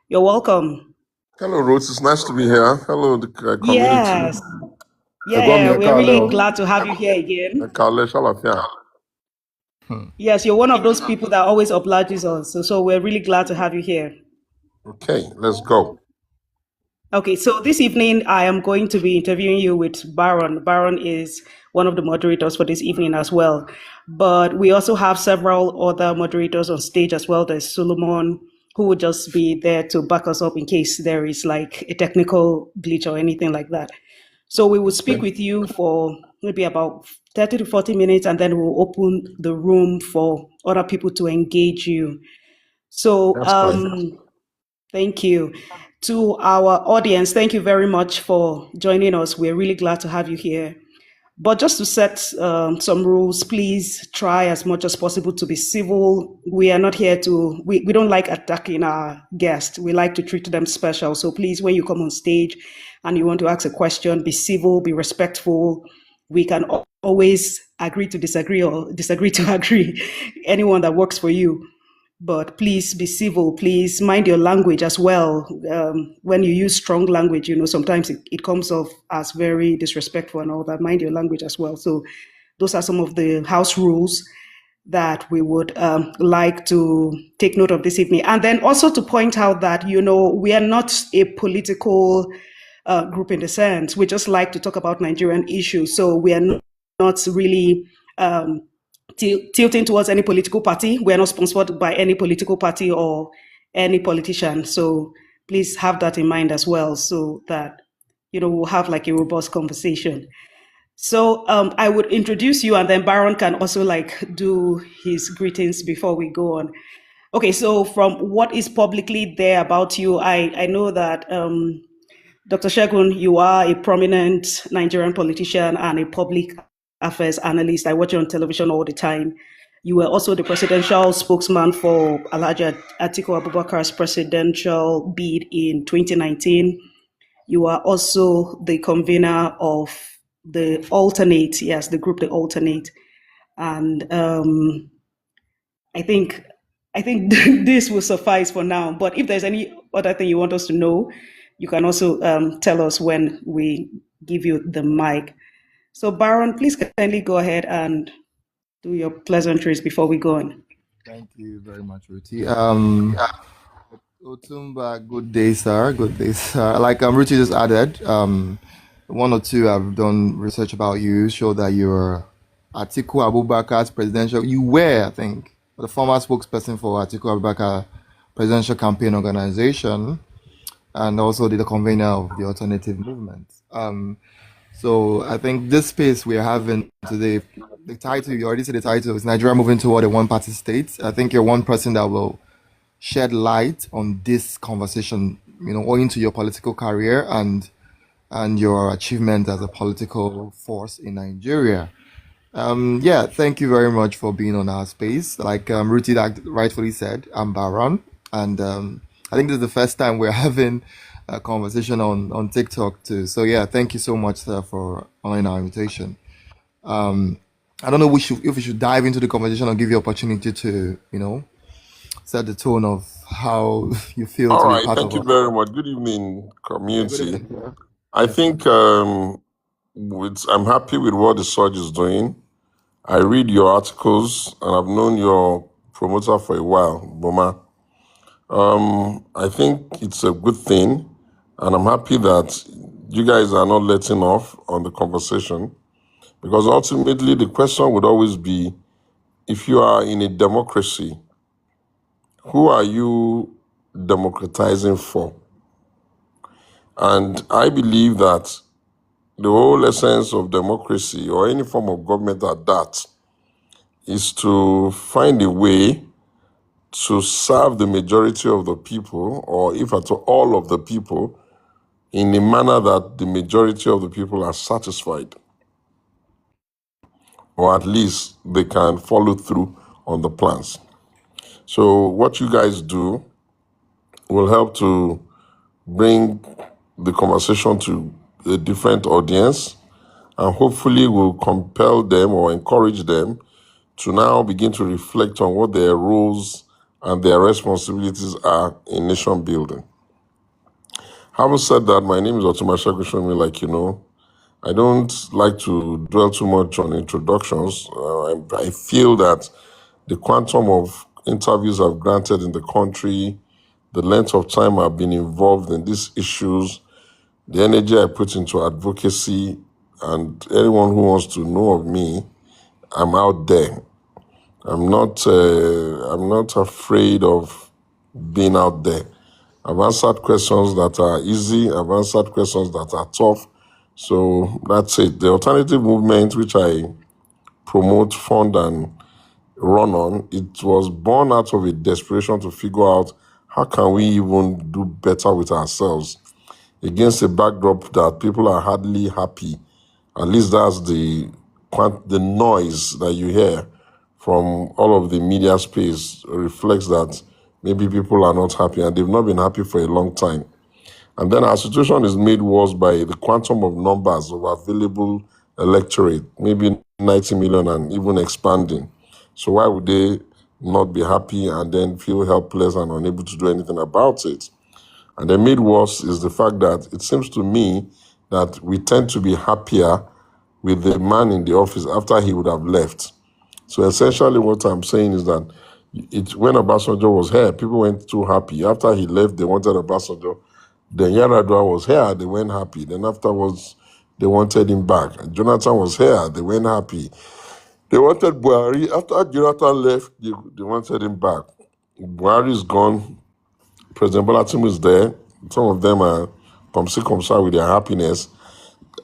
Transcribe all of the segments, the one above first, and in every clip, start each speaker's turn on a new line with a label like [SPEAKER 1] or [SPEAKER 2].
[SPEAKER 1] You're welcome.
[SPEAKER 2] Hello, Rose. It's nice to be here. Hello, the community.
[SPEAKER 1] Yes.
[SPEAKER 3] Ẹ̀gbọ́n mi
[SPEAKER 1] Yeah,
[SPEAKER 3] ẹ
[SPEAKER 1] we're
[SPEAKER 3] káalẹ́
[SPEAKER 1] really
[SPEAKER 3] o.
[SPEAKER 1] glad to have you here again.
[SPEAKER 2] Kale Shalafia.
[SPEAKER 1] Yes, you're one of those people that always obliges us. So we're really glad to have you here.
[SPEAKER 2] Okay, let's go.
[SPEAKER 1] Okay, so this evening I am going to be interviewing you with Baron. Baron is one of the moderators for this evening as well. But we also have several other moderators on stage as well. There's Solomon, who would just be there to back us up in case there is like a technical glitch or anything like that. So we will speak
[SPEAKER 2] Okay,
[SPEAKER 1] with you for maybe about 30 to 40 minutes, and then we'll open the room for other people to engage you. So
[SPEAKER 2] that's fine.
[SPEAKER 1] thank you. To our audience, thank you very much for joining us. We're really glad to have you here. But just to set some rules, please try as much as possible to be civil. We are not here to, we don't like attacking our guests. We like to treat them special. So please, when you come on stage and you want to ask a question, be civil, be respectful. We can always agree to disagree or disagree to agree, anyone that works for you. But please be civil. Please mind your language as well. When you use strong language, sometimes it comes off as very disrespectful and all that. Mind your language as well. So those are some of the house rules that we would like to take note of this evening. And then also to point out that, we are not a political group in the sense. We just like to talk about Nigerian issues. So we are not really tilting towards any political party. We are not sponsored by any political party or any politician. So please have that in mind as well, so that we'll have like a robust conversation. So I would introduce you, and then Baron can also like do his greetings before we go on. Okay, so from what is publicly there about you, I know that Dr. Segun, you are a prominent Nigerian politician and a public affairs analyst. I watch you on television all the time. You were also the presidential spokesman for Alhaji Atiku Abubakar's presidential bid in 2019. You are also the convener of the Alternate, yes, the group The Alternate. And I think I think this will suffice for now. But if there's any other thing you want us to know, you can also tell us when we give you the mic. So, Baron, please kindly go ahead and do your pleasantries before we go on.
[SPEAKER 3] Thank you very much, Ruti. Otumba, good day, sir. Good day, sir. Like Ruti just added, one or two have done research about you, show that you're Atiku Abubakar's presidential. You were, I think, the former spokesperson for Atiku Abubakar presidential campaign organization, and also the convener of the alternative movement. So I think this space we're having today, the title, you already said the title, is Nigeria moving toward a one-party state. I think you're one person that will shed light on this conversation, owing to your political career and your achievement as a political force in Nigeria. Yeah, thank you very much for being on our space. Like Ruti rightfully said, I'm Baron, and I think this is the first time we're having a conversation on TikTok too. So yeah, thank you so much, sir, for honoring our invitation. I don't know if we should dive into the conversation or give you opportunity to, set the tone of how you feel
[SPEAKER 2] All
[SPEAKER 3] to be
[SPEAKER 2] right,
[SPEAKER 3] part
[SPEAKER 2] thank
[SPEAKER 3] of
[SPEAKER 2] you
[SPEAKER 3] us.
[SPEAKER 2] very much. Good evening,
[SPEAKER 3] Yeah, good
[SPEAKER 2] community.
[SPEAKER 3] evening, sir.
[SPEAKER 2] I
[SPEAKER 3] Yes, sir.
[SPEAKER 2] think I'm happy with what the Surge is doing. I read your articles and I've known your promoter for a while, Boma. I think it's a good thing, and I'm happy that you guys are not letting off on the conversation, because ultimately the question would always be, if you are in a democracy, who are you democratizing for? And I believe that the whole essence of democracy or any form of government at that is to find a way to serve the majority of the people, or if at all of the people, in a manner that the majority of the people are satisfied, or at least they can follow through on the plans. So what you guys do will help to bring the conversation to a different audience, and hopefully will compel them or encourage them to now begin to reflect on what their roles and their responsibilities are in nation building. Having said that, my name is Otuma Segun Showunmi, like you know. I don't like to dwell too much on introductions. I feel that the quantum of interviews I've granted in the country, the length of time I've been involved in these issues, the energy I put into advocacy, and anyone who wants to know of me, I'm out there. I'm not afraid of being out there. I've answered questions that are easy. I've answered questions that are tough. So that's it. The alternative movement, which I promote, fund, and run on, it was born out of a desperation to figure out how can we even do better with ourselves against a backdrop that people are hardly happy. At least that's the noise that you hear from all of the media space reflects that maybe people are not happy and they've not been happy for a long time. And then our situation is made worse by the quantum of numbers of available electorate, maybe 90 million and even expanding. So why would they not be happy and then feel helpless and unable to do anything about it? And then made worse is the fact that it seems to me that we tend to be happier with the man in the office after he would have left. So essentially what I'm saying is that when Obasanjo was here, people went too happy. After he left, they wanted Obasanjo. Then Yaradua was here, they went happy. Then afterwards, they wanted him back. And Jonathan was here, they went happy. They wanted Buhari. After Jonathan left, they wanted him back. Buhari is gone. President Bola Tinubu is there. Some of them are come with their happiness.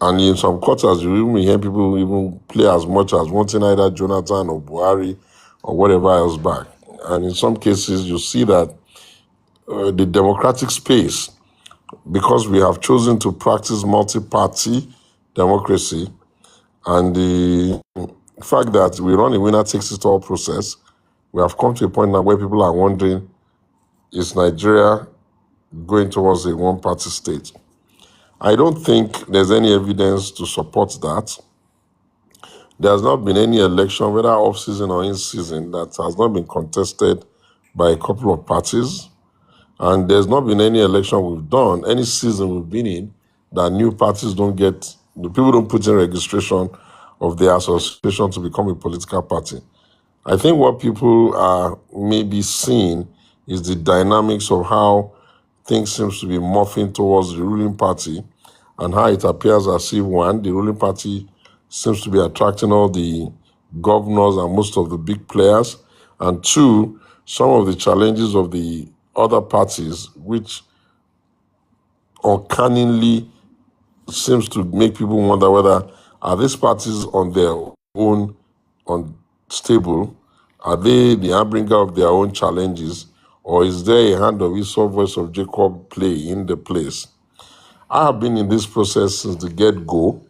[SPEAKER 2] And in some quarters, you even hear people even play as much as wanting either Jonathan or Buhari or whatever else back. And in some cases, you see that the democratic space, because we have chosen to practice multi-party democracy and the fact that we run a winner-takes-it-all process, we have come to a point now where people are wondering, is Nigeria going towards a one-party state? I don't think there's any evidence to support that. There has not been any election, whether off-season or in-season, that has not been contested by a couple of parties. And there's not been any election we've done, any season we've been in, that new parties don't get, the people don't put in registration of their association to become a political party. I think what people are maybe seeing is the dynamics of how things seems to be morphing towards the ruling party and how it appears as if, one, the ruling party seems to be attracting all the governors and most of the big players, and two, some of the challenges of the other parties, which uncannily seems to make people wonder whether are these parties on their own unstable? Are they the harbinger of their own challenges? Or is there a hand of Esau, voice of Jacob play in the place? I have been in this process since the get-go.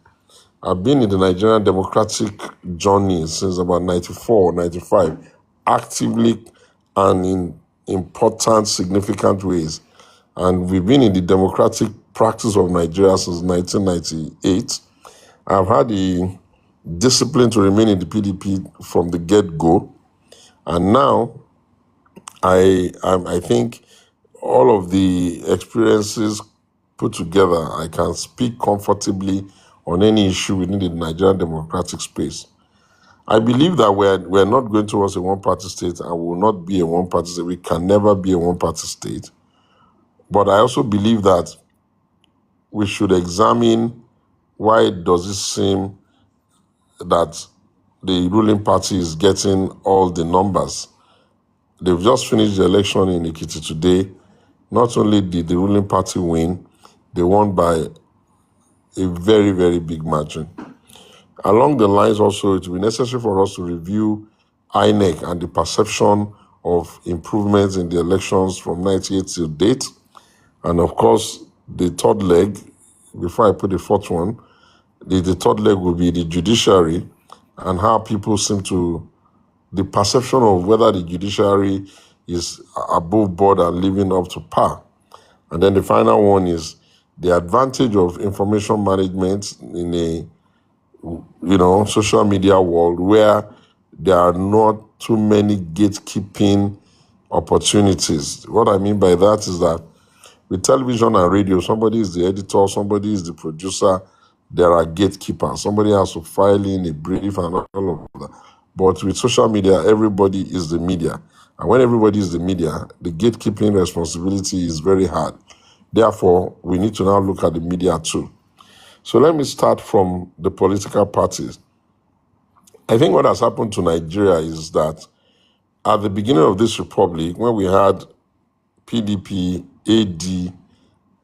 [SPEAKER 2] I've been in the Nigerian democratic journey since about 94, 95, actively and in important, significant ways. And we've been in the democratic practice of Nigeria since 1998. I've had the discipline to remain in the PDP from the get-go. And now I think all of the experiences put together, I can speak comfortably on any issue within the Nigerian democratic space. I believe that we're not going towards a one-party state and will not be a one-party state. We can never be a one-party state. But I also believe that we should examine why does it seem that the ruling party is getting all the numbers. They've just finished the election in Ekiti today. Not only did the ruling party win, they won by a very, very big margin. Along the lines also, it will be necessary for us to review INEC and the perception of improvements in the elections from 98 till date. And of course, the third leg, before I put the fourth one, the third leg will be the judiciary and how people seem to, the perception of whether the judiciary is above board and living up to par. And then the final one is the advantage of information management in a social media world where there are not too many gatekeeping opportunities. What I mean by that is that With television and radio, somebody is the editor, somebody is the producer, there are gatekeepers. Somebody has to file in a brief and all of that. But with social media, everybody is the media. And when everybody is the media, the gatekeeping responsibility is very hard. Therefore, we need to now look at the media too. So let me start from the political parties. I think what has happened to Nigeria is that at the beginning of this republic, when we had PDP, AD,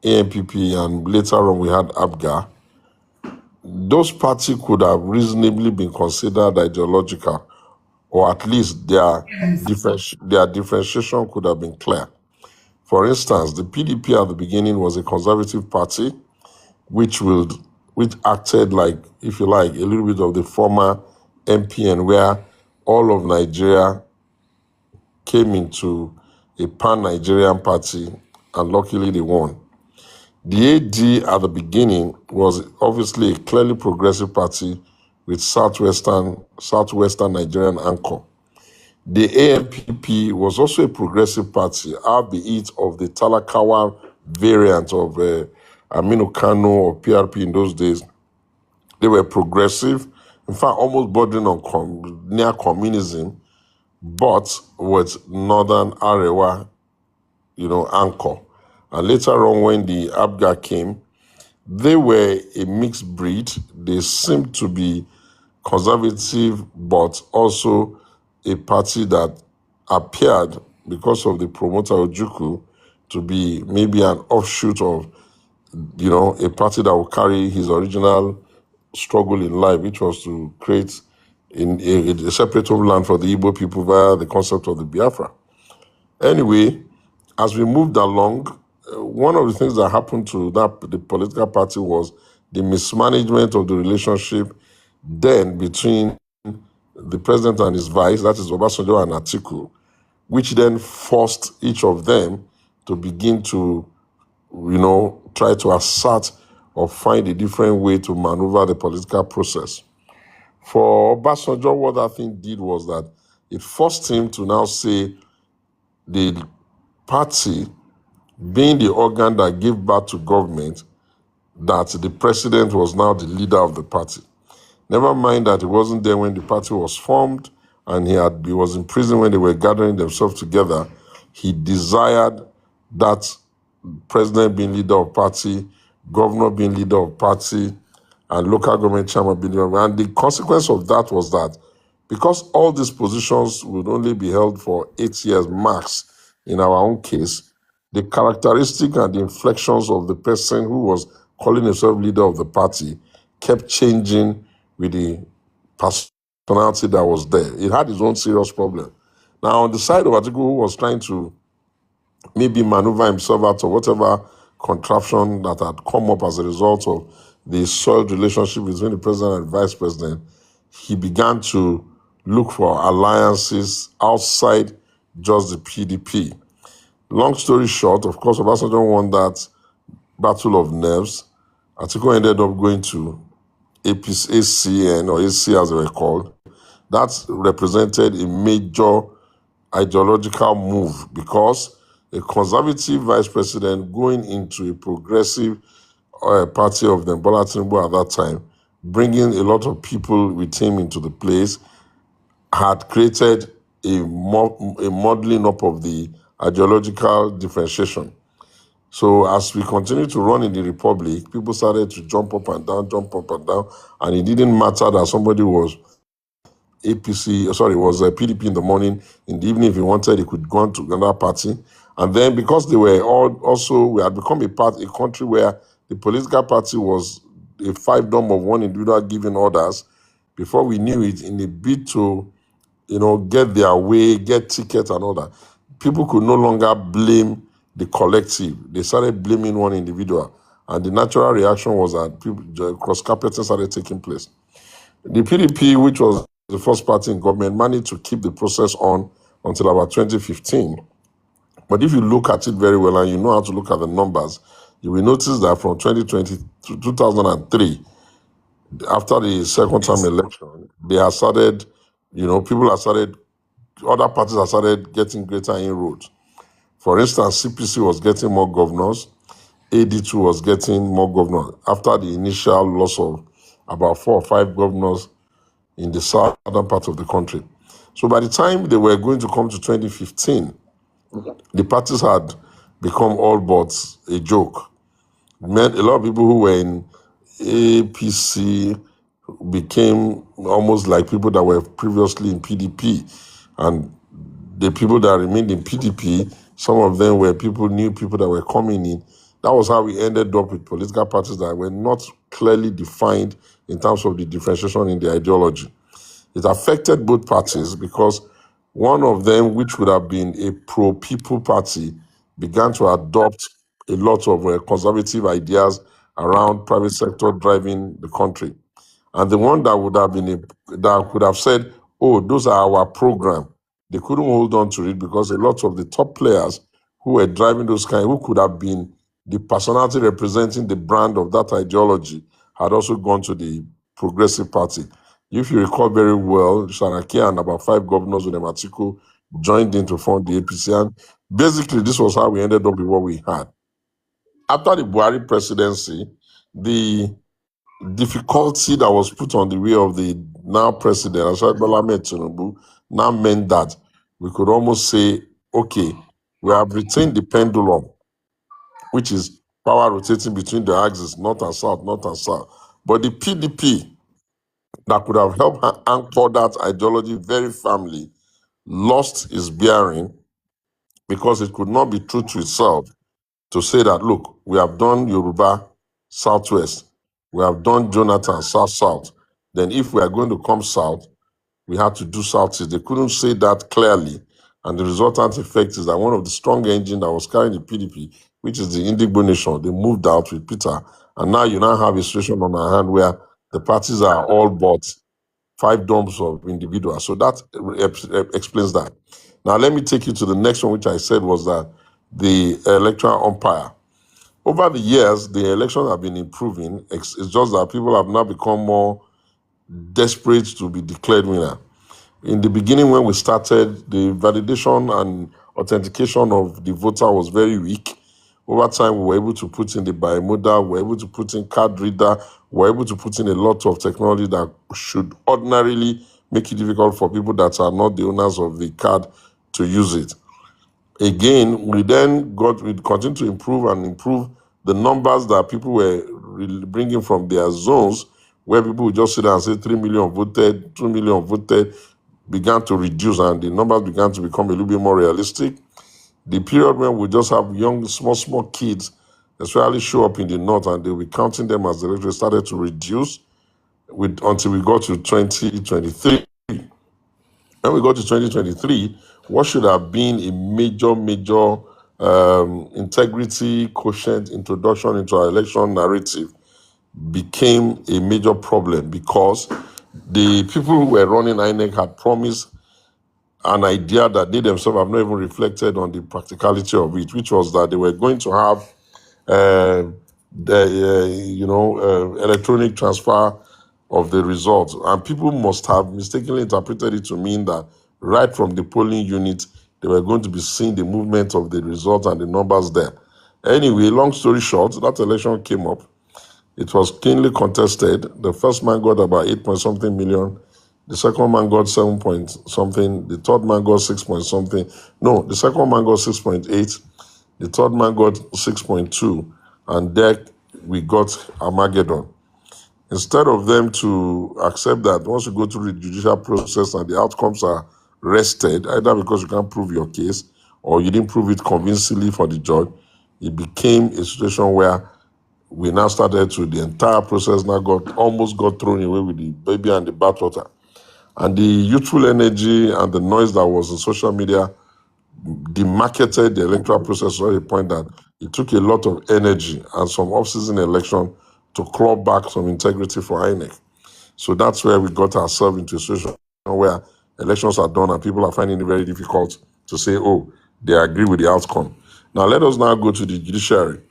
[SPEAKER 2] ANPP, and later on we had ABGA, those parties could have reasonably been considered ideological, or at least their differentiation could have been clear. For instance, the PDP at the beginning was a conservative party, which acted like, if you like, a little bit of the former MPN, where all of Nigeria came into a pan-Nigerian party, and luckily they won. The AD at the beginning was obviously a clearly progressive party with southwestern Nigerian anchor. The ANPP was also a progressive party, albeit of the Talakawa variant of Aminu Kano or PRP in those days. They were progressive, in fact, almost bordering on near communism, but with Northern Arewa, anchor. And later on, when the ABGA came, they were a mixed breed. They seemed to be conservative, but also a party that appeared, because of the promoter Ojukwu, to be maybe an offshoot of, a party that would carry his original struggle in life, which was to create a separate homeland for the Igbo people via the concept of the Biafra. Anyway, as we moved along, one of the things that happened to the political party was the mismanagement of the relationship then between the president and his vice, that is Obasanjo and Atiku, which then forced each of them to begin to, try to assert or find a different way to maneuver the political process. For Obasanjo, what that thing did was that it forced him to now say the party, being the organ that gave birth to government, that the president was now the leader of the party. Never mind that he wasn't there when the party was formed, and he was in prison when they were gathering themselves together. He desired that president being leader of party, governor being leader of party, and local government chairman being leader. And the consequence of that was that because all these positions would only be held for 8 years max in our own case, the characteristic and the inflections of the person who was calling himself leader of the party kept changing with the personality that was there. It had its own serious problem. Now, on the side of Atiku, who was trying to maybe maneuver himself out of whatever contraption that had come up as a result of the soiled relationship between the president and vice president, he began to look for alliances outside just the PDP. Long story short, of course, Obasanjo won that battle of nerves. Atiku ended up going to ACN, or AC as they were called. That represented a major ideological move, because a conservative vice president going into a progressive party of them, Bola Tinubu at that time, bringing a lot of people with him into the place, had created a modeling up of the ideological differentiation. So as we continued to run in the republic, people started to jump up and down, and it didn't matter that somebody was was PDP in the morning. In the evening, if he wanted, he could go on to another party. And then because they were we had become a country where the political party was a fiefdom of one individual giving orders. Before we knew it, in a bid to, get their way, get tickets and all that, people could no longer blame the collective. They started blaming one individual. And the natural reaction was that cross-carpeting started taking place. The PDP, which was the first party in government, managed to keep the process on until about 2015. But if you look at it very well and you know how to look at the numbers, you will notice that from 2020 to 2003, after the second term election, they have started, other parties have started getting greater inroads. For instance, CPC was getting more governors. AD2 was getting more governors after the initial loss of about 4 or 5 governors in the southern part of the country. So by the time they were going to come to 2015, the parties had become all but a joke. Meant a lot of people who were in APC became almost like people that were previously in PDP. And the people that remained in PDP, some of them were new people that were coming in. That was how we ended up with political parties that were not clearly defined in terms of the differentiation in the ideology. It affected both parties because one of them, which would have been a pro-people party, began to adopt a lot of conservative ideas around private sector driving the country. And the one that would have that could have said, "Oh, those are our program," they couldn't hold on to it because a lot of the top players who were driving who could have been the personality representing the brand of that ideology, had also gone to the Progressive Party. If you recall very well, Sharaki and about 5 governors with Atiku joined in to form the APC. And basically, this was how we ended up with what we had. After the Buhari presidency, the difficulty that was put on the way of the now president, Bola Ahmed Tinubu, now meant that we could almost say, okay, we have retained the pendulum, which is power rotating between the axis, north and south, north and south. But the PDP that could have helped anchor that ideology very firmly lost its bearing because it could not be true to itself to say that, look, we have done Yoruba Southwest, we have done Jonathan South-South. Then if we are going to come south, we had to do Southeast. They couldn't say that clearly. And the resultant effect is that one of the strong engines that was carrying the PDP, which is the Indigbo Nation, they moved out with Peter. And now you now have a situation on our hand where the parties are all but 5 dumps of individuals. So that explains that. Now let me take you to the next one, which I said was that the electoral umpire. Over the years, the elections have been improving. It's just that people have now become more desperate to be declared winner. In the beginning, when we started, the validation and authentication of the voter was very weak. Over time, we were able to put in the bimodal, we were able to put in card reader, we were able to put in a lot of technology that should ordinarily make it difficult for people that are not the owners of the card to use it. Again, we continued to improve the numbers that people were bringing from their zones, where people would just sit there and say 3 million voted, 2 million voted, began to reduce, and the numbers began to become a little bit more realistic. The period when we just have young, small kids, especially show up in the north, and they'll be counting them as the electorate started to reduce until we got to 2023. When we got to 2023, what should have been a major integrity quotient introduction into our election narrative became a major problem because the people who were running INEC had promised an idea that they themselves have not even reflected on the practicality of it, which was that they were going to have electronic transfer of the results. And people must have mistakenly interpreted it to mean that right from the polling unit, they were going to be seeing the movement of the results and the numbers there. Anyway, long story short, that election came up. It was keenly contested. The first man got about 8 point something million. The second man got 7 point something. The third man got 6 point something. No, the second man got 6.8. The third man got 6.2. And there we got Armageddon. Instead of them to accept that once you go through the judicial process and the outcomes are rested, either because you can't prove your case or you didn't prove it convincingly for the judge, it became a situation where we now started to, the entire process now almost got thrown away with the baby and the bathwater. And the youthful energy and the noise that was in social media demarketed the electoral process to the point that it took a lot of energy and some off-season election to claw back some integrity for INEC. So that's where we got ourselves into a situation where elections are done and people are finding it very difficult to say, oh, they agree with the outcome. Now let us now go to the judiciary.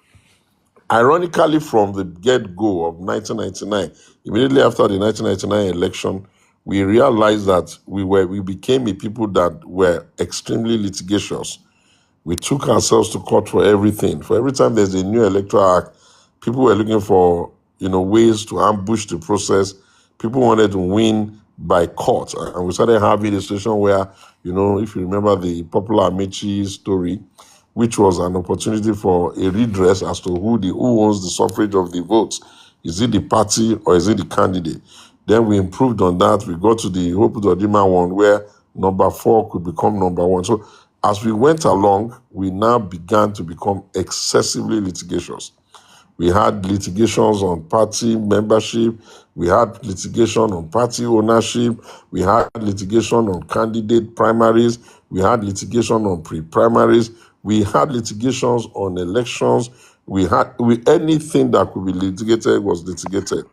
[SPEAKER 2] Ironically, from the get-go of 1999, immediately after the 1999 election, we realized that we became a people that were extremely litigious, We took ourselves to court for everything. For every time there's a new electoral act, people were looking for, ways to ambush the process. People wanted to win by court. And we started having a situation where, if you remember the popular Amechi story, which was an opportunity for a redress as to who owns the suffrage of the votes. Is it the party or is it the candidate? Then we improved on that. We got to the Hope Dodima one where number 4 could become number 1. So as we went along, we now began to become excessively litigious. We had litigations on party membership. We had litigation on party ownership. We had litigation on candidate primaries. We had litigation on pre-primaries. We had litigations on elections. Anything that could be litigated was litigated.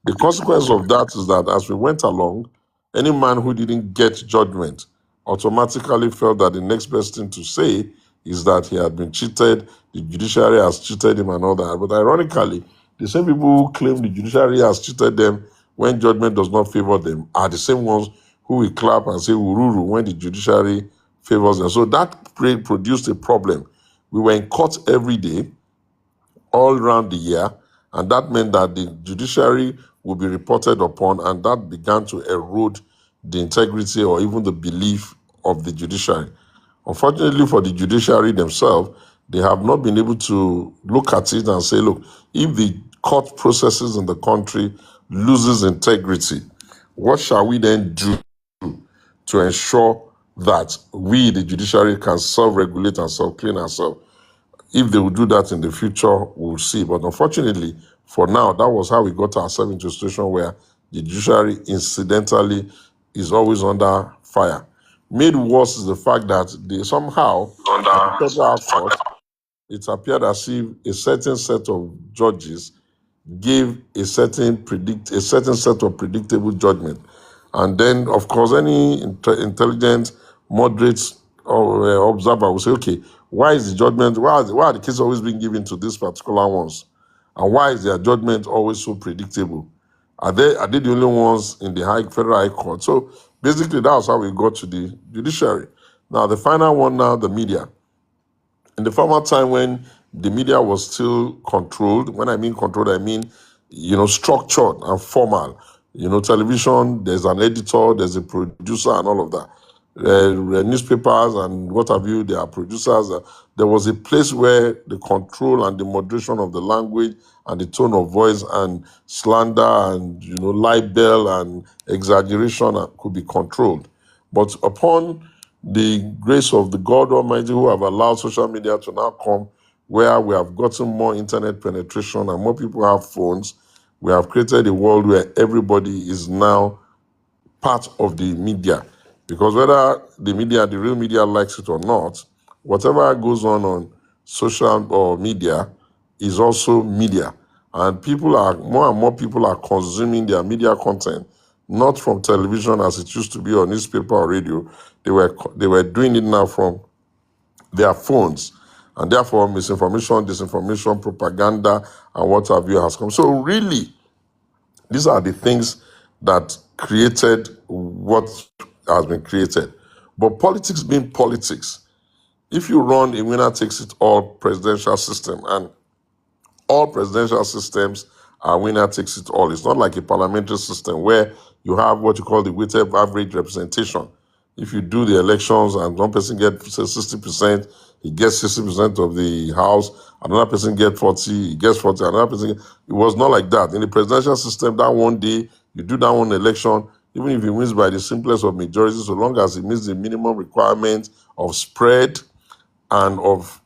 [SPEAKER 2] The consequence of that is that as we went along, any man who didn't get judgment automatically felt that the next best thing to say is that he had been cheated, the judiciary has cheated him and all that. But ironically, the same people who claim the judiciary has cheated them when judgment does not favor them are the same ones who will clap and say ururu when the judiciary favors them. So that produced a problem. We were in court every day, all around the year, and that meant that the judiciary would be reported upon, and that began to erode the integrity or even the belief of the judiciary. Unfortunately for the judiciary themselves, they have not been able to look at it and say, look, if the court processes in the country loses integrity, what shall we then do to ensure that we, the judiciary, can self-regulate and self-clean ourselves? If they will do that in the future, we'll see. But unfortunately, for now, that was how we got ourselves into a situation where the judiciary incidentally is always under fire. Made worse is the fact that they somehow, at the federal court, it appeared as if a certain set of judges gave a certain set of predictable judgment. And then, of course, any intelligent, moderate observer will say, okay, why is the judgment, why are the cases always being given to these particular ones? And why is their judgment always so predictable? Are they the only ones in the federal high court? So basically, that was how we got to the judiciary. Now, the final one now, the media. In the former time when the media was still controlled, when I mean controlled, I mean, structured and formal. Television, there's an editor, there's a producer and all of that. Newspapers and what have you, they are producers. There was a place where the control and the moderation of the language and the tone of voice and slander and, libel and exaggeration could be controlled. But upon the grace of the God Almighty who have allowed social media to now come where we have gotten more internet penetration and more people have phones, we have created a world where everybody is now part of the media. Because whether the real media likes it or not, whatever goes on social or media is also media. And more and more people are consuming their media content, not from television as it used to be or newspaper or radio. They were doing it now from their phones. And therefore, misinformation, disinformation, propaganda, and what have you has come. So really, these are the things that created what has been created. But politics being politics, if you run a winner takes it all presidential system, and all presidential systems are winner takes it all. It's not like a parliamentary system where you have what you call the weighted average representation. If you do the elections and one person gets 60%, he gets 60% of the house, another person gets 40, he gets 40, another person it was not like that. In the presidential system, that one day, you do that one election, even if he wins by the simplest of majorities, so long as he meets the minimum requirement of spread and of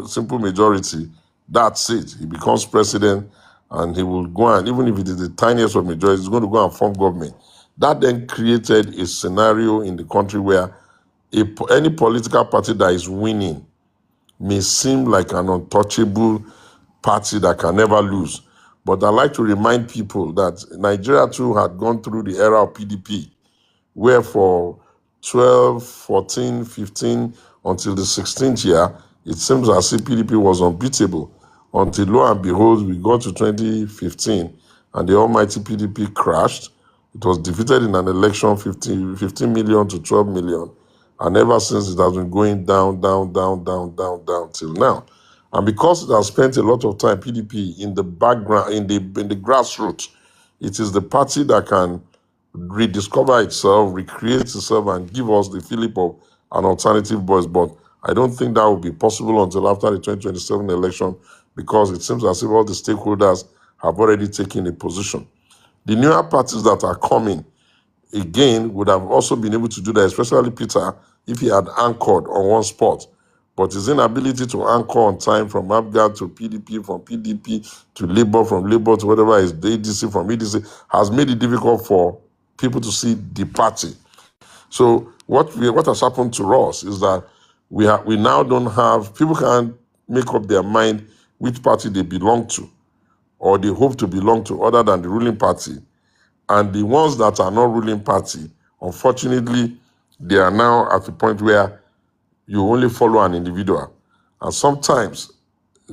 [SPEAKER 2] simple majority, that's it. He becomes president and he will go and, even if it is the tiniest of majorities, he's going to go and form government. That then created a scenario in the country where any political party that is winning may seem like an untouchable party that can never lose. But I like to remind people that Nigeria too had gone through the era of PDP, where for 12, 14, 15, until the 16th year, it seems as if PDP was unbeatable. Until lo and behold, we got to 2015 and the almighty PDP crashed. It was defeated in an election 15 million to 12 million. And ever since it has been going down, down, down, down, down, down till now. And because it has spent a lot of time, PDP, in the background, in the grassroots, it is the party that can rediscover itself, recreate itself, and give us the feeling of an alternative voice. But I don't think that will be possible until after the 2027 election, because it seems as if all the stakeholders have already taken a position. The newer parties that are coming, again, would have also been able to do that, especially Peter, if he had anchored on one spot. But his inability to anchor on time from ABGA to PDP, from PDP to Labour, from Labour to whatever is the ADC, from ADC, has made it difficult for people to see the party. So what has happened to us is that we now don't have, people can't make up their mind which party they belong to or they hope to belong to other than the ruling party. And the ones that are not ruling party, unfortunately, they are now at the point where you only follow an individual. And sometimes a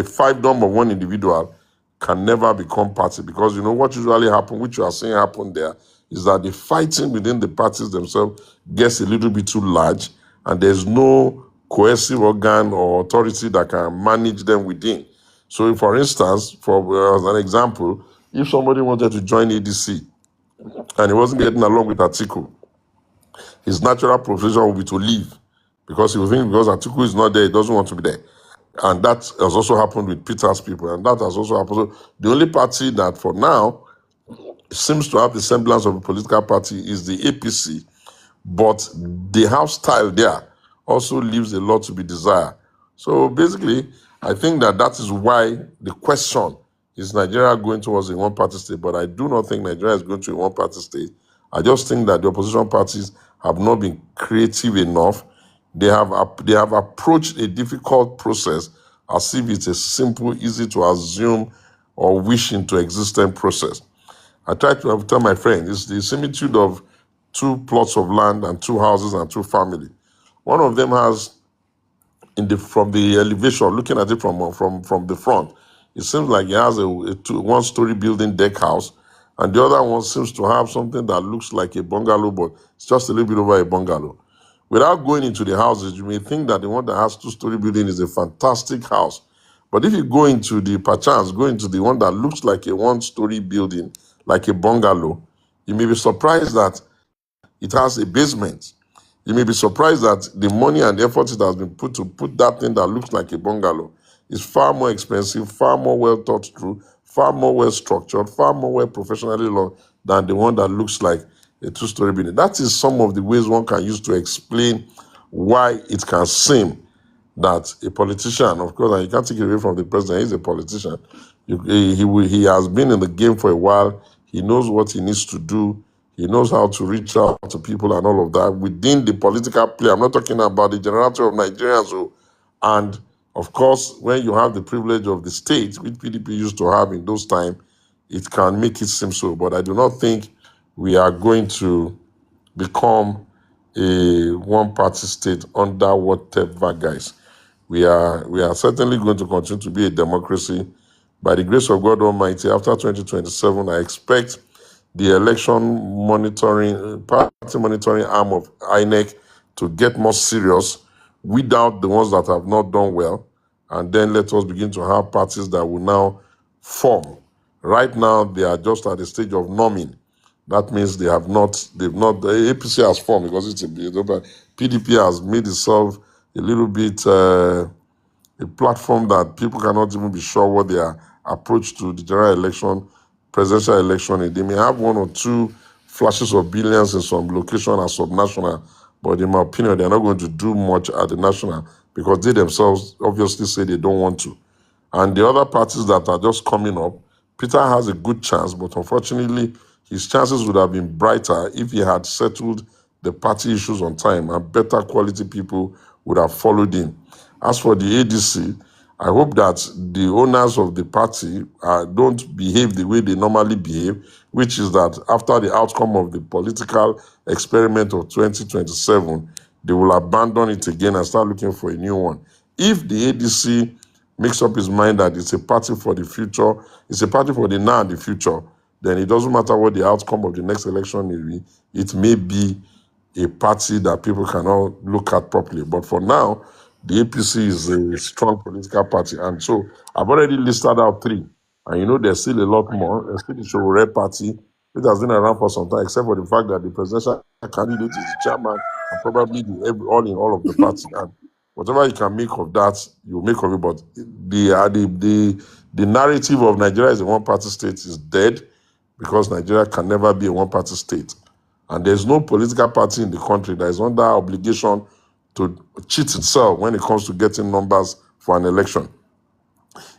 [SPEAKER 2] fiefdom of one individual can never become party, because you know what usually happens, which you are seeing happen there, is that the fighting within the parties themselves gets a little bit too large, and there's no cohesive organ or authority that can manage them within. So, for instance, for as an example, if somebody wanted to join ADC and he wasn't getting along with Atiku, his natural position would be to leave, because he will think because Atiku is not there, he doesn't want to be there. And that has also happened with Peter's people, and that has also happened. So the only party that for now seems to have the semblance of a political party is the APC, but the house style there also leaves a lot to be desired. So basically, I think that is why the question is Nigeria going towards a one-party state, but I do not think Nigeria is going to a one-party state. I just think that the opposition parties have not been creative enough. They have approached a difficult process as if it's a simple, easy to assume or wish into existence process. I try to tell my friends, it's the similitude of two plots of land and two houses and two families. One of them has, from the elevation, looking at it from the front, it seems like it has a one-story building deck house, and the other one seems to have something that looks like a bungalow, but it's just a little bit over a bungalow. Without going into the houses, you may think that the one that has two-story building is a fantastic house. But if you go into the one that looks like a one-story building, like a bungalow, you may be surprised that it has a basement. You may be surprised that the money and effort it has been put to put that thing that looks like a bungalow is far more expensive, far more well thought through, far more well structured, far more well professionally run than the one that looks like a two-story building. That is some of the ways one can use to explain why it can seem that a politician, of course, and you can't take it away from the president, he's a politician. He has been in the game for a while. He knows what he needs to do. He knows how to reach out to people and all of that within the political play. I'm not talking about the generality of Nigerians. And of course, when you have the privilege of the state, which PDP used to have in those times, it can make it seem so. But I do not think we are going to become a one-party state under whatever guise. We are certainly going to continue to be a democracy. By the grace of God Almighty, after 2027, I expect the party monitoring arm of INEC to get more serious, without the ones that have not done well, and then let us begin to have parties that will now form. Right now, they are just at the stage of norming. That means the APC has formed because PDP has made itself a little bit a platform that people cannot even be sure what their approach to the general election, presidential election is. They may have one or two flashes of billions in some location as subnational, but in my opinion, they're not going to do much at the national because they themselves obviously say they don't want to. And the other parties that are just coming up, Peter has a good chance, but unfortunately, his chances would have been brighter if he had settled the party issues on time, and better quality people would have followed him. As for the ADC, I hope that the owners of the party don't behave the way they normally behave, which is that after the outcome of the political experiment of 2027, they will abandon it again and start looking for a new one. If the ADC makes up his mind that it's a party for the future, it's a party for the now and the future, then it doesn't matter what the outcome of the next election may be. It may be a party that people cannot look at properly. But for now, the APC is a strong political party. And so I've already listed out three. And there's still a lot more. There's still the Showore party, which has been around for some time, except for the fact that the presidential candidate is the chairman and probably all in all of the party. And whatever you can make of that, you make of it. But the narrative of Nigeria as a one-party state is dead, because Nigeria can never be a one-party state. And there's no political party in the country that is under obligation to cheat itself when it comes to getting numbers for an election.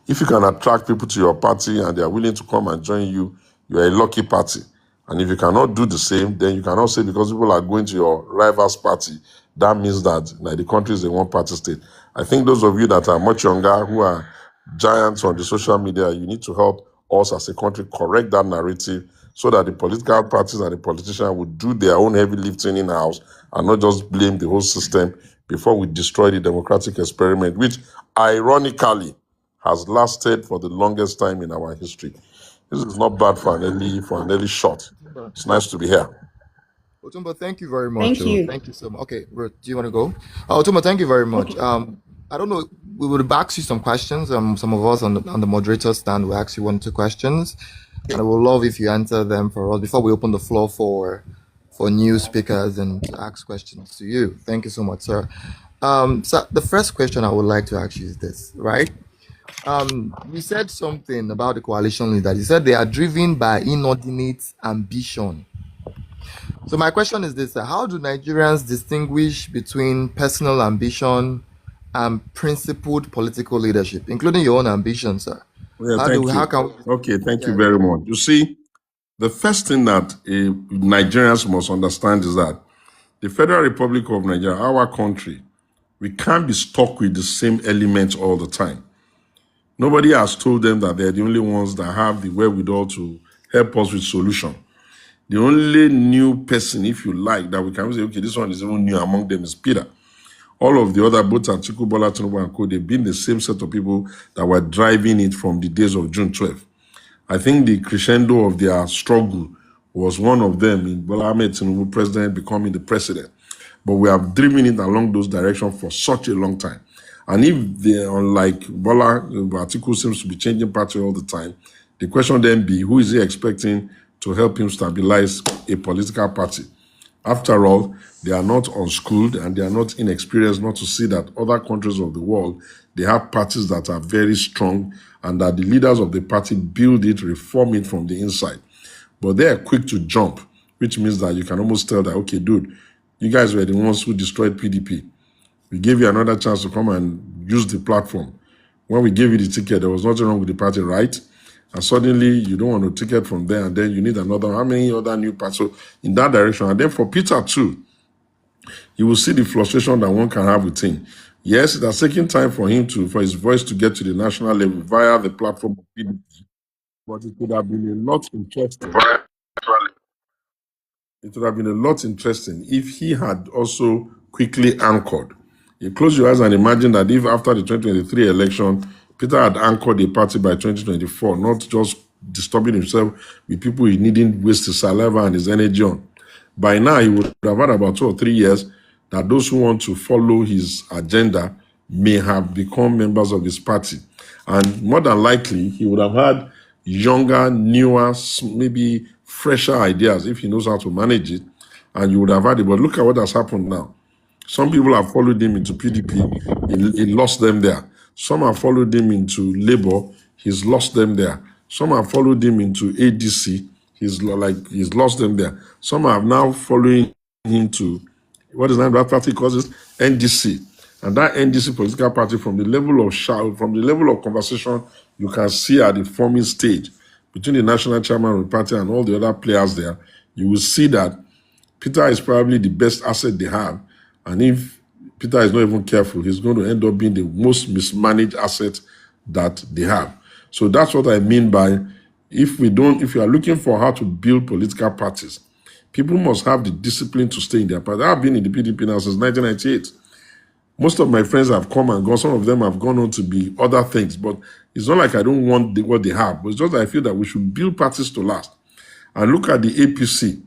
[SPEAKER 2] If you can attract people to your party and they are willing to come and join you, you are a lucky party. And if you cannot do the same, then you cannot say because people are going to your rival's party, that means that the country is a one-party state. I think those of you that are much younger, who are giants on the social media, you need to help us as a country correct that narrative so that the political parties and the politicians would do their own heavy lifting in-house and not just blame the whole system before we destroy the democratic experiment, which ironically has lasted for the longest time in our history. This is not bad for an early shot. It's nice to be here.
[SPEAKER 3] Otumba, thank you very much.
[SPEAKER 1] Thank you.
[SPEAKER 3] Thank you so much. Okay, Ruth, do you want to go? Otumba, thank you very much.
[SPEAKER 1] Okay.
[SPEAKER 3] I don't know. We would ask you some questions. Some of us on the moderator stand will ask you 1 or 2 questions, and I would love if you answer them for us before we open the floor for new speakers and to ask questions to you. Thank you so much, sir. So the first question I would like to ask you is this, right? You said something about the coalition leader. You said they are driven by inordinate ambition. So my question is this: how do Nigerians distinguish between personal ambition and principled political leadership, including your own ambition, sir?
[SPEAKER 2] Yeah,
[SPEAKER 3] How
[SPEAKER 2] thank you.
[SPEAKER 3] can we?
[SPEAKER 2] Okay, thank you
[SPEAKER 3] Yeah.
[SPEAKER 2] very much. You see, the first thing that Nigerians must understand is that the Federal Republic of Nigeria, our country, we can't be stuck with the same elements all the time. Nobody has told them that they're the only ones that have the wherewithal to help us with solution. The only new person, if you like, that we can say, okay, this one is even new among them is Peter. All of the other, both Atiku, Bola Tinubu and Co, they've been the same set of people that were driving it from the days of June 12th. I think the crescendo of their struggle was one of them in Bola Ahmed Tinubu, president, becoming the president. But we have driven it along those directions for such a long time. And if they, unlike Bola, Atiku seems to be changing party all the time, the question then be, who is he expecting to help him stabilize a political party? After all, they are not unschooled and they are not inexperienced not to see that other countries of the world, they have parties that are very strong and that the leaders of the party build it, reform it from the inside. But they are quick to jump, which means that you can almost tell that, okay, dude, you guys were the ones who destroyed PDP. We gave you another chance to come and use the platform. When we gave you the ticket, there was nothing wrong with the party, right? And suddenly you don't want a ticket from there, and then you need another, how many other new parties? So in that direction. And then for Peter too, you will see the frustration that one can have with him. Yes, it has taken time for his voice to get to the national level via the platform of PDP, but it could have been a lot interesting. It would have been a lot interesting if he had also quickly anchored. You close your eyes and imagine that if after the 2023 election, Peter had anchored the party by 2024, not just disturbing himself with people he needn't waste his saliva and his energy on. By now, he would have had about 2 or 3 years that those who want to follow his agenda may have become members of his party. And more than likely, he would have had younger, newer, maybe fresher ideas if he knows how to manage it, and you would have had it. But look at what has happened now. Some people have followed him into PDP, he lost them there. Some have followed him into Labour, he's lost them there. Some have followed him into ADC, he's lost them there. Some are now following him to, what is that party calls it? NDC. And that NDC political party, from the level of conversation you can see at the forming stage between the national chairman of the party and all the other players there, you will see that Peter is probably the best asset they have. And if Peter is not even careful, he's going to end up being the most mismanaged asset that they have. So that's what I mean by, if you are looking for how to build political parties, people must have the discipline to stay in their party. I've been in the PDP now since 1998. Most of my friends have come and gone. Some of them have gone on to be other things. But it's not like I don't want what they have. But it's just that I feel that we should build parties to last. And look at the APC.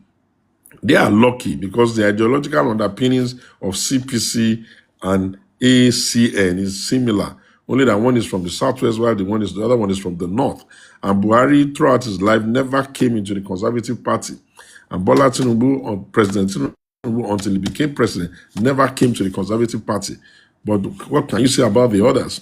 [SPEAKER 2] They are lucky because the ideological underpinnings of CPC and ACN is similar. Only that one is from the southwest, while the other one is from the north. And Buhari, throughout his life, never came into the Conservative Party. And Bola Tinubu, or President Tinubu, until he became president, never came to the Conservative Party. But what can you say about the others?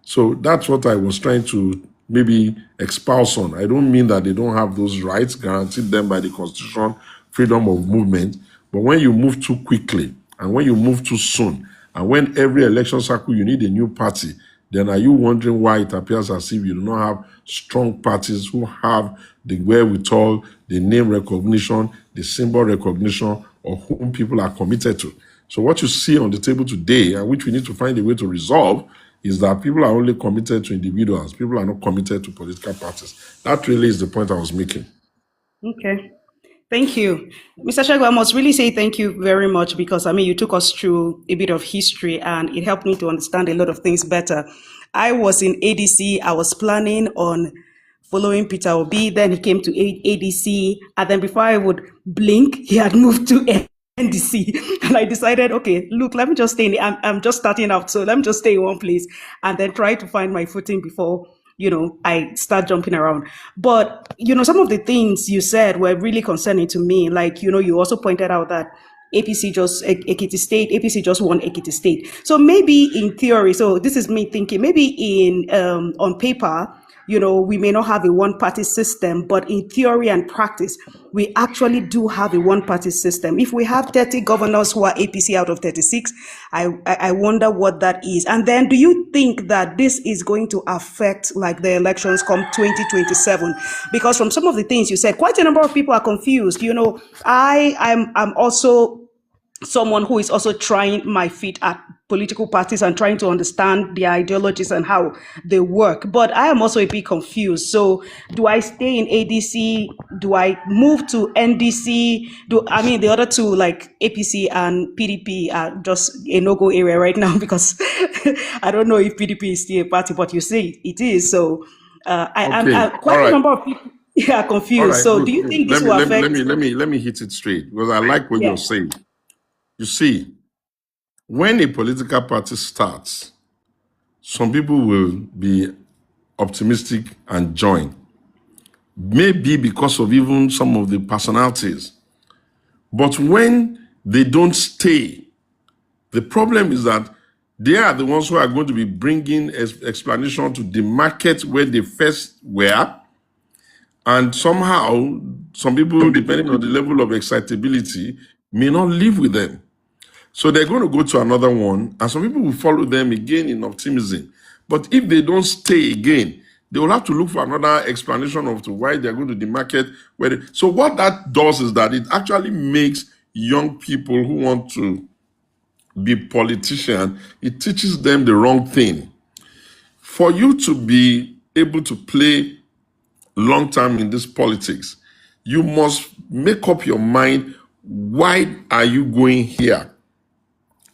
[SPEAKER 2] So that's what I was trying to maybe espouse on. I don't mean that they don't have those rights guaranteed them by the Constitution, freedom of movement. But when you move too quickly and when you move too soon, and when every election cycle you need a new party, then are you wondering why it appears as if you do not have strong parties who have the wherewithal, the name recognition, the symbol recognition, or whom people are committed to? So what you see on the table today, and which we need to find a way to resolve, is that people are only committed to individuals. People are not committed to political parties. That really is the point I was making.
[SPEAKER 1] Okay. Thank you. Mr. Shago, I must really say thank you very much because, I mean, you took us through a bit of history and it helped me to understand a lot of things better. I was in ADC, I was planning on following Peter Obi, then he came to ADC, and then before I would blink, he had moved to NDC. And I decided, okay, look, let me just stay I'm just starting out, so let me just stay in one place and then try to find my footing before I start jumping around. But, some of the things you said were really concerning to me. Like, you also pointed out that APC just won Ekiti State. So maybe in theory, so this is me thinking, maybe on paper, we may not have a one party system, but in theory and practice, we actually do have a one party system. If we have 30 governors who are APC out of 36, I wonder what that is. And then do you think that this is going to affect like the elections come 2027? Because from some of the things you said, quite a number of people are confused. I'm also someone who is also trying my feet at political parties and trying to understand their ideologies and how they work. But I am also a bit confused. So do I stay in ADC? Do I move to NDC? The other two, like APC and PDP, are just a no-go area right now because I don't know if PDP is still a party, but you say it is. So
[SPEAKER 2] Okay, all
[SPEAKER 1] quite a
[SPEAKER 2] right,
[SPEAKER 1] number of people are
[SPEAKER 2] all
[SPEAKER 1] confused.
[SPEAKER 2] right.
[SPEAKER 1] So do
[SPEAKER 2] Look,
[SPEAKER 1] you
[SPEAKER 2] look.
[SPEAKER 1] think this
[SPEAKER 2] Let me
[SPEAKER 1] will
[SPEAKER 2] let me let
[SPEAKER 1] affect?
[SPEAKER 2] me let me let me hit it straight because I like what you're
[SPEAKER 1] Yeah.
[SPEAKER 2] saying. You see, when a political party starts, some people will be optimistic and join. Maybe because of even some of the personalities. But when they don't stay, the problem is that they are the ones who are going to be bringing explanation to the market where they first were. And somehow, some people, depending on the level of excitability, may not live with them. So they're going to go to another one, and some people will follow them again in optimism. But if they don't stay again, they will have to look for another explanation of to why they're going to the market. So what that does is that it actually makes young people who want to be politicians, it teaches them the wrong thing. For you to be able to play long term in this politics, you must make up your mind, why are you going here?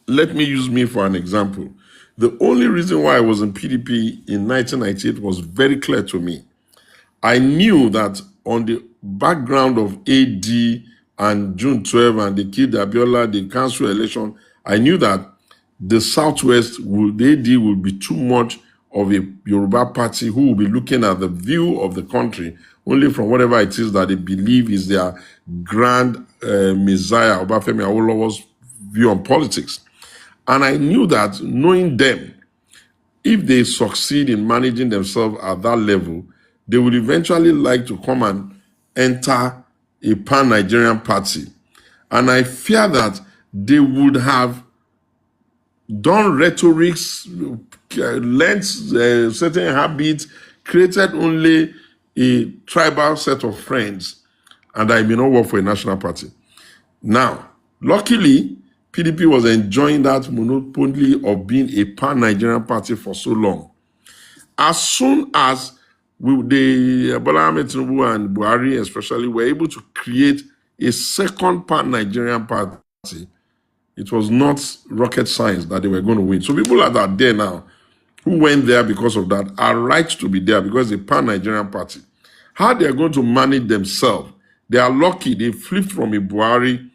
[SPEAKER 2] Let me use me for an example. The only reason why I was in PDP in 1998 was very clear to me. I knew that on the background of AD and June 12 and the Kid Abiola, the council election, I knew that the Southwest, the AD will be too much of a Yoruba party who will be looking at the view of the country only from whatever it is that they believe is their grand messiah, Obafemi Awolowo's view on politics. And I knew that knowing them, if they succeed in managing themselves at that level, they would eventually like to come and enter a pan-Nigerian party. And I fear that they would have done rhetorics, learned certain habits, created only a tribal set of friends, and I may not work for a national party. Now, luckily, PDP was enjoying that monopoly of being a pan-Nigerian party for so long. As soon as the Bola Ahmed Tinubu and Buhari especially were able to create a second pan-Nigerian party, it was not rocket science that they were going to win. So people that are there now, who went there because of that, are right to be there because it's a pan-Nigerian party. How they are going to manage themselves They are lucky they flipped from a Buhari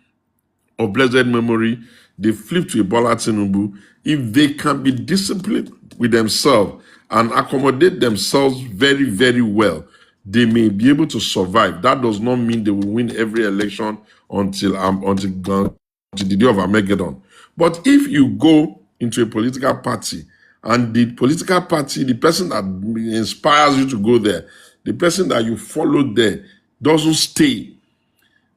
[SPEAKER 2] of blessed memory, they flip to a Bola Tinubu. If they can be disciplined with themselves and accommodate themselves very, very well, they may be able to survive. That does not mean they will win every election until the day of Armageddon. But if you go into a political party and the political party, the person that inspires you to go there, the person that you follow there doesn't stay,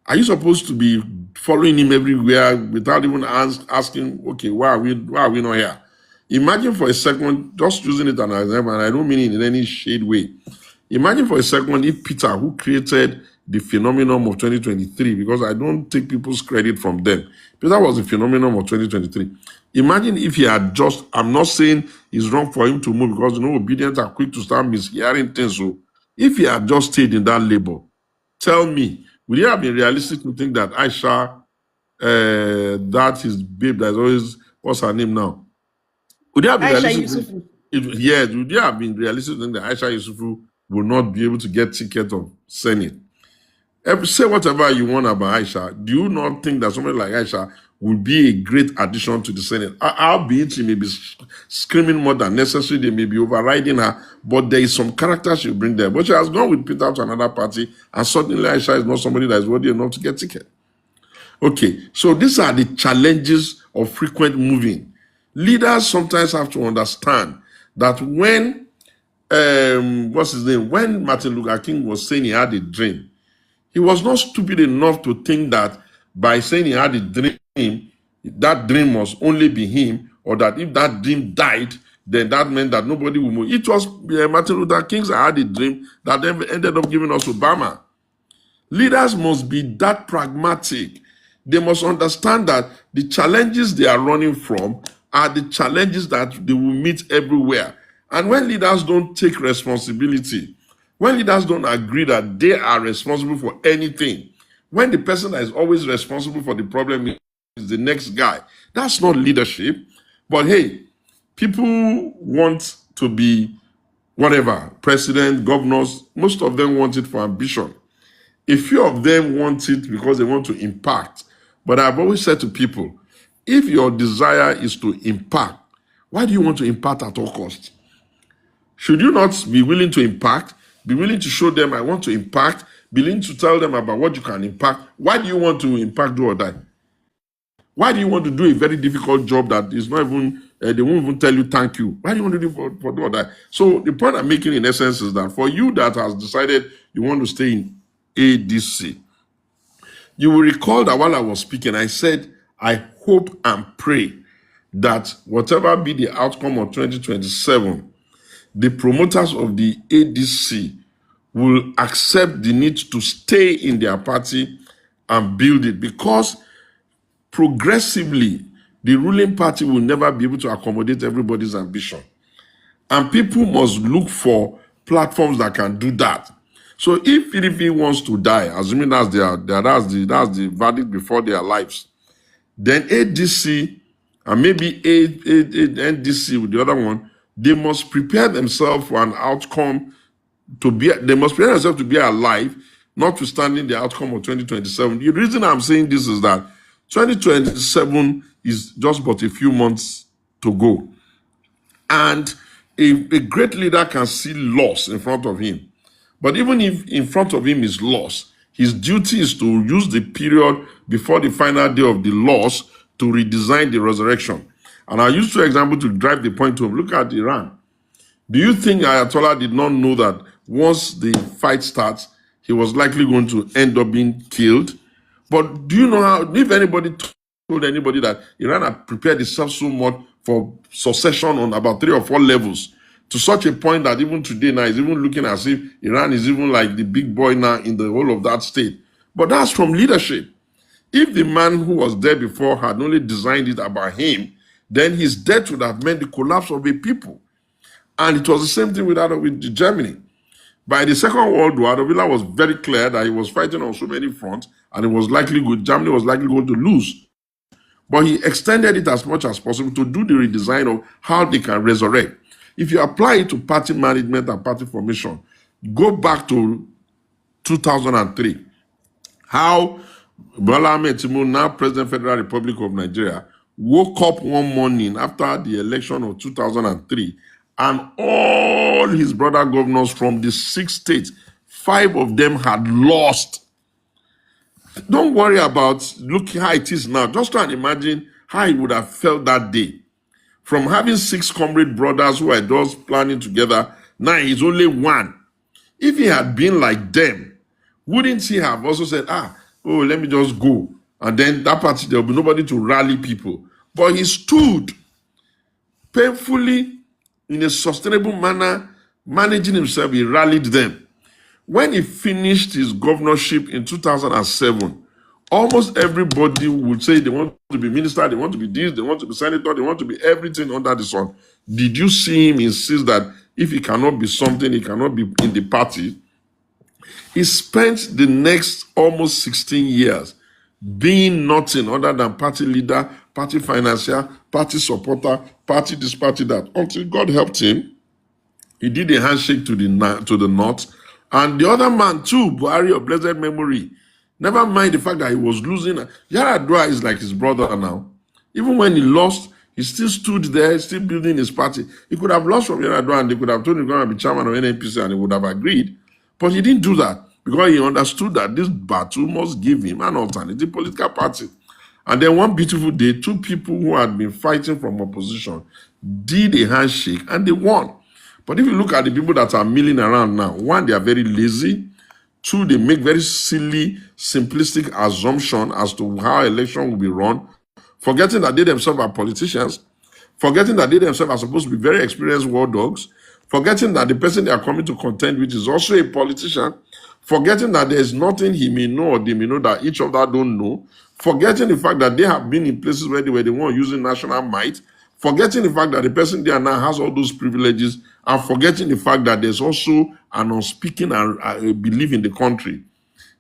[SPEAKER 2] are you supposed to be following him everywhere without even asking, okay, why are we not here? Imagine for a second, just using it as an example, and I don't mean it in any shade way. Imagine for a second if Peter, who created the phenomenon of 2023, because I don't take people's credit from them. Peter was the phenomenon of 2023. Imagine if he had just, I'm not saying it's wrong for him to move because, obedience are quick to start mishearing things. So if he had just stayed in that labor, tell me, would it have been realistic to think that Aisha, that his babe that is always, what's her name now? Would it have been
[SPEAKER 1] Aisha
[SPEAKER 2] realistic to think,
[SPEAKER 1] Yusufu.
[SPEAKER 2] yes, would it have been realistic to think that Aisha Yusufu will not be able to get ticket of Senate? Say whatever you want about Aisha. Do you not think that somebody like Aisha would be a great addition to the Senate? Albeit she may be screaming more than necessary, they may be overriding her, but there is some character she'll bring there. But she has gone with Peter to another party, and suddenly Aisha is not somebody that is worthy enough to get ticket. Okay, so these are the challenges of frequent moving. Leaders sometimes have to understand that when, what's his name? When Martin Luther King was saying he had a dream, he was not stupid enough to think that by saying he had a dream, that dream must only be him, or that if that dream died, then that meant that nobody will move. It was Martin Luther King had a dream that then ended up giving us Obama. Leaders must be that pragmatic. They must understand that the challenges they are running from are the challenges that they will meet everywhere. And when leaders don't take responsibility, when leaders don't agree that they are responsible for anything, when the person that is always responsible for the problem is the next guy, that's not leadership. But hey, people want to be whatever, president, governors, most of them want it for ambition. A few of them want it because they want to impact. But I've always said to people, if your desire is to impact, why do you want to impact at all costs? Should you not be willing to impact, be willing to show them I want to impact, be willing to tell them about what you can impact? Why do you want to impact, do or die? Why do you want to do a very difficult job that is not even, they won't even tell you thank you? Why do you want to do for do or die? So the point I'm making in essence is that for you that has decided you want to stay in ADC, you will recall that while I was speaking, I said, I hope and pray that whatever be the outcome of 2027, the promoters of the ADC will accept the need to stay in their party and build it, because progressively, the ruling party will never be able to accommodate everybody's ambition. And people must look for platforms that can do that. So if PDP wants to die, assuming that's the verdict before their lives, then ADC and maybe NDC with the other one, they must prepare themselves for an outcome they must prepare themselves to be alive, notwithstanding the outcome of 2027. The reason I'm saying this is that 2027 is just but a few months to go. And a great leader can see loss in front of him. But even if in front of him is loss, his duty is to use the period before the final day of the loss to redesign the resurrection. And I use two examples to drive the point home. Look at Iran. Do you think Ayatollah did not know that once the fight starts, he was likely going to end up being killed? But do you know how, if anybody told anybody that Iran had prepared itself so much for succession on about 3 or 4 levels, to such a point that even today now is even looking as if Iran is even like the big boy now in the whole of that state. But that's from leadership. If the man who was there before had only designed it about him, then his death would have meant the collapse of a people. And it was the same thing with Germany. By the Second World War, Adolf Hitler was very clear that he was fighting on so many fronts, and Germany was likely going to lose. But he extended it as much as possible to do the redesign of how they can resurrect. If you apply it to party management and party formation, go back to 2003. How Bola Ahmed Tinubu, now President Federal Republic of Nigeria, woke up one morning after the election of 2003 and all his brother governors from the 6 states, 5 of them had lost. Don't worry about looking how it is now. Just try and imagine how he would have felt that day. From having 6 comrade brothers who were just planning together, now he's only one. If he had been like them, wouldn't he have also said, oh, let me just go? And then that party, there'll be nobody to rally people. But he stood painfully in a sustainable manner, managing himself. He rallied them. When he finished his governorship in 2007, almost everybody would say they want to be minister, they want to be this, they want to be senator, they want to be everything under the sun. Did you see him insist that if he cannot be something, he cannot be in the party? He spent the next almost 16 years being nothing other than party leader, party financier, party supporter, party this, party that, until God helped him. He did a handshake to the north. And the other man too, Buhari of blessed memory, never mind the fact that he was losing. Yaradua is like his brother now. Even when he lost, he still stood there, still building his party. He could have lost from Yaradua and they could have told him to be chairman of NNPC and he would have agreed. But he didn't do that because he understood that this battle must give him an alternative political party. And then one beautiful day, 2 people who had been fighting from opposition did a handshake and they won. But if you look at the people that are milling around now, 1, they are very lazy. 2, they make very silly, simplistic assumption as to how election will be run, forgetting that they themselves are politicians, forgetting that they themselves are supposed to be very experienced war dogs, forgetting that the person they are coming to contend with is also a politician, forgetting that there is nothing he may know or they may know that each of them don't know, forgetting the fact that they have been in places where they weren't using national might, forgetting the fact that the person there now has all those privileges, and forgetting the fact that there's also an unspeaking belief in the country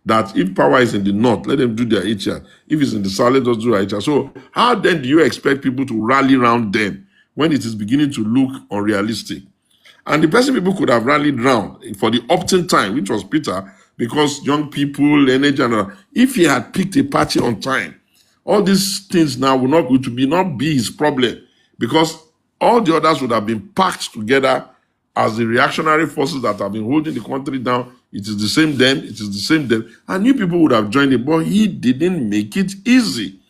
[SPEAKER 2] that if power is in the north, let them do their HR. If it's in the south, let us do our HR. So how then do you expect people to rally around them when it is beginning to look unrealistic? And the person people could have rallied round for the opting time, which was Peter, because young people, energy, and all, if he had picked a party on time, all these things now would not be his problem, because all the others would have been packed together as the reactionary forces that have been holding the country down. It is the same then, it is the same then, and new people would have joined it, but he didn't make it easy.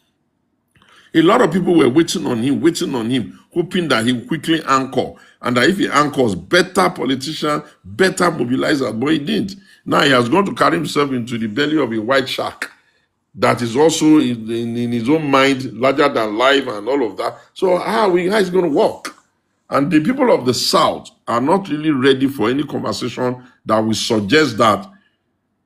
[SPEAKER 2] A lot of people were waiting on him, hoping that he would quickly anchor, and that if he anchors, better politician, better mobilizer, but he didn't. Now he has gone to carry himself into the belly of a white shark that is also in his own mind larger than life and all of that. So how is it going to work? And the people of the South are not really ready for any conversation that will suggest that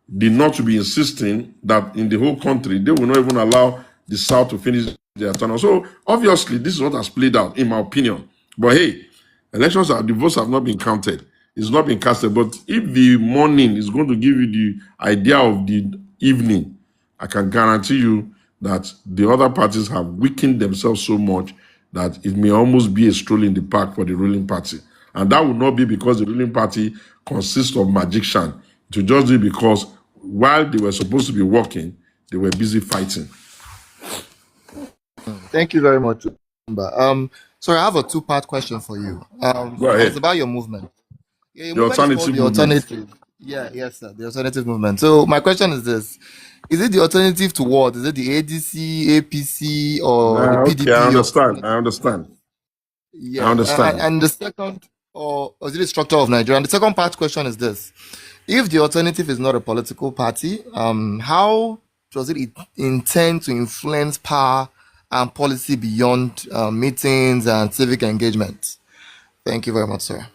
[SPEAKER 2] the North to be insisting that in the whole country, they will not even allow the South to finish their term. So obviously, this is what has played out, in my opinion. But hey, the votes have not been counted. It's not been casted. But if the morning is going to give you the idea of the evening, I can guarantee you that the other parties have weakened themselves so much that it may almost be a stroll in the park for the ruling party. And that would not be because the ruling party consists of magicians. It will just be because while they were supposed to be working, they were busy fighting.
[SPEAKER 3] Thank you very much. Sorry, I have a 2-part question for you.
[SPEAKER 2] Go ahead.
[SPEAKER 3] It's about your movement. Your
[SPEAKER 2] The
[SPEAKER 3] movement is
[SPEAKER 2] alternative
[SPEAKER 3] called the
[SPEAKER 2] movement.
[SPEAKER 3] alternative. Yeah, yes, sir. The alternative movement. So my question is this: is it the alternative to what? Is it the ADC, APC, or the
[SPEAKER 2] Okay, I
[SPEAKER 3] PDP?
[SPEAKER 2] understand. I understand. I
[SPEAKER 3] Yes,
[SPEAKER 2] understand.
[SPEAKER 3] and the second, or is it the structure of Nigeria? And the second part question is this: if the alternative is not a political party, how does it intend to influence power and policy beyond meetings and civic engagement? Thank you very much, sir.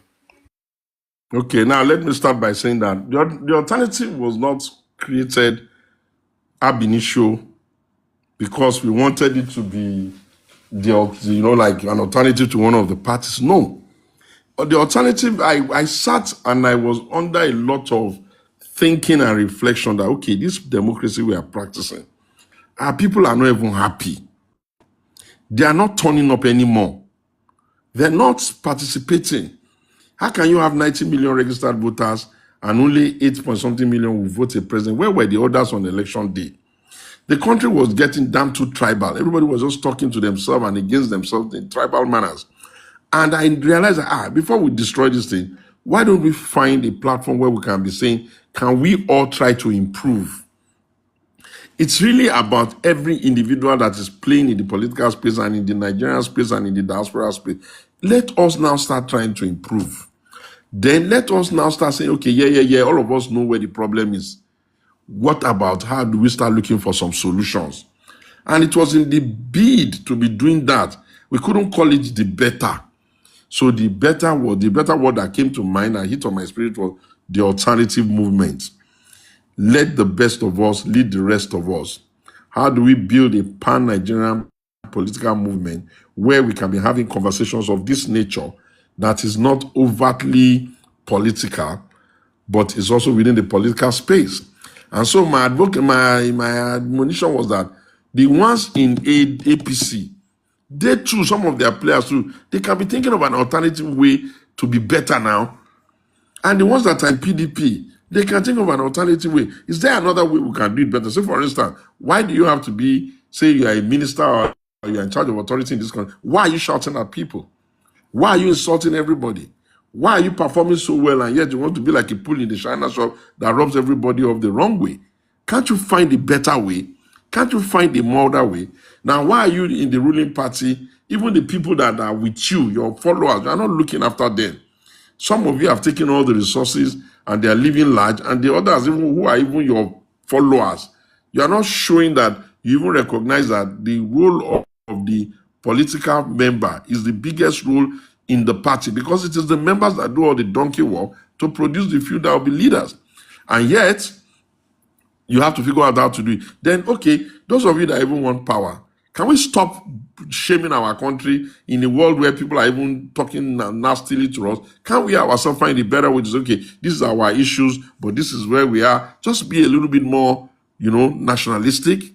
[SPEAKER 2] Okay, now let me start by saying that the alternative was not created ab initio because we wanted it to be like an alternative to one of the parties. No. The alternative, I sat and I was under a lot of thinking and reflection that, okay, this democracy we are practicing, our people are not even happy. They are not turning up anymore. They're not participating. How can you have 90 million registered voters and only 8 point something million will vote a president. Where were the others on election day? The country was getting damn too tribal. Everybody was just talking to themselves and against themselves in tribal manners. And I realized that, before we destroy this thing, why don't we find a platform where we can be saying, can we all try to improve? It's really about every individual that is playing in the political space and in the Nigerian space and in the diaspora space. Let us now start trying to improve. Then let us now start saying, okay, yeah, all of us know where the problem is. What about how do we start looking for some solutions? And it was in the bid to be doing that. We couldn't call it the better. So the better word that came to mind and hit on my spirit was the alternative movement. Let the best of us lead the rest of us. How do we build a pan-Nigerian political movement where we can be having conversations of this nature that is not overtly political, but is also within the political space? And so my admonition was that the ones in APC, they too, some of their players too, they can be thinking of an alternative way to be better now. And the ones that are in PDP, they can think of an alternative way. Is there another way we can do it better? So, for instance, why do you have to be, say you are a minister or you are in charge of authority in this country? Why are you shouting at people? Why are you insulting everybody? Why are you performing so well and yet you want to be like a bull in the china shop that rubs everybody off the wrong way? Can't you find a better way? Can't you find a milder way? Now, why are you in the ruling party? Even the people that are with you, your followers, you are not looking after them. Some of you have taken all the resources and they are living large, and the others, even who are even your followers, you are not showing that you even recognize that the role of the political member is the biggest role in the party, because it is the members that do all the donkey work to produce the few that will be leaders. And yet, you have to figure out how to do it. Then, okay, those of you that even want power, can we stop shaming our country in a world where people are even talking nastily to us? Can we ourselves find a better way to say, okay, this is our issues, but this is where we are? Just be a little bit more, nationalistic.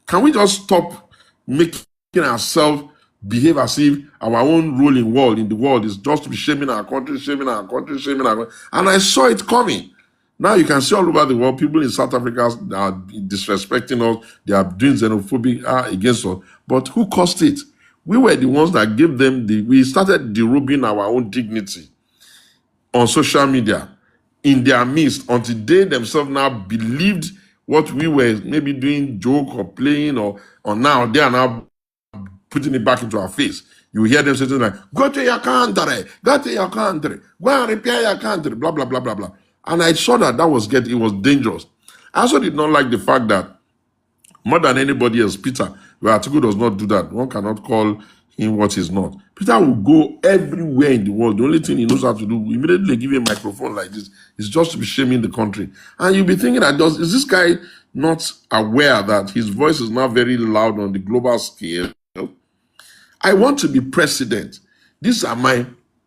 [SPEAKER 2] Can we just stop making ourselves behave as if our own role in the world is just to be shaming our country, shaming our country, shaming our country? And I saw it coming. Now you can see all over the world, people in South Africa are disrespecting us. They are doing xenophobia against us. But who caused it? We were the ones that gave them we started derobing our own dignity on social media in their midst until they themselves now believed what we were maybe doing joke or playing or now they are now putting it back into our face. You hear them saying like, go to your country, go and repair your country, blah, blah, blah, blah, blah. And I saw that it was dangerous. I also did not like the fact that more than anybody else, Peter, your article does not do that. One cannot call him what he's not. Peter will go everywhere in the world. The only thing he knows how to do, immediately give him a microphone like this, is just to be shaming the country. And you'll be thinking that is this guy not aware that his voice is now very loud on the global scale? I want to be president. These are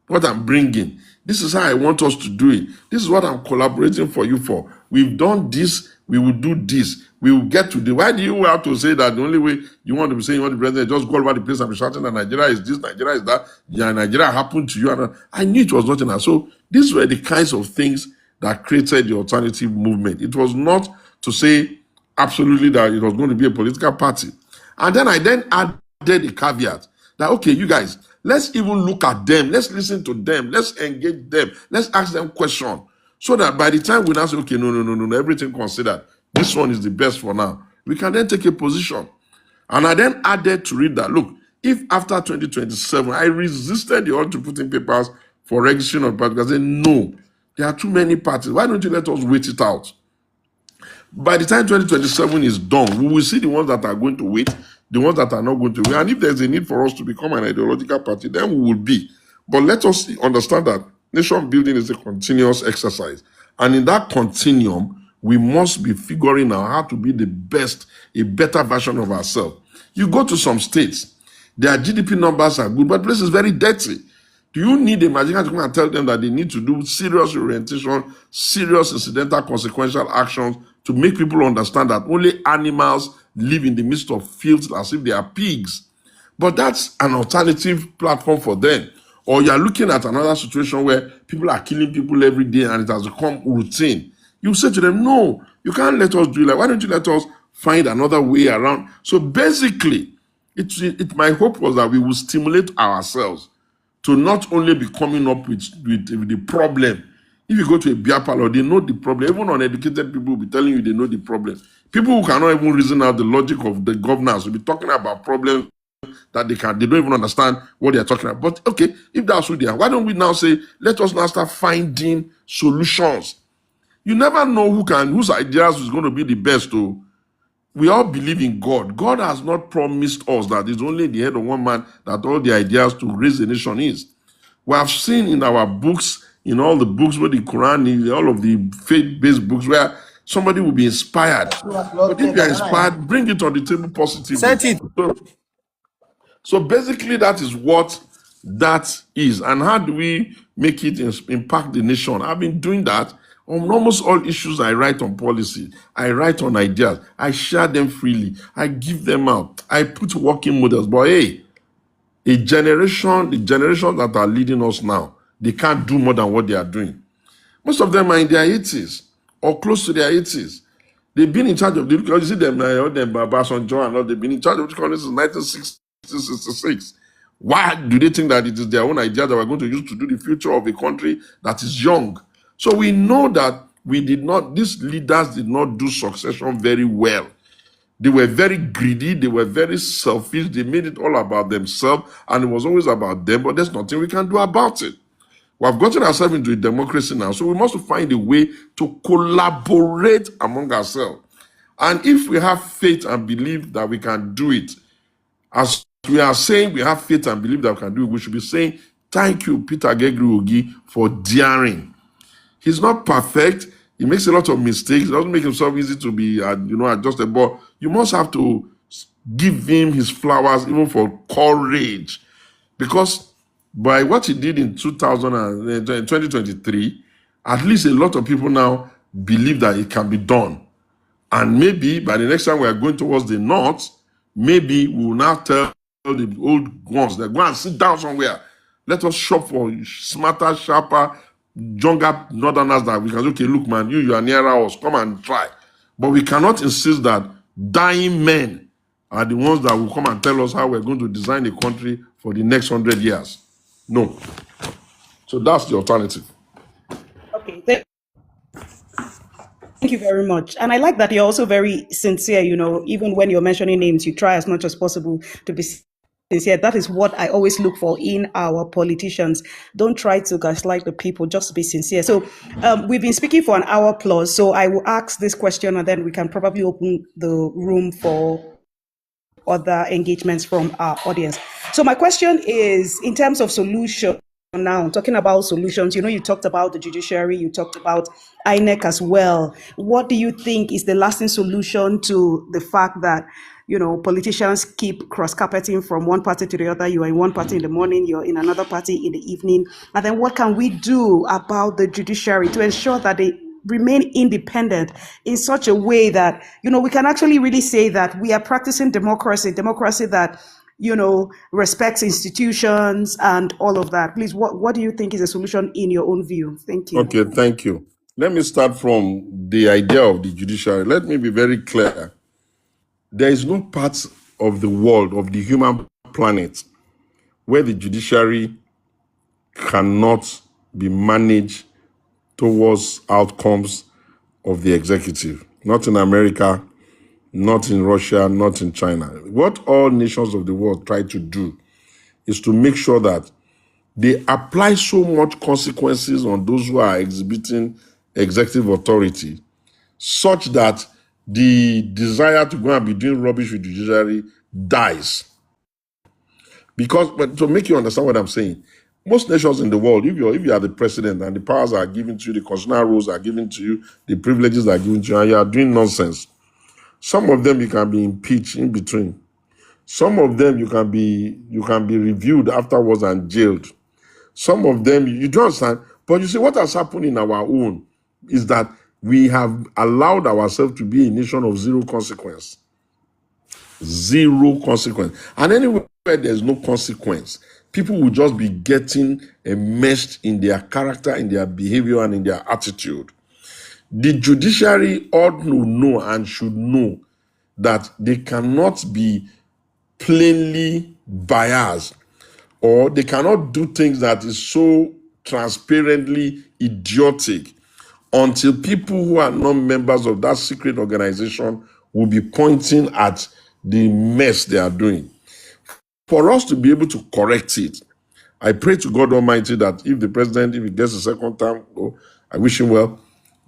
[SPEAKER 2] what I'm bringing. This is how I want us to do it. This is what I'm collaborating for you for. We've done this. We will do this. We will get to why do you have to say that the only way you want to be saying you want to be president, just go over the place and be shouting that Nigeria is this, Nigeria is that, yeah, Nigeria happened to you. And I knew it was not enough. So these were the kinds of things that created the alternative movement. It was not to say absolutely that it was going to be a political party. And then I added a caveat that, okay, you guys, let's even look at them. Let's listen to them. Let's engage them. Let's ask them questions. So that by the time we now say, okay, no, everything considered, this one is the best for now, we can then take a position. And I then added to read that, look, if after 2027, I resisted the order to put in papers for registering of parties, I said, no, there are too many parties. Why don't you let us wait it out? By the time 2027 is done, we will see the ones that are going to wait, the ones that are not going to wait. And if there's a need for us to become an ideological party, then we will be. But let us understand that nation building is a continuous exercise. And in that continuum, we must be figuring out how to be a better version of ourselves. You go to some states, their GDP numbers are good, but the place is very dirty. Do you need a magician to come and tell them that they need to do serious orientation, serious incidental consequential actions to make people understand that only animals live in the midst of fields as if they are pigs? But that's an alternative platform for them. Or you are looking at another situation where people are killing people every day and it has become routine. You say to them, no, you can't let us do it. Like, why don't you let us find another way around? So basically, my hope was that we will stimulate ourselves to not only be coming up with the problem. If you go to a beer parlor, they know the problem. Even uneducated people will be telling you they know the problem. People who cannot even reason out the logic of the governance will be talking about problems that they don't even understand what they're talking about. But okay, if that's who they are, why don't we now say, let us now start finding solutions? You never know whose ideas is going to be the best. We all believe in God. God has not promised us that it's only the head of one man that all the ideas to raise the nation is. We have seen in our books, in all the books, where the Quran, in all of the faith-based books, where somebody will be inspired. But if you are inspired, bring it on the table positively.
[SPEAKER 3] Set it.
[SPEAKER 2] So basically, that is what that is. And how do we make it impact the nation? I've been doing that on almost all issues. I write on policy. I write on ideas. I share them freely. I give them out. I put working models. But hey, the generations that are leading us now, they can't do more than what they are doing. Most of them are in their 80s or close to their 80s. They've been in charge of the, you see them, all them, Babasanjo and all, they've been in charge of the country since 1966. Why do they think that it is their own idea that we're going to use to do the future of a country that is young? So we know that these leaders did not do succession very well. They were very greedy, they were very selfish, they made it all about themselves, and it was always about them, but there's nothing we can do about it. We have gotten ourselves into a democracy now, so we must find a way to collaborate among ourselves. And if we have faith and believe that we can do it, as we are saying we have faith and believe that we can do it, we should be saying, thank you, Peter Gegri for daring. He's not perfect. He makes a lot of mistakes. It doesn't make himself easy to be, adjusted. But you must have to give him his flowers, even for courage. Because by what he did in 2023, at least a lot of people now believe that it can be done. And maybe by the next time we are going towards the north, maybe we will now tell the old ones that go and sit down somewhere. Let us shop for smarter, sharper, younger northerners that we can say, okay, look, man, you are nearer us. Come and try. But we cannot insist that dying men are the ones that will come and tell us how we're going to design the country for the next 100 years. No. So that's the alternative.
[SPEAKER 1] Okay, thank you very much. And I like that you're also very sincere, even when you're mentioning names, you try as much as possible to be sincere. That is what I always look for in our politicians. Don't try to gaslight the people, just be sincere. So we've been speaking for an hour plus, so I will ask this question and then we can probably open the room for other engagements from our audience. So my question is, in terms of solution, now talking about solutions, you talked about the judiciary, you talked about INEC as well. What do you think is the lasting solution to the fact that politicians keep cross-carpeting from one party to the other? You are in one party in the morning, you're in another party in the evening. And then what can we do about the judiciary to ensure that they remain independent in such a way that, we can actually really say that we are practicing democracy that, respects institutions and all of that. Please, what do you think is a solution in your own view? Thank you.
[SPEAKER 2] Okay, thank you. Let me start from the idea of the judiciary. Let me be very clear. There is no part of the world, of the human planet, where the judiciary cannot be managed towards outcomes of the executive. Not in America, not in Russia, not in China. What all nations of the world try to do is to make sure that they apply so much consequences on those who are exhibiting executive authority, such that the desire to go and be doing rubbish with the judiciary dies. But to make you understand what I'm saying, most nations in the world, if you are the president and the powers are given to you, the constitutional rules are given to you, the privileges are given to you, and you are doing nonsense, some of them you can be impeached in between. Some of them you can be reviewed afterwards and jailed. Some of them you don't understand. But you see, what has happened in our own is that we have allowed ourselves to be a nation of zero consequence. Zero consequence. And anywhere there's no consequence, people will just be getting enmeshed in their character, in their behavior, and in their attitude. The judiciary ought to know and should know that they cannot be plainly biased, or they cannot do things that is so transparently idiotic until people who are not members of that secret organization will be pointing at the mess they are doing. For us to be able to correct it, I pray to God Almighty that if the president, if he gets a second term, oh, I wish him well,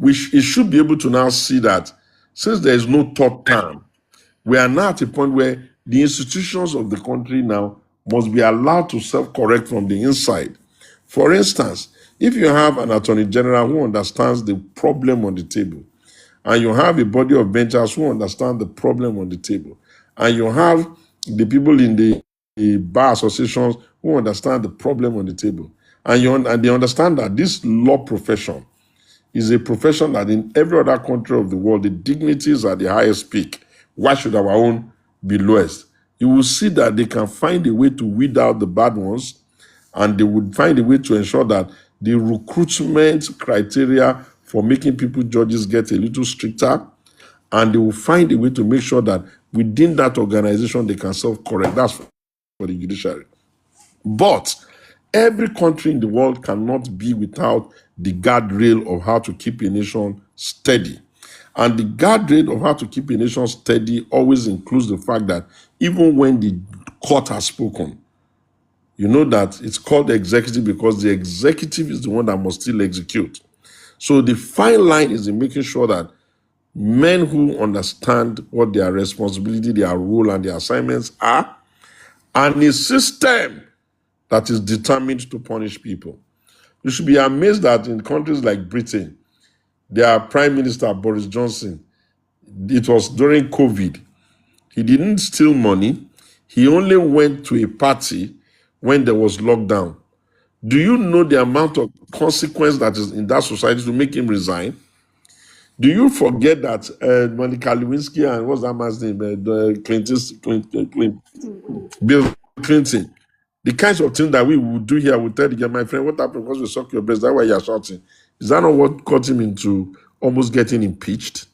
[SPEAKER 2] he should be able to now see that since there is no third term, we are now at a point where the institutions of the country now must be allowed to self-correct from the inside. For instance, if you have an attorney general who understands the problem on the table, and you have a body of benchers who understand the problem on the table, and you have the people in the bar associations who understand the problem on the table, and they understand that this law profession is a profession that in every other country of the world, the dignities are the highest peak. Why should our own be lowest? You will see that they can find a way to weed out the bad ones, and they would find a way to ensure that the recruitment criteria for making people judges get a little stricter, and they will find a way to make sure that within that organization they can self-correct. That's for the judiciary. But every country in the world cannot be without the guardrail of how to keep a nation steady. And the guardrail of how to keep a nation steady always includes the fact that even when the court has spoken, you know that it's called the executive because the executive is the one that must still execute. So the fine line is in making sure that men who understand what their responsibility, their role, and their assignments are, and a system that is determined to punish people. You should be amazed that in countries like Britain, their Prime Minister, Boris Johnson, it was during COVID. He didn't steal money. He only went to a party when there was lockdown. Do you know the amount of consequence that is in that society to make him resign? Do you forget that Monica Lewinsky and what's that man's name? Bill Clinton. The kinds of things that we would do here, we tell the guy, my friend, what happened? Because we suck your breast. That's why you're shouting. Is that not what got him into almost getting impeached?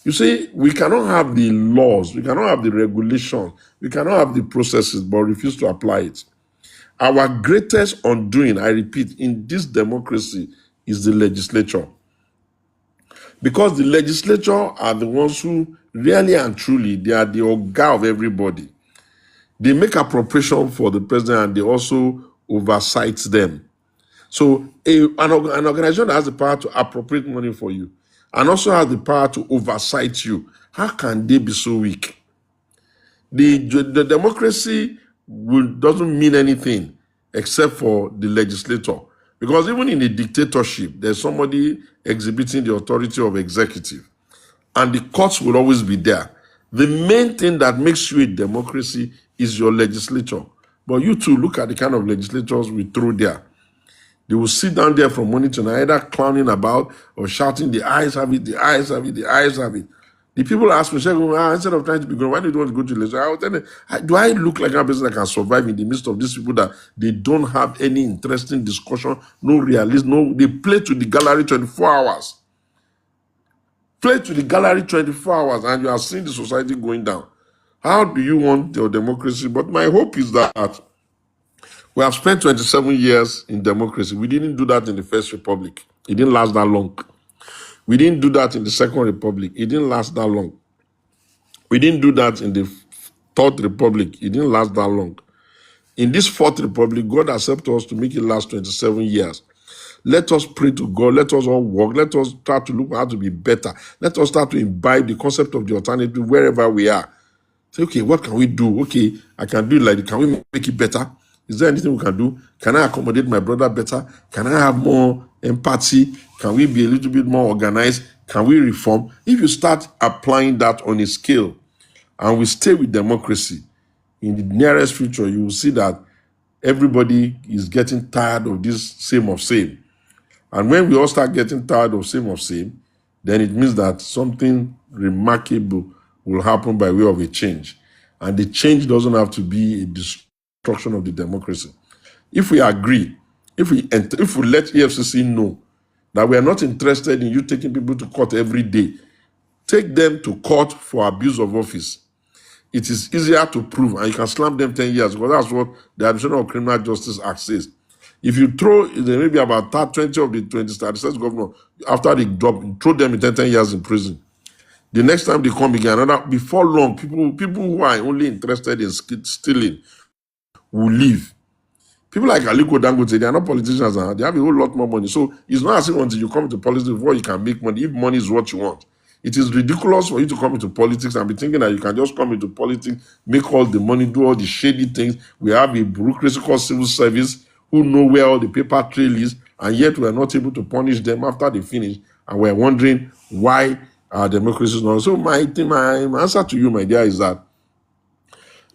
[SPEAKER 2] You see, we cannot have the laws, we cannot have the regulations, we cannot have the processes, but refuse to apply it. Our greatest undoing, I repeat, in this democracy is the legislature. Because the legislature are the ones who really and truly, they are the organ of everybody. They make appropriation for the president and they also oversight them. So an organization that has the power to appropriate money for you and also has the power to oversight you, how can they be so weak? The democracy doesn't mean anything except for the legislator. Because even in a dictatorship, there's somebody exhibiting the authority of executive. And the courts will always be there. The main thing that makes you a democracy is your legislature. But you too, look at the kind of legislators we throw there. They will sit down there from morning to night, either clowning about or shouting, the eyes have it, the eyes have it, the eyes have it. The people ask me, instead of trying to be grown, why do you want to go to the legislature? I will tell them, do I look like a person that can survive in the midst of these people that they don't have any interesting discussion, no realism, they play to the gallery 24 hours. Play to the gallery 24 hours and you are seeing the society going down. How do you want your democracy? But my hope is that we have spent 27 years in democracy. We didn't do that in the First Republic. It didn't last that long. We didn't do that in the Second Republic. It didn't last that long. We didn't do that in the Third Republic. It didn't last that long. In this Fourth Republic, God accepted us to make it last 27 years. Let us pray to God. Let us all work. Let us start to look how to be better. Let us start to imbibe the concept of the alternative wherever we are. Say, okay, what can we do? Okay, I can do it like this. Can we make it better? Is there anything we can do? Can I accommodate my brother better? Can I have more empathy? Can we be a little bit more organized? Can we reform? If you start applying that on a scale and we stay with democracy, in the nearest future, you will see that everybody is getting tired of this same of same. And when we all start getting tired of same, then it means that something remarkable will happen by way of a change. And the change doesn't have to be a destruction of the democracy. If we agree, if we let EFCC know that we are not interested in you taking people to court every day, take them to court for abuse of office. It is easier to prove, and you can slam them 10 years, because that's what the Administration of Criminal Justice Act says. If you throw maybe about 20 of the 20 states governor, after they drop, throw them in 10 years in prison. The next time they come again, before long, people who are only interested in stealing will leave. People like Aliko Dangote, they are not politicians now. They have a whole lot more money. So it's not as if until you come into politics before you can make money, if money is what you want. It is ridiculous for you to come into politics and be thinking that you can just come into politics, make all the money, do all the shady things. We have a bureaucracy called civil service who know where all the paper trail is, and yet we are not able to punish them after they finish. And we're wondering why our democracy is not. So my answer to you, my dear, is that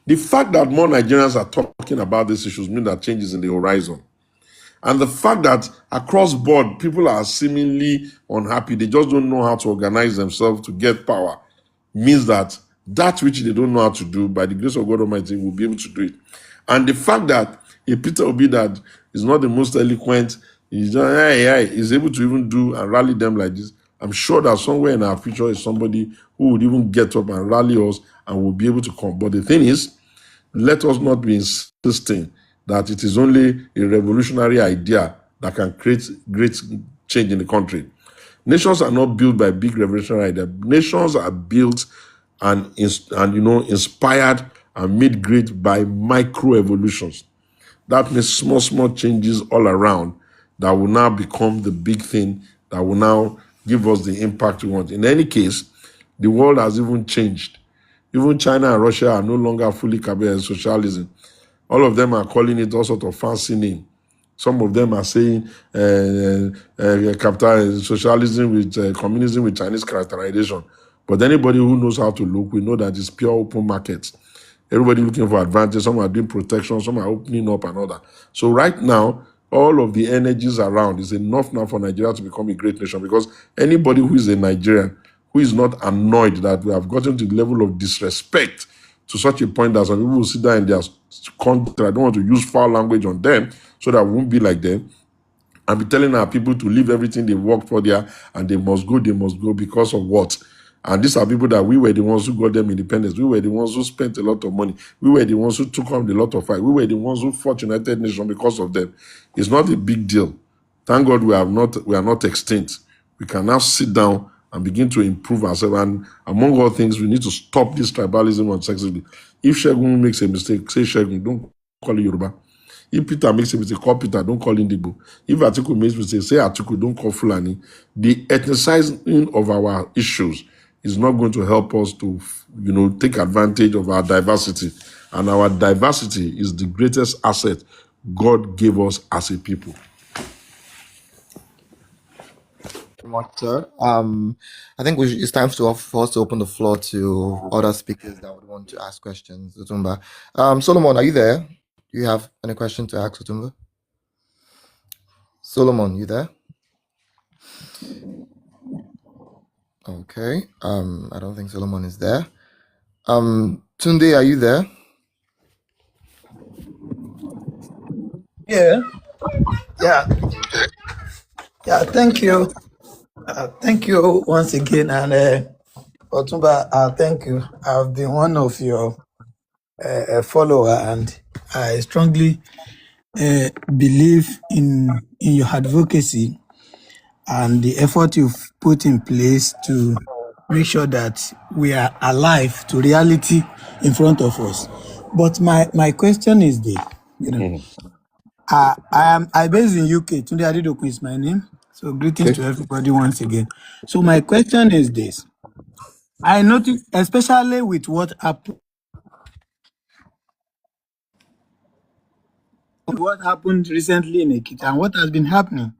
[SPEAKER 2] the fact that more Nigerians are talking about these issues means that change is in the horizon. And the fact that across board, people are seemingly unhappy, they just don't know how to organize themselves to get power, means that that which they don't know how to do, by the grace of God Almighty, will be able to do it. And the fact that a Peter Obi that is not the most eloquent, is able to even do and rally them like this, I'm sure that somewhere in our future is somebody who would even get up and rally us and will be able to come. But the thing is, let us not be insisting that it is only a revolutionary idea that can create great change in the country. Nations are not built by big revolutionary ideas. Nations are built and inspired and made great by micro evolutions. That means small changes all around that will now become the big thing that will now give us the impact we want. In any case, the world has even changed. Even China and Russia are no longer fully capable of socialism. All of them are calling it all sort of fancy name. Some of them are saying capital socialism with communism with Chinese characterization. But anybody who knows how to look, we know that it's pure open markets. Everybody looking for advantage. Some are doing protection. Some are opening up and all that. So right now, all of the energies around is enough now for Nigeria to become a great nation, because anybody who is a Nigerian who is not annoyed that we have gotten to the level of disrespect to such a point that some people will sit down in their country. I don't want to use foul language on them so that we won't be like them, and be telling our people to leave everything they worked for there and they must go because of what? And these are people that we were the ones who got them independence. We were the ones who spent a lot of money. We were the ones who took on a lot of fight. We were the ones who fought United Nations because of them. It's not a big deal. Thank God we are not extinct. We can now sit down and begin to improve ourselves. And among all things, we need to stop this tribalism and sexism. If Segun makes a mistake, say Segun, don't call it Yoruba. If Peter makes a mistake, call Peter, don't call Indigo. If Atiku makes a mistake, say Atiku, don't call Fulani. The ethnicizing of our issues is not going to help us to, take advantage of our diversity. And our diversity is the greatest asset God gave us as a people.
[SPEAKER 3] Much, sir. I think it's time for us to open the floor to other speakers that would want to ask questions. Otumba. Solomon, are you there? Do you have any question to ask Otumba? Solomon, you there? Okay. I don't think Solomon is there. Tunde, are you there?
[SPEAKER 4] Yeah, yeah, yeah. Thank you. Thank you once again. And Otumba, thank you. I've been one of your follower, and I strongly believe in your advocacy and the effort you've put in place to make sure that we are alive to reality in front of us. But my question is this, I based in UK. Tunde Adedoku is my name. So greetings
[SPEAKER 3] Okay.
[SPEAKER 4] to everybody once again. So my question is this. I noticed, especially with what happened recently in Ekiti and what has been happening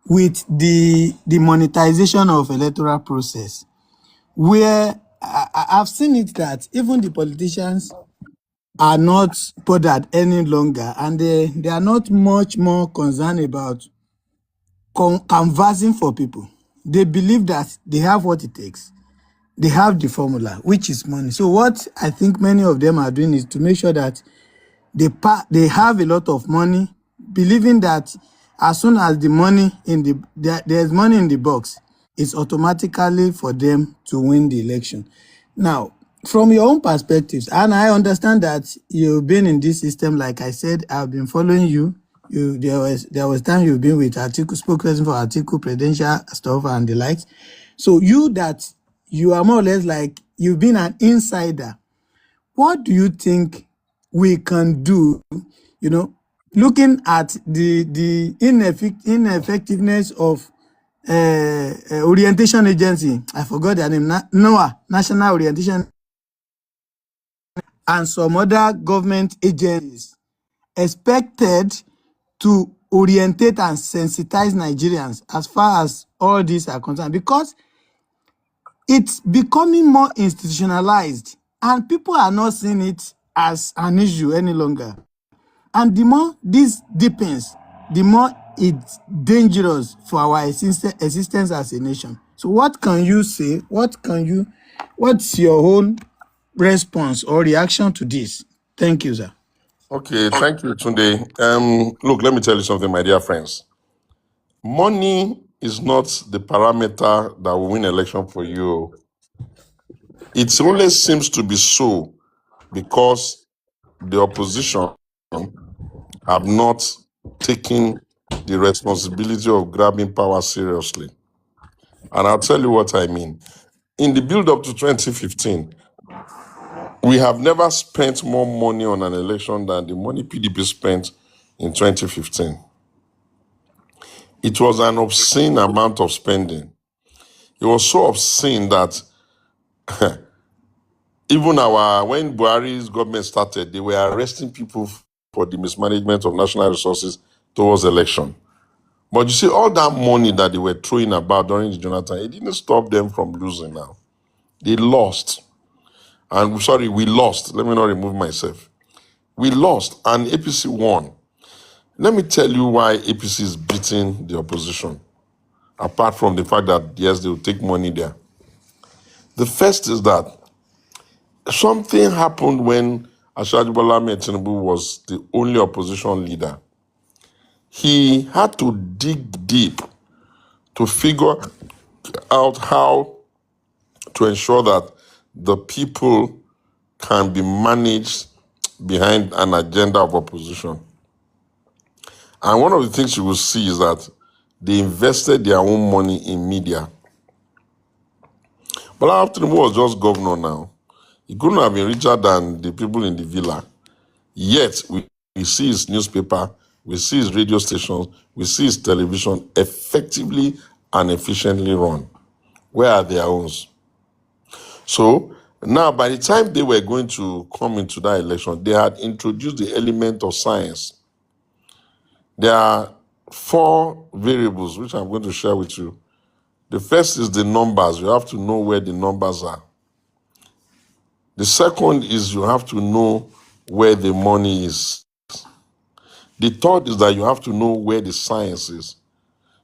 [SPEAKER 4] with the monetization of electoral process, where I've seen it that even the politicians are not bothered any longer, and they are not much more concerned about canvassing for people. They believe that they have what it takes. They have the formula, which is money. So what I think many of them are doing is to make sure that They have a lot of money, believing that as soon as the money in there's money in the box, it's automatically for them to win the election. Now, from your own perspectives, and I understand that you've been in this system, like I said, I've been following you. There was time you've been with Atiku, spokesperson for Atiku, presidential stuff and the likes. So you are more or less like you've been an insider. What do you think we can do, you know, looking at the ineffectiveness of orientation agency? I forgot their name. NOAA, National Orientation, and some other government agencies expected to orientate and sensitize Nigerians as far as all these are concerned, because it's becoming more institutionalized and people are not seeing it as an issue any longer. And the more this deepens, the more it's dangerous for our existence as a nation. So what can you say? What's your own response or reaction to this? Thank you, sir.
[SPEAKER 2] Okay, thank you, Tunde. Look, let me tell you something, my dear friends. Money is not the parameter that will win election for you. It only seems to be so because the opposition have not taken the responsibility of grabbing power seriously. And I'll tell you what I mean. In the build-up to 2015, we have never spent more money on an election than the money PDP spent in 2015. It was an obscene amount of spending. It was so obscene that even when Buhari's government started, they were arresting people for the mismanagement of national resources towards election. But you see, all that money that they were throwing about during the Jonathan, it didn't stop them from losing now. They lost. And sorry, we lost. Let me not remove myself. We lost and APC won. Let me tell you why APC is beating the opposition. Apart from the fact that, yes, they will take money there. The first is that something happened when Asiwaju Bola Ahmed Tinubu was the only opposition leader. He had to dig deep to figure out how to ensure that the people can be managed behind an agenda of opposition. And one of the things you will see is that they invested their own money in media. But after Tinubu was just governor now, he couldn't have been richer than the people in the villa. Yet, we see his newspaper, we see his radio stations, we see his television effectively and efficiently run. Where are their owns? So, now by the time they were going to come into that election, they had introduced the element of science. There are 4 variables which I'm going to share with you. The first is the numbers. You have to know where the numbers are. The second is you have to know where the money is. The third is that you have to know where the science is.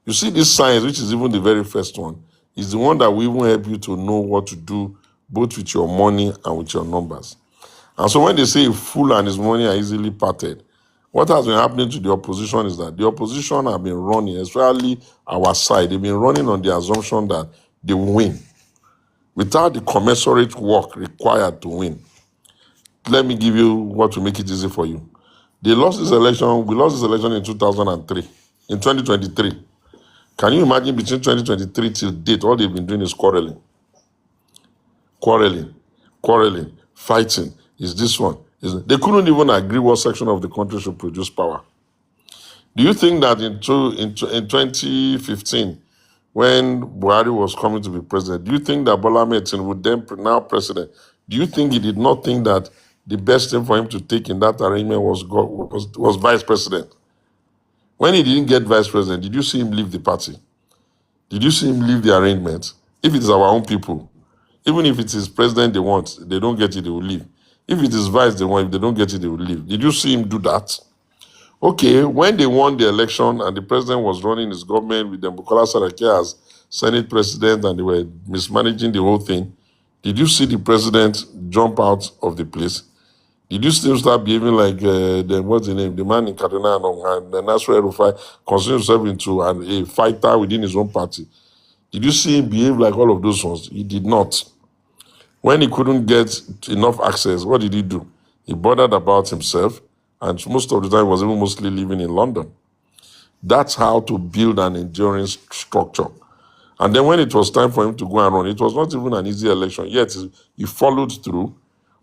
[SPEAKER 2] You see, this science, which is even the very first one, is the one that will even help you to know what to do, both with your money and with your numbers. And so when they say a fool and his money are easily parted, what has been happening to the opposition is that the opposition have been running, especially our side, they've been running on the assumption that they will win without the commensurate work required to win. Let me give you what will make it easy for you. We lost this election in 2003, in 2023. Can you imagine between 2023 till date, all they've been doing is quarreling, fighting. Is this one? They couldn't even agree what section of the country should produce power. Do you think that in 2015, when Buhari was coming to be president, do you think that Bola Ahmed Tinubu, then now president, do you think he did not think that the best thing for him to take in that arrangement was vice president? When he didn't get vice president, did you see him leave the party? Did you see him leave the arrangement? If it is our own people, even if it is president they want, they don't get it, they will leave. If it is vice they want, if they don't get it, they will leave. Did you see him do that? Okay, when they won the election and the president was running his government with Bukola Saraki as Senate president and they were mismanaging the whole thing, did you see the president jump out of the place? Did you still start behaving like what's the name? The man in Kaduna and the Nasser Rufai considers himself into a fighter within his own party. Did you see him behave like all of those ones? He did not. When he couldn't get enough access, what did he do? He bothered about himself, and most of the time was even mostly living in London. That's how to build an enduring structure. And then when it was time for him to go and run, it was not even an easy election, yet he followed through.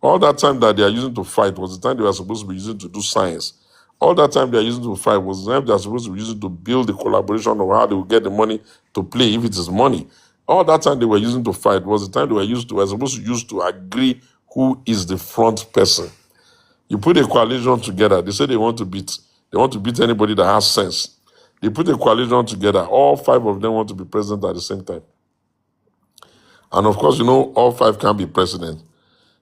[SPEAKER 2] All that time that they are using to fight was the time they were supposed to be using to do science. All that time they are using to fight was the time they are supposed to be using to build the collaboration of how they will get the money to play, if it is money. All that time they were using to fight was the time they were supposed to use to agree who is the front person. You put a coalition together, they say they want to beat anybody that has sense. They put a coalition together, all five of them want to be president at the same time. And of course, all five can't be president.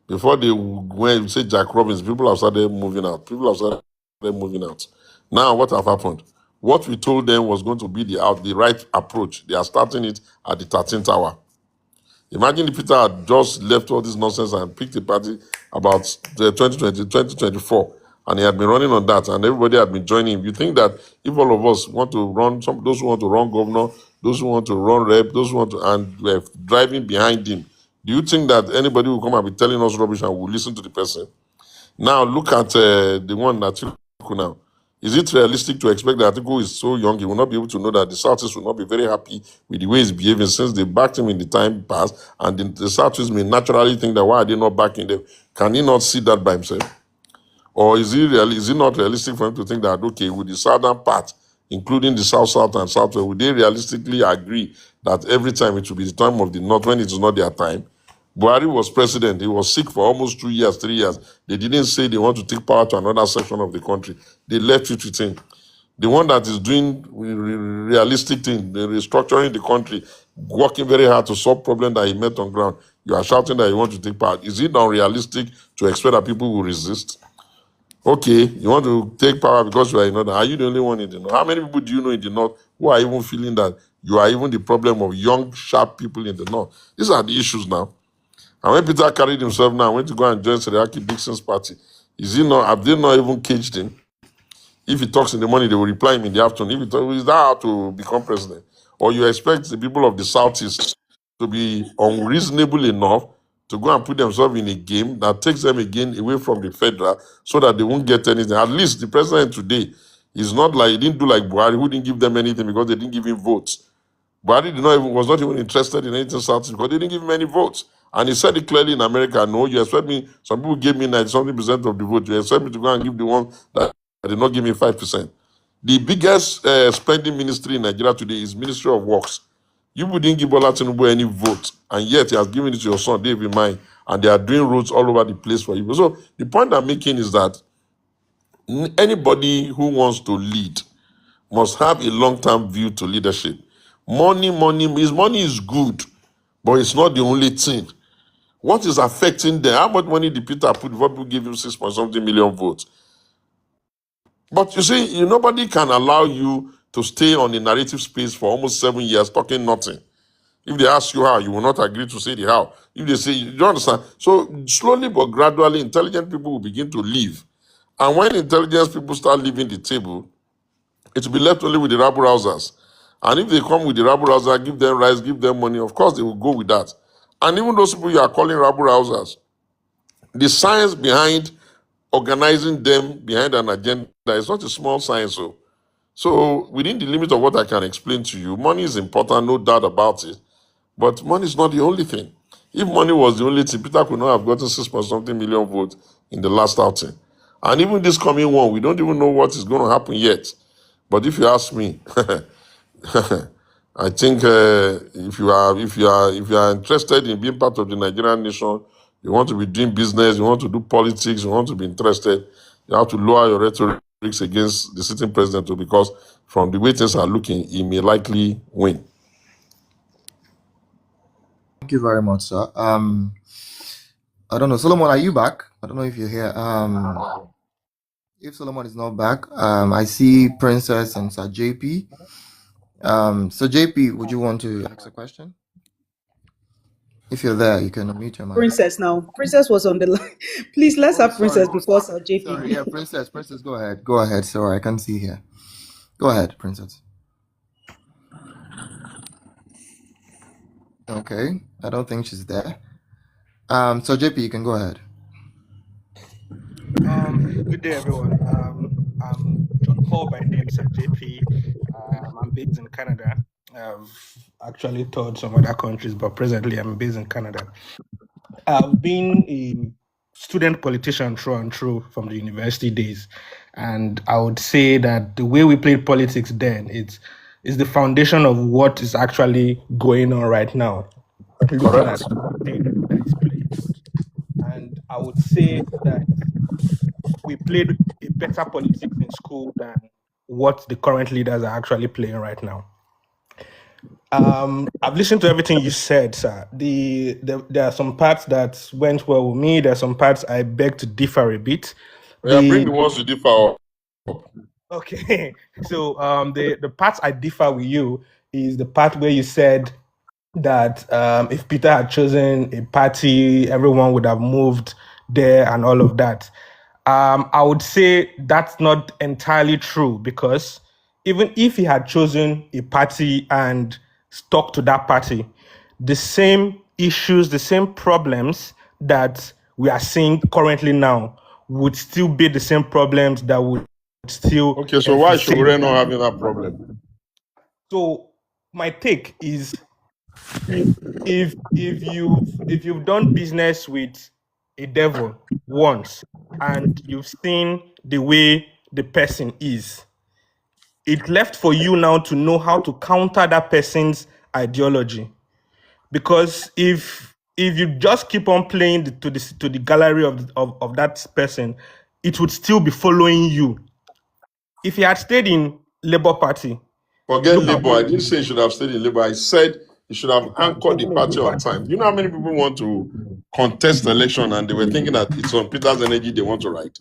[SPEAKER 2] Before they went, say Jack Robbins, people have started moving out. People have started moving out. Now, what have happened? What we told them was going to be the right approach. They are starting it at the 13th hour. Imagine if Peter had just left all this nonsense and picked a party about the 2024, and he had been running on that, and everybody had been joining him. You think that if all of us want to run, those who want to run governor, those who want to run rep, those who want to, and we're driving behind him, do you think that anybody will come and be telling us rubbish and will listen to the person? Now look at the one Atiku now. Is it realistic to expect that Atiku is so young, he will not be able to know that the Southeast will not be very happy with the way he's behaving since they backed him in the time past, and the Southeast may naturally think that why are they not backing them? Can he not see that by himself? Or is it not realistic for him to think that, okay, with the southern part, including the South and Southwest, would they realistically agree that every time it will be the time of the North when it is not their time? Buhari was president. He was sick for almost 2 years, 3 years. They didn't say they want to take power to another section of the country. They left it with him. The one that is doing realistic thing, the restructuring the country, working very hard to solve problems that he met on ground, you are shouting that you want to take power. Is it unrealistic to expect that people will resist? Okay, you want to take power because you are in the north. Are you the only one in the north? How many people do you know in the north who are even feeling that you are even the problem of young, sharp people in the north? These are the issues now. And when Peter carried himself now, went to go and join Seriaki Dixon's party, have they not even caged him? If he talks in the morning, they will reply him in the afternoon. If he talks, is that how to become president? Or you expect the people of the Southeast to be unreasonable enough to go and put themselves in a game that takes them again away from the federal so that they won't get anything? At least the president today is not like, he didn't do like Buhari, who didn't give them anything because they didn't give him votes. Buhari was not even interested in anything Southeast because they didn't give him any votes. And he said it clearly in America, no, you expect me, some people gave me 90 something percent of the vote. You expect me to go and give the one that did not give me 5%. The biggest spending ministry in Nigeria today is Ministry of Works. You wouldn't give Bola Tinubu any vote, and yet he has given it to your son, David Mine, and they are doing roads all over the place for you. So the point I'm making is that anybody who wants to lead must have a long-term view to leadership. Money is good, but it's not the only thing. What is affecting them? How much money did Peter put before people give him 6 point something million votes? But you see, nobody can allow you to stay on the narrative space for almost 7 years talking nothing. If they ask you how, you will not agree to say the how. If they say, you understand? So slowly but gradually, intelligent people will begin to leave. And when intelligent people start leaving the table, it will be left only with the rabble rousers. And if they come with the rabble rouser, give them rice, give them money, of course they will go with that. And even those people you are calling rabble rousers, the science behind organizing them behind an agenda is not a small science. So within the limit of what I can explain to you, money is important, no doubt about it. But money is not the only thing. If money was the only thing, Peter could not have gotten 6 point something million votes in the last outing. And even this coming one, we don't even know what is going to happen yet. But if you ask me, I think if you are interested in being part of the Nigerian nation, you want to be doing business, you want to do politics, you want to be interested, you have to lower your rhetorics against the sitting president because from the way things are looking, he may likely win.
[SPEAKER 3] Thank you very much, sir. I don't know, Solomon, are you back? I don't know if you're here. If Solomon is not back, I see Princess and Sir JP. So JP, would you want to ask a question? If you're there, you can unmute your mic.
[SPEAKER 1] Princess now. Princess was on the line. Please, let's
[SPEAKER 3] Oh,
[SPEAKER 1] have
[SPEAKER 3] sorry.
[SPEAKER 1] Princess before Sir
[SPEAKER 3] Sorry.
[SPEAKER 1] JP.
[SPEAKER 3] Yeah, Princess. Princess, go ahead. Go ahead. Sorry, I can't see here. Go ahead, Princess. Okay. I don't think she's there. So JP, you can go ahead.
[SPEAKER 5] Good day, everyone. I'm John Paul by name, Sir JP. I'm based in Canada. I've actually toured some other countries, but presently I'm based in Canada. I've been a student politician through and through from the university days, and I would say that the way we played politics then is the foundation of what is actually going on right now. Looking at
[SPEAKER 2] Correct.
[SPEAKER 5] the way that is played out, and I would say that we played a better politics in school than what the current leaders are actually playing right now. I've listened to everything you said, sir. There are some parts that went well with me. There are some parts I beg to differ a bit.
[SPEAKER 2] Yeah, bring
[SPEAKER 5] The
[SPEAKER 2] the ones to differ up.
[SPEAKER 5] Okay, so the parts I differ with you is the part where you said that if Peter had chosen a party, everyone would have moved there and all of that. I would say that's not entirely true because even if he had chosen a party and stuck to that party, the same issues, the same problems that we are seeing currently now would still be the same problems that would still
[SPEAKER 2] Okay, so why should
[SPEAKER 5] efficient.
[SPEAKER 2] we not having that problem?
[SPEAKER 5] So my take is if you've done business with a devil once and you've seen the way the person is, it left for you now to know how to counter that person's ideology. Because if you just keep on playing to the gallery of that person, it would still be following you. If he had stayed in Labour Party,
[SPEAKER 2] Forget
[SPEAKER 5] look at
[SPEAKER 2] Labour. I didn't say he should have stayed in Labour. I said he should have anchored the party on time. You know how many people want to contest the election and they were thinking that it's on Peter's energy they want to write?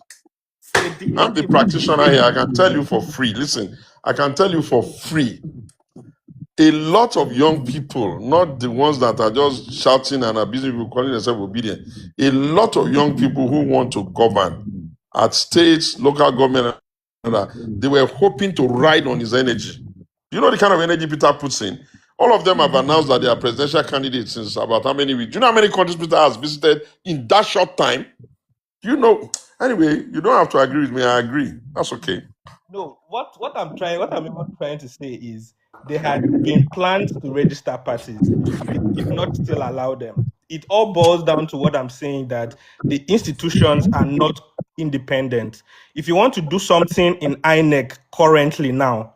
[SPEAKER 5] they did
[SPEAKER 2] I'm
[SPEAKER 5] not
[SPEAKER 2] the
[SPEAKER 5] even.
[SPEAKER 2] practitioner here. I can tell you for free. Listen, I can tell you for free. A lot of young people, not the ones that are just shouting and abusing people, calling themselves obedient. A lot of young people who want to govern at states, local government, and that, they were hoping to ride on his energy. You know the kind of energy Peter puts in. All of them have announced that they are presidential candidates since about how many weeks? Do you know how many countries Peter has visited in that short time? You know. Anyway, you don't have to agree with me. I agree. That's okay.
[SPEAKER 5] No, what I'm even trying to say is there had been plans to register parties. They did not still allow them. It all boils down to what I'm saying, that the institutions are not independent. If you want to do something in INEC currently now,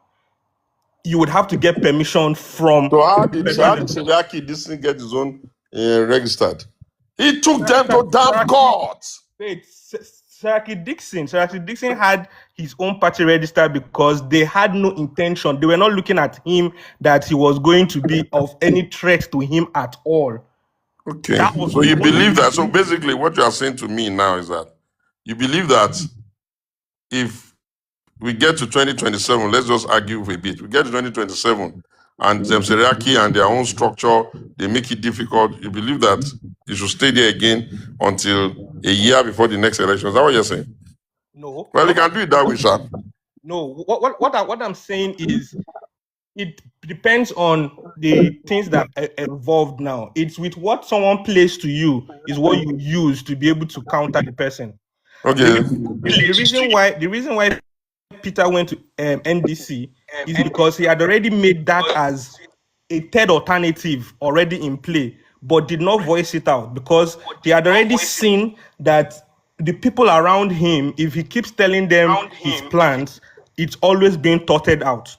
[SPEAKER 5] you would have to get permission from
[SPEAKER 2] So how
[SPEAKER 5] the
[SPEAKER 2] did
[SPEAKER 5] president.
[SPEAKER 2] Seriaki this thing get his own registered? He took
[SPEAKER 5] Sa-
[SPEAKER 2] them
[SPEAKER 5] Sa-
[SPEAKER 2] to damn
[SPEAKER 5] Saraki,
[SPEAKER 2] court.
[SPEAKER 5] wait, Saraki Dixon had his own party registered because they had no intention. They were not looking at him that he was going to be of any threat to him at all.
[SPEAKER 2] Okay.
[SPEAKER 5] That was
[SPEAKER 2] So
[SPEAKER 5] the
[SPEAKER 2] you
[SPEAKER 5] only
[SPEAKER 2] believe that? So
[SPEAKER 5] reason.
[SPEAKER 2] basically, what you are saying to me now is that you believe that if we get to 2027, let's just argue for a bit. We get to 2027, and Seriaki and their own structure, they make it difficult. You believe that you should stay there again until a year before the next election. Is that what you're saying?
[SPEAKER 5] No,
[SPEAKER 2] Well, you can do it that way, sir.
[SPEAKER 5] no. What I'm saying is it depends on the things that are involved now. It's with what someone plays to you is what you use to be able to counter the person. The,
[SPEAKER 2] Okay.
[SPEAKER 5] re- the reason why Peter went to NDC is because he had already made that as a third alternative already in play, but did not voice it out because he had already seen that the people around him, if he keeps telling them his plans, it's always being thoughted out.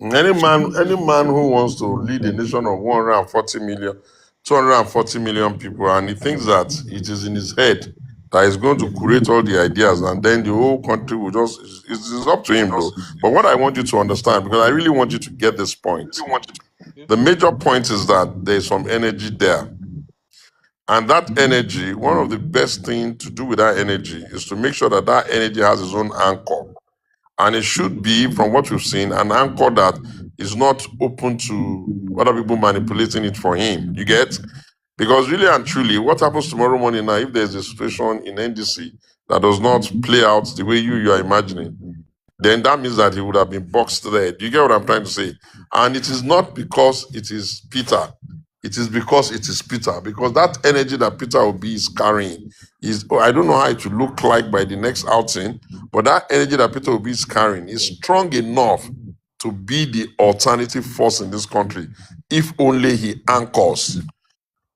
[SPEAKER 2] Any man who wants to lead a nation of 140 million, 240 million people, and he thinks that it is in his head that he's going to create all the ideas, and then the whole country will just, it's up to him though. But what I want you to understand, because I really want you to get this point, the major point is that there's some energy there. And that energy, one of the best things to do with that energy is to make sure that that energy has its own anchor. And it should be, from what we've seen, an anchor that is not open to other people manipulating it for him. You get? Because really and truly, what happens tomorrow morning now, if there's a situation in NDC that does not play out the way you are imagining, then that means that he would have been boxed there. Do you get what I'm trying to say? And it is not because it is Peter. It is because it is Peter. Because that energy that Peter Obi is carrying is, oh, I don't know how it will look like by the next outing, but that energy that Peter Obi is carrying is strong enough to be the alternative force in this country if only he anchors.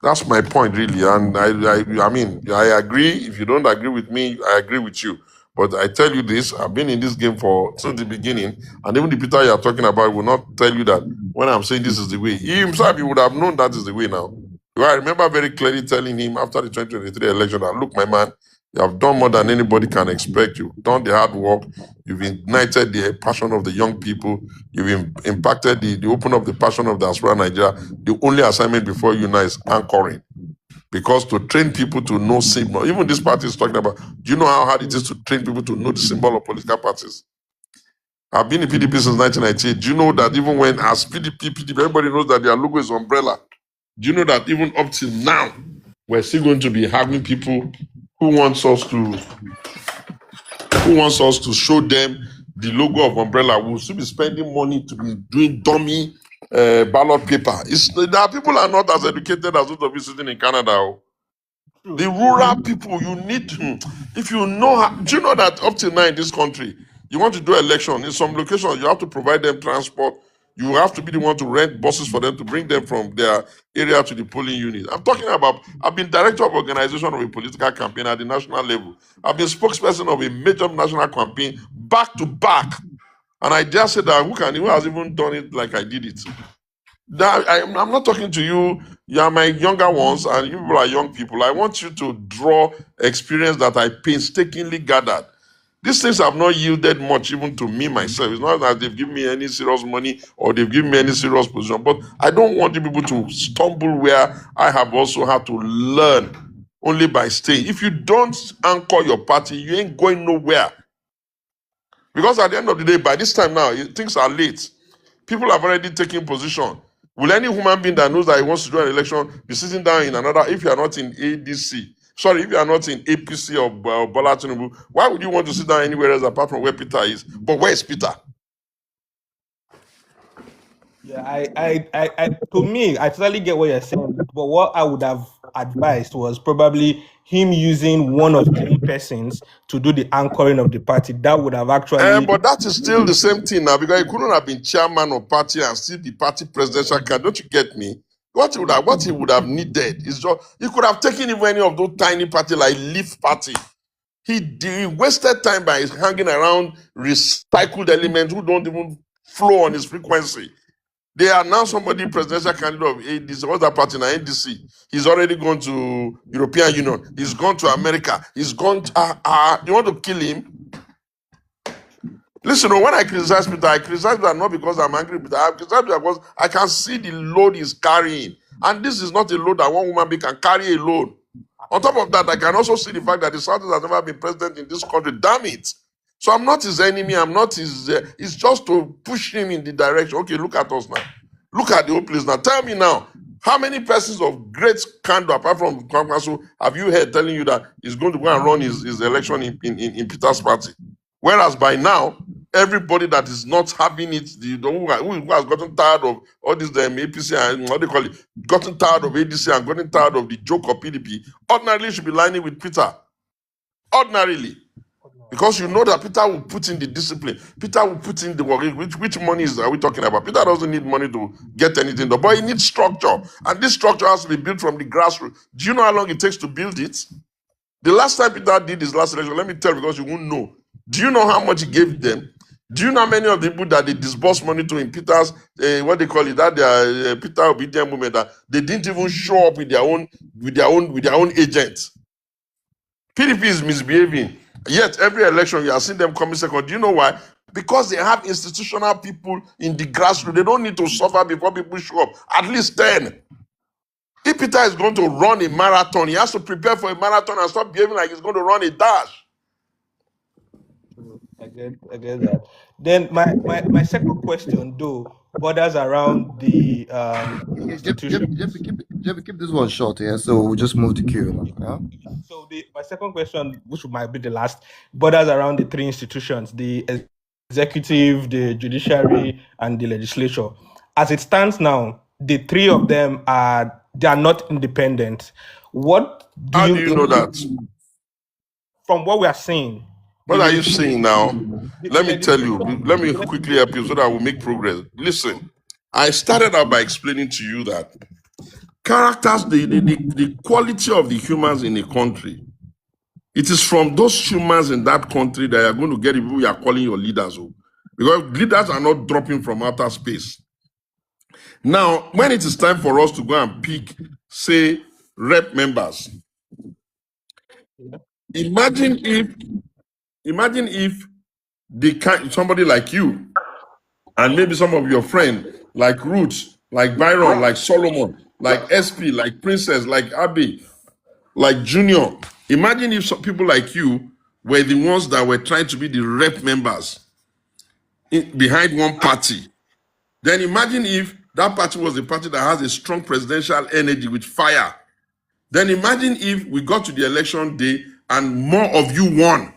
[SPEAKER 2] That's my point, really. And I mean, I agree. If you don't agree with me, I agree with you. But I tell you this, I've been in this game for since the beginning, and even the Peter you are talking about will not tell you that when I'm saying this is the way. He himself, he would have known that is the way now. Well, I remember very clearly telling him after the 2023 election that, look, my man, you have done more than anybody can expect. You've done the hard work. You've ignited the passion of the young people. You've impacted the open up the passion of the diaspora Nigeria. The only assignment before you now is anchoring. Because to train people to know symbol, even this party is talking about, do you know how hard it is to train people to know the symbol of political parties? I've been in PDP since 1998. Do you know that even when as PDP, everybody knows that their logo is umbrella? Do you know that even up till now, we're still going to be having people who wants us to show them the logo of umbrella? We'll still be spending money to be doing dummy ballot paper. There are people who are not as educated as those of you sitting in Canada. Oh. The rural people, you need to, if you know, do you know that up till now in this country, you want to do election, in some locations, you have to provide them transport. You have to be the one to rent buses for them to bring them from their area to the polling unit. I'm talking about, I've been director of organization of a political campaign at the national level. I've been spokesperson of a major national campaign back to back. And I dare say that who has even done it like I did it? That I'm not talking to you. You are my younger ones, and you people are young people. I want you to draw experience that I painstakingly gathered. These things have not yielded much, even to me myself. It's not that they've given me any serious money or they've given me any serious position, but I don't want you people to stumble where I have also had to learn only by staying. If you don't anchor your party, you ain't going nowhere. Because at the end of the day, by this time now, things are late. People have already taken position. Will any human being that knows that he wants to do an election be sitting down in another, if you are not in ADC, sorry, if you are not in APC or Bola Tinubu, why would you want to sit down anywhere else apart from where Peter is? But where is Peter?
[SPEAKER 5] Yeah, to me, I totally get what you're saying, but what I would have advised was probably him using one of his own persons to do the anchoring of the party. That would have actually.
[SPEAKER 2] But that is still the same thing now because he couldn't have been chairman of party and still the party presidential candidate. Don't you get me? What he would have needed is just he could have taken even any of those tiny party like Leaf Party. He wasted time by hanging around recycled elements who don't even flow on his frequency. They are now somebody presidential candidate of ADC. What's that party now? NDC. He's already gone to European Union. He's gone to America. He's gone to, you want to kill him? Listen, when I criticize Peter, I criticize Peter not because I'm angry with Peter. I criticize Peter because I can see the load he's carrying. And this is not a load that one woman being can carry alone. On top of that, I can also see the fact that the Southern has never been president in this country. Damn it. So I'm not his enemy. I'm not his. It's just to push him in the direction. Okay, look at us now. Look at the whole place now. Tell me now, how many persons of great candor, apart from Kwankwaso, have you heard telling you that he's going to go and run his election in Peter's party? Whereas by now, everybody that is not having it, who has gotten tired of all this APC and what they call it, gotten tired of ADC and gotten tired of the joke of PDP, ordinarily should be lining with Peter. Ordinarily. Because you know that Peter will put in the discipline. Peter will put in the work. Which money are we talking about? Peter doesn't need money to get anything done, but he needs structure. And this structure has to be built from the grassroots. Do you know how long it takes to build it? The last time Peter did his last election, let me tell you because you won't know. Do you know how much he gave them? Do you know how many of the people that they disbursed money to in Peter's, what they call it, that their Peter Obedient movement, that they didn't even show up with their own agents? PDP is misbehaving. Yet every election you are seeing them coming second. Do you know why? Because they have institutional people in the grassroots. They don't need to suffer before people show up. At least 10. If Peter is going to run a marathon, he has to prepare for a marathon and stop behaving like he's going to run a dash.
[SPEAKER 5] I get that. Then my second question though borders around the
[SPEAKER 3] Yeah,
[SPEAKER 5] institutions.
[SPEAKER 3] Keep this one short, yeah. So we'll just move the queue. Yeah.
[SPEAKER 5] So my second question, which might be the last, borders around the three institutions: the executive, the judiciary, and the legislature. As it stands now, the three of them are not independent. What do
[SPEAKER 2] How do
[SPEAKER 5] you
[SPEAKER 2] you know that?
[SPEAKER 5] from what we are seeing,
[SPEAKER 2] What are you saying now?
[SPEAKER 5] the
[SPEAKER 2] Let me tell
[SPEAKER 5] legislature,
[SPEAKER 2] you. Let me quickly help you so that we'll make progress. Listen, I started out by explaining to you that characters, the quality of the humans in a country, it is from those humans in that country that are going to get the people you are calling your leaders. Oh. Because leaders are not dropping from outer space. Now, when it is time for us to go and pick, say, rep members, imagine if somebody like you and maybe some of your friends like Ruth, like Byron, like Solomon, like SP, like Princess, like Abby, like Junior. Imagine if some people like you were the ones that were trying to be the rep members behind one party. Then imagine if that party was a party that has a strong presidential energy with fire. Then imagine if we got to the election day and more of you won.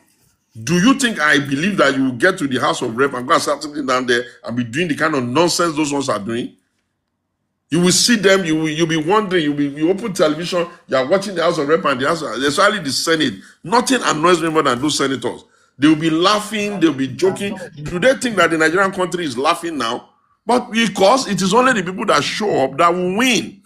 [SPEAKER 2] Do you think I believe that you will get to the House of Rep and go and start sitting down there and be doing the kind of nonsense those ones are doing? You will see them, you'll be wondering, you open television, you are watching the House of Rep and the House, especially the Senate. Nothing annoys me more than those senators. They'll be laughing, they'll be joking. Do they think that the Nigerian country is laughing now? But because it is only the people that show up that will win.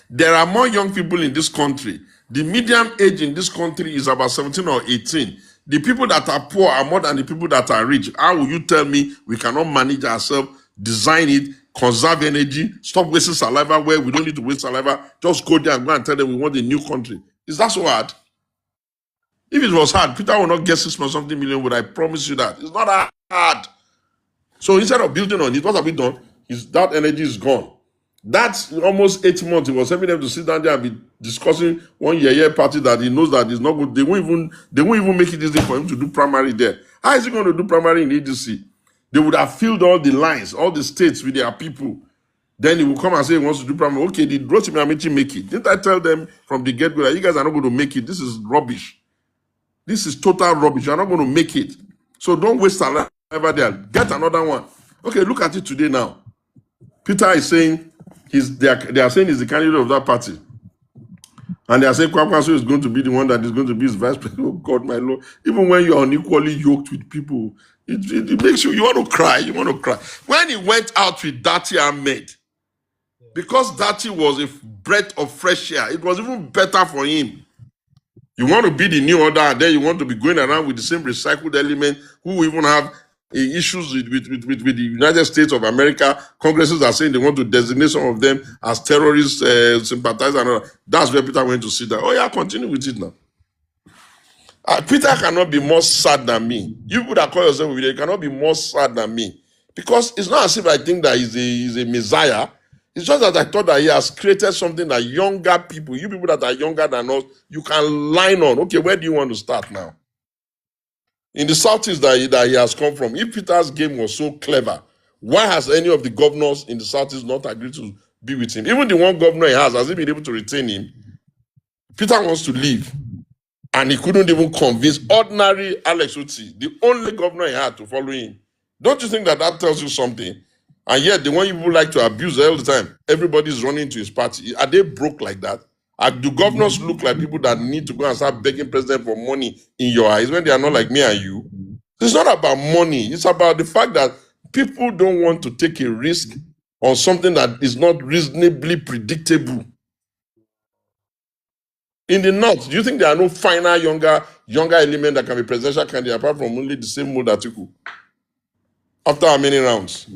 [SPEAKER 2] There are more young people in this country. The median age in this country is about 17 or 18. The people that are poor are more than the people that are rich. How will you tell me we cannot manage ourselves, design it, conserve energy, stop wasting saliva where we don't need to waste saliva, just go there and go and tell them we want a new country? Is that so hard? If it was hard, Peter will not get 6 point something million, would I promise you that? It's not that hard. So instead of building on it, what have we done? That energy is gone. That's almost 8 months. He was helping them to sit down there and be discussing one year party that he knows that is not good. They won't even make it easy for him to do primary there. How is he going to do primary in EDC? They would have filled all the lines, all the states with their people. Then he will come and say he wants to do primary. Okay, did Rotimi Amici make it? Didn't I tell them from the get-go that you guys are not going to make it? This is rubbish. This is total rubbish. You're not going to make it. So don't waste saliva there. Get another one. Okay, look at it today now. Peter is saying they are saying he's the candidate of that party. And they are saying Kwakwaso is going to be the one that is going to be his vice president. Oh God, my Lord. Even when you're unequally yoked with people, it makes you want to cry. You want to cry. When he went out with Dati Ahmed, because Dati was a breath of fresh air, it was even better for him. You want to be the new order, and then you want to be going around with the same recycled element who even have issues with the United States of America. Congresses are saying they want to designate some of them as terrorist sympathizers. And all. That's where Peter went to sit down. Oh yeah, continue with it now. Peter cannot be more sad than me. You people that call yourself over there cannot be more sad than me. Because it's not as if I think that he's a messiah. It's just that I thought that he has created something that younger people, you people that are younger than us, you can line on. Okay, where do you want to start now? In the Southeast that he has come from, if Peter's game was so clever, why has any of the governors in the Southeast not agreed to be with him? Even the one governor he has he been able to retain him? Peter wants to leave. And he couldn't even convince ordinary Alex Uti, the only governor he had, to follow him. Don't you think that tells you something? And yet, the one you people like to abuse all the time, everybody's running to his party. Are they broke like that? Do governors look like people that need to go and start begging president for money in your eyes when they are not like me and you? It's not about money. It's about the fact that people don't want to take a risk on something that is not reasonably predictable. In the North, do you think there are no finer, younger element that can be presidential candidate apart from only the same mold article? After how many rounds?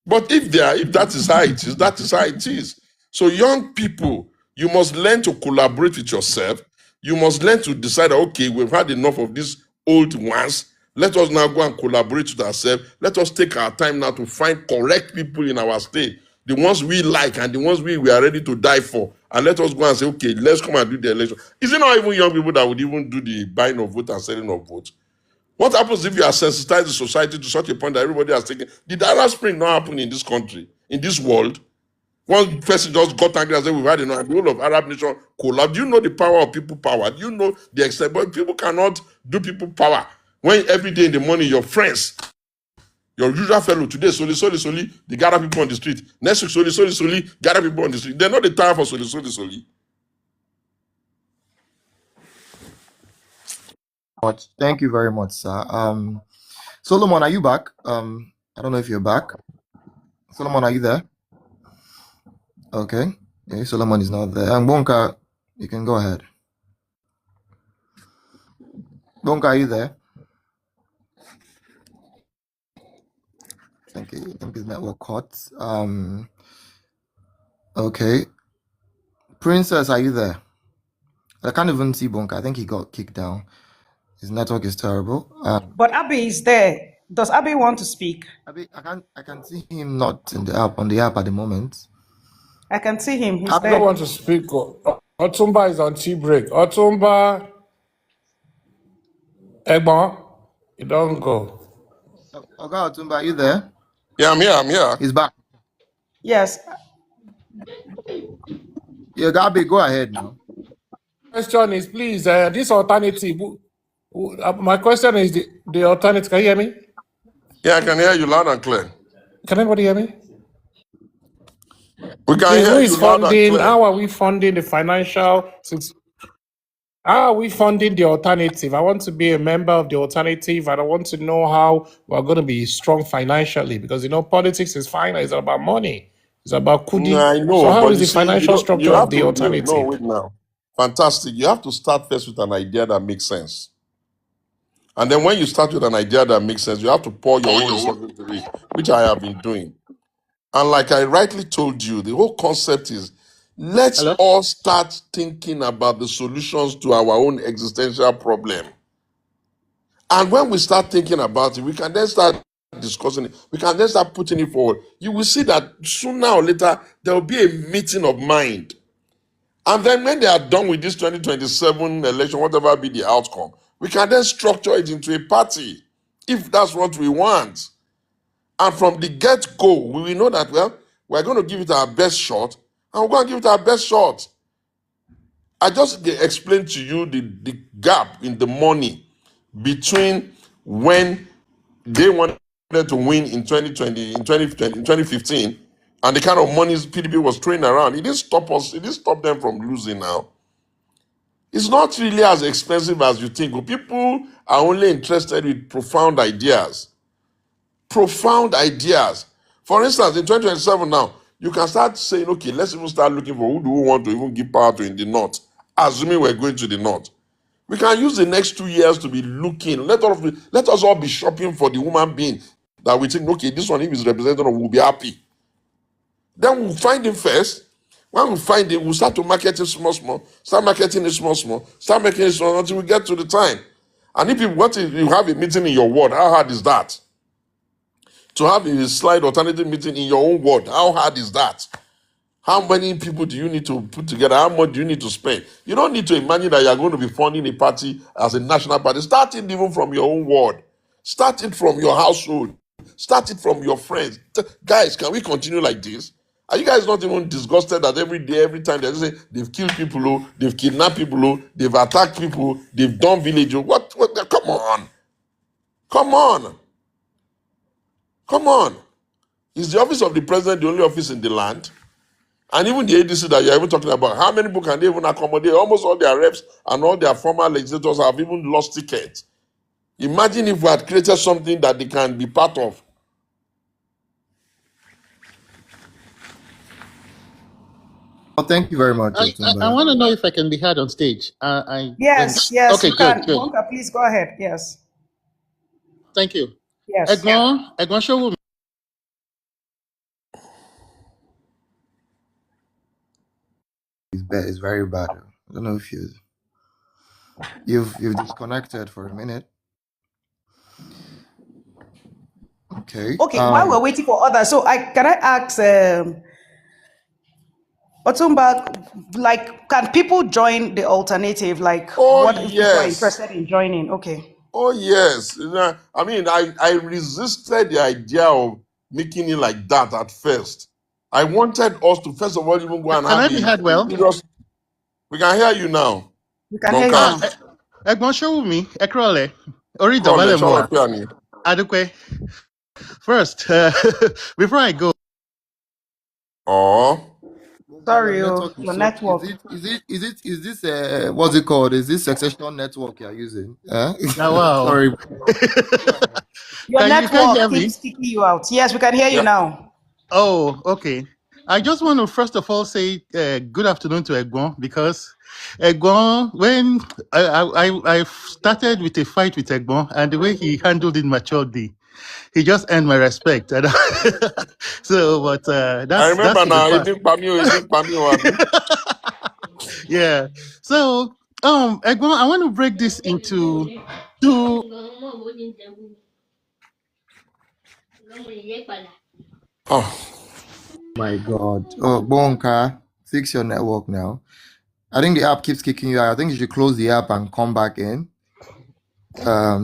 [SPEAKER 2] But if that is how it is, that is how it is. So young people, you must learn to collaborate with yourself. You must learn to decide, okay, we've had enough of these old ones. Let us now go and collaborate with ourselves. Let us take our time now to find correct people in our state. The ones we like and the ones we are ready to die for. And let us go and say, okay, let's come and do the election. Is it not even young people that would even do the buying of vote and selling of votes? What happens if you are sensitized the society to such a point that everybody has taken? Did the Arab Spring not happen in this country, in this world? One person just got angry and said, we've had enough. The whole of Arab nation collapsed. Do you know the power of people power? Do you know the extent? But people cannot do people power. When every day in the morning, your friends, your usual fellow, today, soli, they gather people on the street. Next week, soli, gather people on the street. They're not the time for soli.
[SPEAKER 3] Much. Thank you very much, sir. Solomon, are you back? I don't know if you're back. Solomon, are you there? Okay. Okay, Solomon is not there. And Bonka, you can go ahead. Bonka, are you there? I think his network caught. Okay. Princess, are you there? I can't even see Bonka. I think he got kicked down. His network is terrible.
[SPEAKER 1] But Abby is there. Does Abby want to speak?
[SPEAKER 3] I can see him not in the app on the app at the moment.
[SPEAKER 1] I can see him. He's
[SPEAKER 6] I
[SPEAKER 1] there.
[SPEAKER 6] don't want to speak. Otumba is on tea break. Otumba, Egbon, you don't go.
[SPEAKER 3] Okay, Otumba, are you there?
[SPEAKER 2] Yeah, I'm here.
[SPEAKER 3] He's back.
[SPEAKER 1] Yes.
[SPEAKER 3] Yeah, Gabi, go ahead now.
[SPEAKER 6] Question is, please, this alternative. My question is the alternative. Can you hear me?
[SPEAKER 2] Yeah, I can hear you loud and clear.
[SPEAKER 6] Can anybody hear me?
[SPEAKER 2] We can
[SPEAKER 6] Please, who
[SPEAKER 2] hear
[SPEAKER 6] is
[SPEAKER 2] you loud and
[SPEAKER 6] funding?
[SPEAKER 2] clear.
[SPEAKER 6] How are we funding the financial? How are we funding the alternative? I want to be a member of the alternative, and I want to know how we're going to be strong financially, because politics is finance. It's about money. It's about kudi.
[SPEAKER 2] I
[SPEAKER 6] So
[SPEAKER 2] know,
[SPEAKER 6] how
[SPEAKER 2] but
[SPEAKER 6] is
[SPEAKER 2] you
[SPEAKER 6] the
[SPEAKER 2] see,
[SPEAKER 6] financial structure
[SPEAKER 2] you
[SPEAKER 6] of
[SPEAKER 2] have
[SPEAKER 6] the
[SPEAKER 2] to,
[SPEAKER 6] alternative?
[SPEAKER 2] wait now. Fantastic. You have to start first with an idea that makes sense. And then when you start with an idea that makes sense, you have to pour your own resources into it, which I have been doing. And like I rightly told you, the whole concept is let's
[SPEAKER 7] Hello?
[SPEAKER 2] all start thinking about the solutions to our own existential problem. And when we start thinking about it, we can then start discussing it. We can then start putting it forward. You will see that sooner or later, there will be a meeting of mind. And then when they are done with this 2027 election, whatever be the outcome, we can then structure it into a party, if that's what we want. And from the get-go, we will know that, well, we're going to give it our best shot, and we're going to give it our best shot. I just explained to you the gap in the money between when they wanted to win in 2020, in 2020, in 2015, and the kind of money PDP was throwing around. It didn't stop us, it didn't stop them from losing now. It's not really as expensive as you think. People are only interested with profound ideas. Profound ideas. For instance, in 2027 now, you can start saying, okay, let's even start looking for who do we want to even give power to in the north, assuming we're going to the north. We can use the next 2 years to be looking. Let us all be shopping for the human being that we think, okay, this one, if he's representative, we'll be happy. Then we'll find him first. When we find it, we'll start to market it small, start marketing it small, start making it small until we get to the time. And if you want to, you have a meeting in your ward, how hard is that? To have a slide alternative meeting in your own ward, how hard is that? How many people do you need to put together? How much do you need to spend? You don't need to imagine that you're going to be funding a party as a national party. Start it even from your own ward. Start it from your household. Start it from your friends. Guys, can we continue like this? Are you guys not even disgusted that every day, every time they say they've killed people, they've kidnapped people, they've attacked people, they've done village? What? Come on. Come on. Come on. Is the office of the president the only office in the land? And even the ADC that you're even talking about, how many people can they even accommodate? Almost all their reps and all their former legislators have even lost tickets. Imagine if we had created something that they can be part of.
[SPEAKER 3] Well, thank you very much,
[SPEAKER 7] I
[SPEAKER 3] Otumba.
[SPEAKER 7] want to know if I can be heard on stage.
[SPEAKER 1] Yes,
[SPEAKER 7] Okay,
[SPEAKER 1] you
[SPEAKER 7] good,
[SPEAKER 1] can.
[SPEAKER 7] good.
[SPEAKER 1] Bonka, please go ahead. Yes.
[SPEAKER 7] Thank you.
[SPEAKER 1] Yes.
[SPEAKER 7] Egbon Showunmi.
[SPEAKER 3] It's very bad. I don't know if you've disconnected for a minute. Okay.
[SPEAKER 1] Okay, while we're waiting for others, so can I ask Otumba, like, can people join the alternative? Like,
[SPEAKER 2] Oh,
[SPEAKER 1] what if people are
[SPEAKER 2] yes.
[SPEAKER 1] interested in joining? Okay.
[SPEAKER 2] Oh yes. I mean, I resisted the idea of making it like that at first. I wanted us to first of all even go and
[SPEAKER 7] Can
[SPEAKER 2] have
[SPEAKER 7] I be
[SPEAKER 2] a
[SPEAKER 7] heard well?
[SPEAKER 2] serious. We can hear you now,
[SPEAKER 1] We can hear you
[SPEAKER 2] Bonka.
[SPEAKER 7] Ah,
[SPEAKER 1] now.
[SPEAKER 7] Egbon Showunmi, Ekrole, Ori
[SPEAKER 2] Call
[SPEAKER 7] Dobale
[SPEAKER 2] Shall I?
[SPEAKER 7] Adukwe. First, before I go,
[SPEAKER 2] Or
[SPEAKER 3] Bonka, your
[SPEAKER 1] Sorry,
[SPEAKER 3] network is
[SPEAKER 1] your
[SPEAKER 3] so.
[SPEAKER 1] network.
[SPEAKER 3] Is this what's it called? Is this succession network you're using?
[SPEAKER 7] now wow.
[SPEAKER 3] Sorry. Go ahead.
[SPEAKER 1] Your
[SPEAKER 7] You can't hear
[SPEAKER 1] network
[SPEAKER 7] me?
[SPEAKER 1] keeps kicking you out. Yes, we can hear you
[SPEAKER 2] yeah.
[SPEAKER 1] now.
[SPEAKER 7] Oh, okay. I just want to first of all say good afternoon to Egbon because Egbon, when I started with a fight with Egbon and the way he handled it maturely, he just earned my respect. And so, but
[SPEAKER 2] I
[SPEAKER 7] that's
[SPEAKER 2] remember
[SPEAKER 7] to the
[SPEAKER 2] now,
[SPEAKER 7] past.
[SPEAKER 2] it didn't Pamio, Abi.
[SPEAKER 7] Yeah. So, Egbon, I want to break this into two.
[SPEAKER 2] Oh,
[SPEAKER 3] My God. Oh, Bonka, fix your network now. I think the app keeps kicking you out. I think you should close the app and come back in.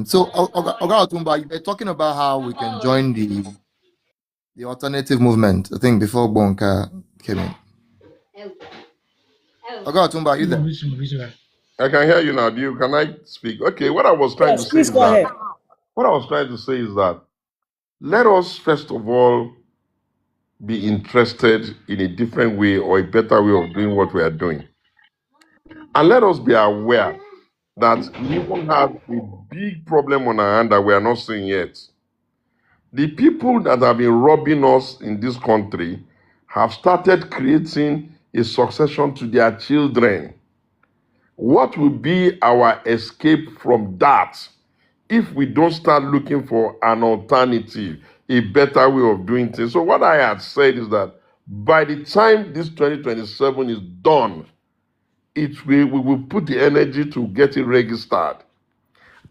[SPEAKER 3] So Oga Otumba, you were talking about how we can join the alternative movement. I think before Bonka came in. Oga Otumba, are you there?
[SPEAKER 2] I can hear you now. Can I speak? Okay, what I was trying to
[SPEAKER 1] Yes,
[SPEAKER 2] say
[SPEAKER 1] please
[SPEAKER 2] is
[SPEAKER 1] go
[SPEAKER 2] that
[SPEAKER 1] ahead.
[SPEAKER 2] let us first of all be interested in a different way or a better way of doing what we are doing. And let us be aware that we even have a big problem on our hand that we are not seeing yet. The people that have been robbing us in this country have started creating a succession to their children. What will be our escape from that if we don't start looking for an alternative, a better way of doing things? So, what I had said is that by the time this 2027 is done, we will put the energy to get it registered.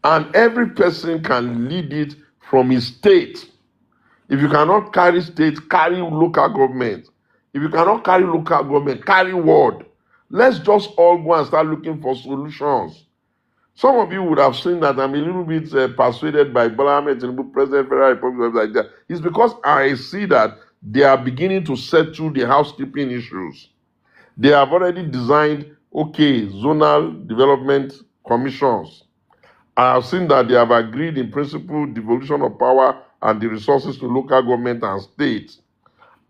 [SPEAKER 2] And every person can lead it from his state. If you cannot carry state, carry local government. If you cannot carry local government, carry ward. Let's just all go and start looking for solutions. Some of you would have seen that I'm a little bit persuaded by Bola Ahmed Tinubu, President of the Federal Republic like that. It's because I see that they are beginning to settle the housekeeping issues. They have already designed, zonal development commissions. I have seen that they have agreed in principle devolution of power and the resources to local government and states.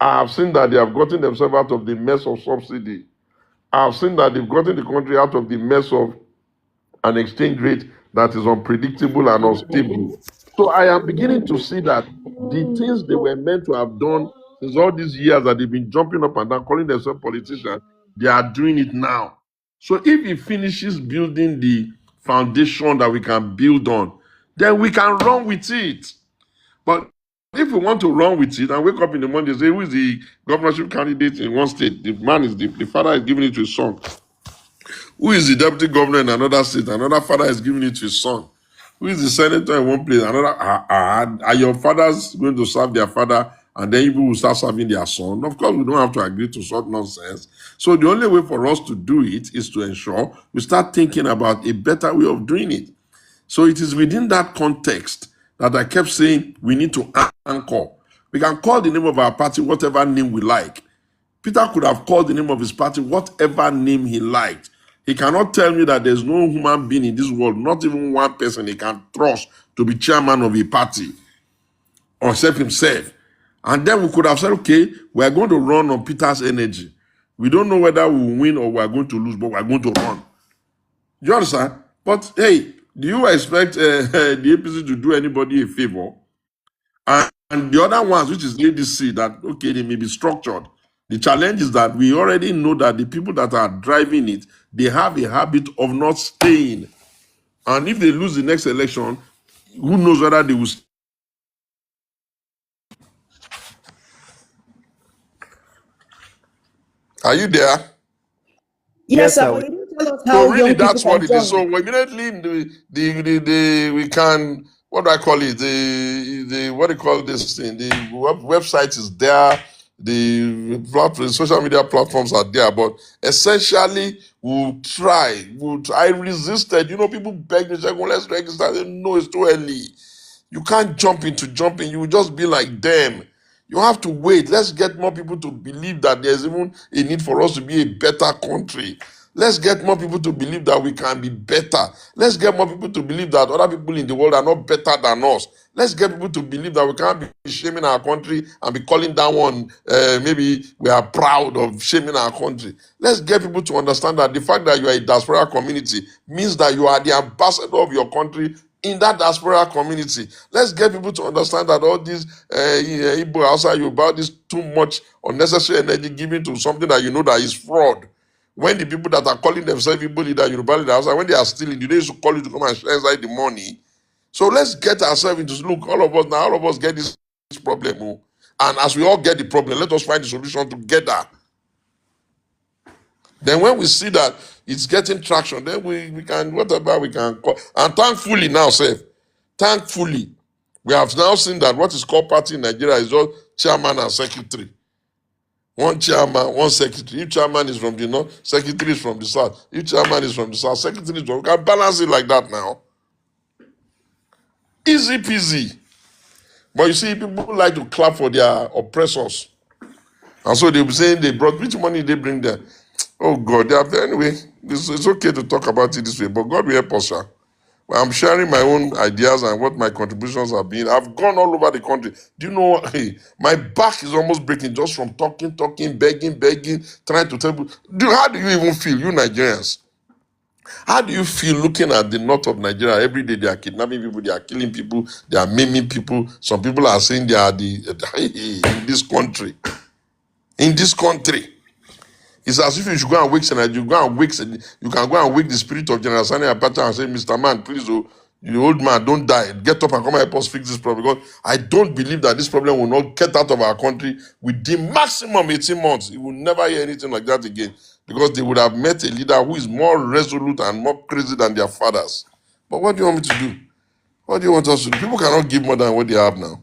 [SPEAKER 2] I have seen that they have gotten themselves out of the mess of subsidy. I have seen that they've gotten the country out of the mess of an exchange rate that is unpredictable and unstable. So I am beginning to see that the things they were meant to have done since all these years that they've been jumping up and down, calling themselves politicians, they are doing it now. So if he finishes building the foundation that we can build on, then we can run with it. But if we want to run with it and wake up in the morning and say, who is the governorship candidate in one state? The man is the father is giving it to his son. Who is the deputy governor in another state? Another father is giving it to his son. Who is the senator in one place? Another are your fathers going to serve their father and then people will start serving their son? Of course, we don't have to agree to such nonsense. So the only way for us to do it is to ensure we start thinking about a better way of doing it. So it is within that context that I kept saying we need to anchor. We can call the name of our party whatever name we like. Peter could have called the name of his party whatever name he liked. He cannot tell me that there's no human being in this world, not even one person he can trust to be chairman of a party, except himself. And then we could have said, okay, we are going to run on Peter's energy. We don't know whether we will win or we are going to lose, but we are going to run. Do you understand? But hey, do you expect the APC to do anybody a favor? And the other ones, which is the ADC, that okay, they may be structured. The challenge is that we already know that the people that are driving it, they have a habit of not staying. And if they lose the next election, who knows whether they will. Are you there?
[SPEAKER 1] Yes,
[SPEAKER 3] Yes,
[SPEAKER 1] sir,
[SPEAKER 3] sir.
[SPEAKER 1] but you didn't tell us
[SPEAKER 2] So
[SPEAKER 1] how
[SPEAKER 2] really,
[SPEAKER 1] young people
[SPEAKER 2] that's what
[SPEAKER 1] can
[SPEAKER 2] it is. So
[SPEAKER 1] join.
[SPEAKER 2] immediately, we can, what do I call it? The what do you call this thing? The website is there. social media platforms are there, but essentially I resisted. People begged me, said, well, let's register. I said, no, it's too early. You can't jump into jumping. You will just be like them. You have to wait. Let's get more people to believe that there's even a need for us to be a better country. Let's get more people to believe that we can be better. Let's get more people to believe that other people in the world are not better than us. Let's get people to believe that we can't be shaming our country and be calling down one. Maybe we are proud of shaming our country. Let's get people to understand that the fact that you are a diaspora community means that you are the ambassador of your country in that diaspora community. Let's get people to understand that all this Igbo outside you about this too much unnecessary energy given to something that you know that is fraud. When the people that are calling themselves Igbo leader, Yoruba leader outside, when they are stealing, they used to call you to come and share inside the money. So let's get ourselves into look. All of us get this problem, and as we all get the problem, let us find the solution together. Then when we see that it's getting traction, then we can whatever we can call. And thankfully now, thankfully, we have now seen that what is called party in Nigeria is just chairman and secretary. One chairman, one secretary. If chairman is from the north, secretary is from the south. If chairman is from the south, secretary is from. We can balance it like that now. Easy peasy. But you see, people like to clap for their oppressors. And so they be saying they brought, which money they bring there? Oh God, anyway, it's okay to talk about it this way, but God will help us, sir. Well, I'm sharing my own ideas and what my contributions have been. I've gone all over the country. Do you know, hey, my back is almost breaking just from talking, begging, trying to tell people. How do you even feel, you Nigerians? How do you feel looking at the north of Nigeria? Every day they are kidnapping people, they are killing people, they are maiming people. Some people are saying they are in this country. In this country. It's as if you should go and wake Senate, you can go and wake the spirit of General Sani Abacha and say, Mr. Man, please, you old man, don't die. Get up and come and help us fix this problem. Because I don't believe that this problem will not get out of our country within maximum 18 months. You will never hear anything like that again. Because they would have met a leader who is more resolute and more crazy than their fathers. But what do you want me to do? What do you want us to do? People cannot give more than what they have now.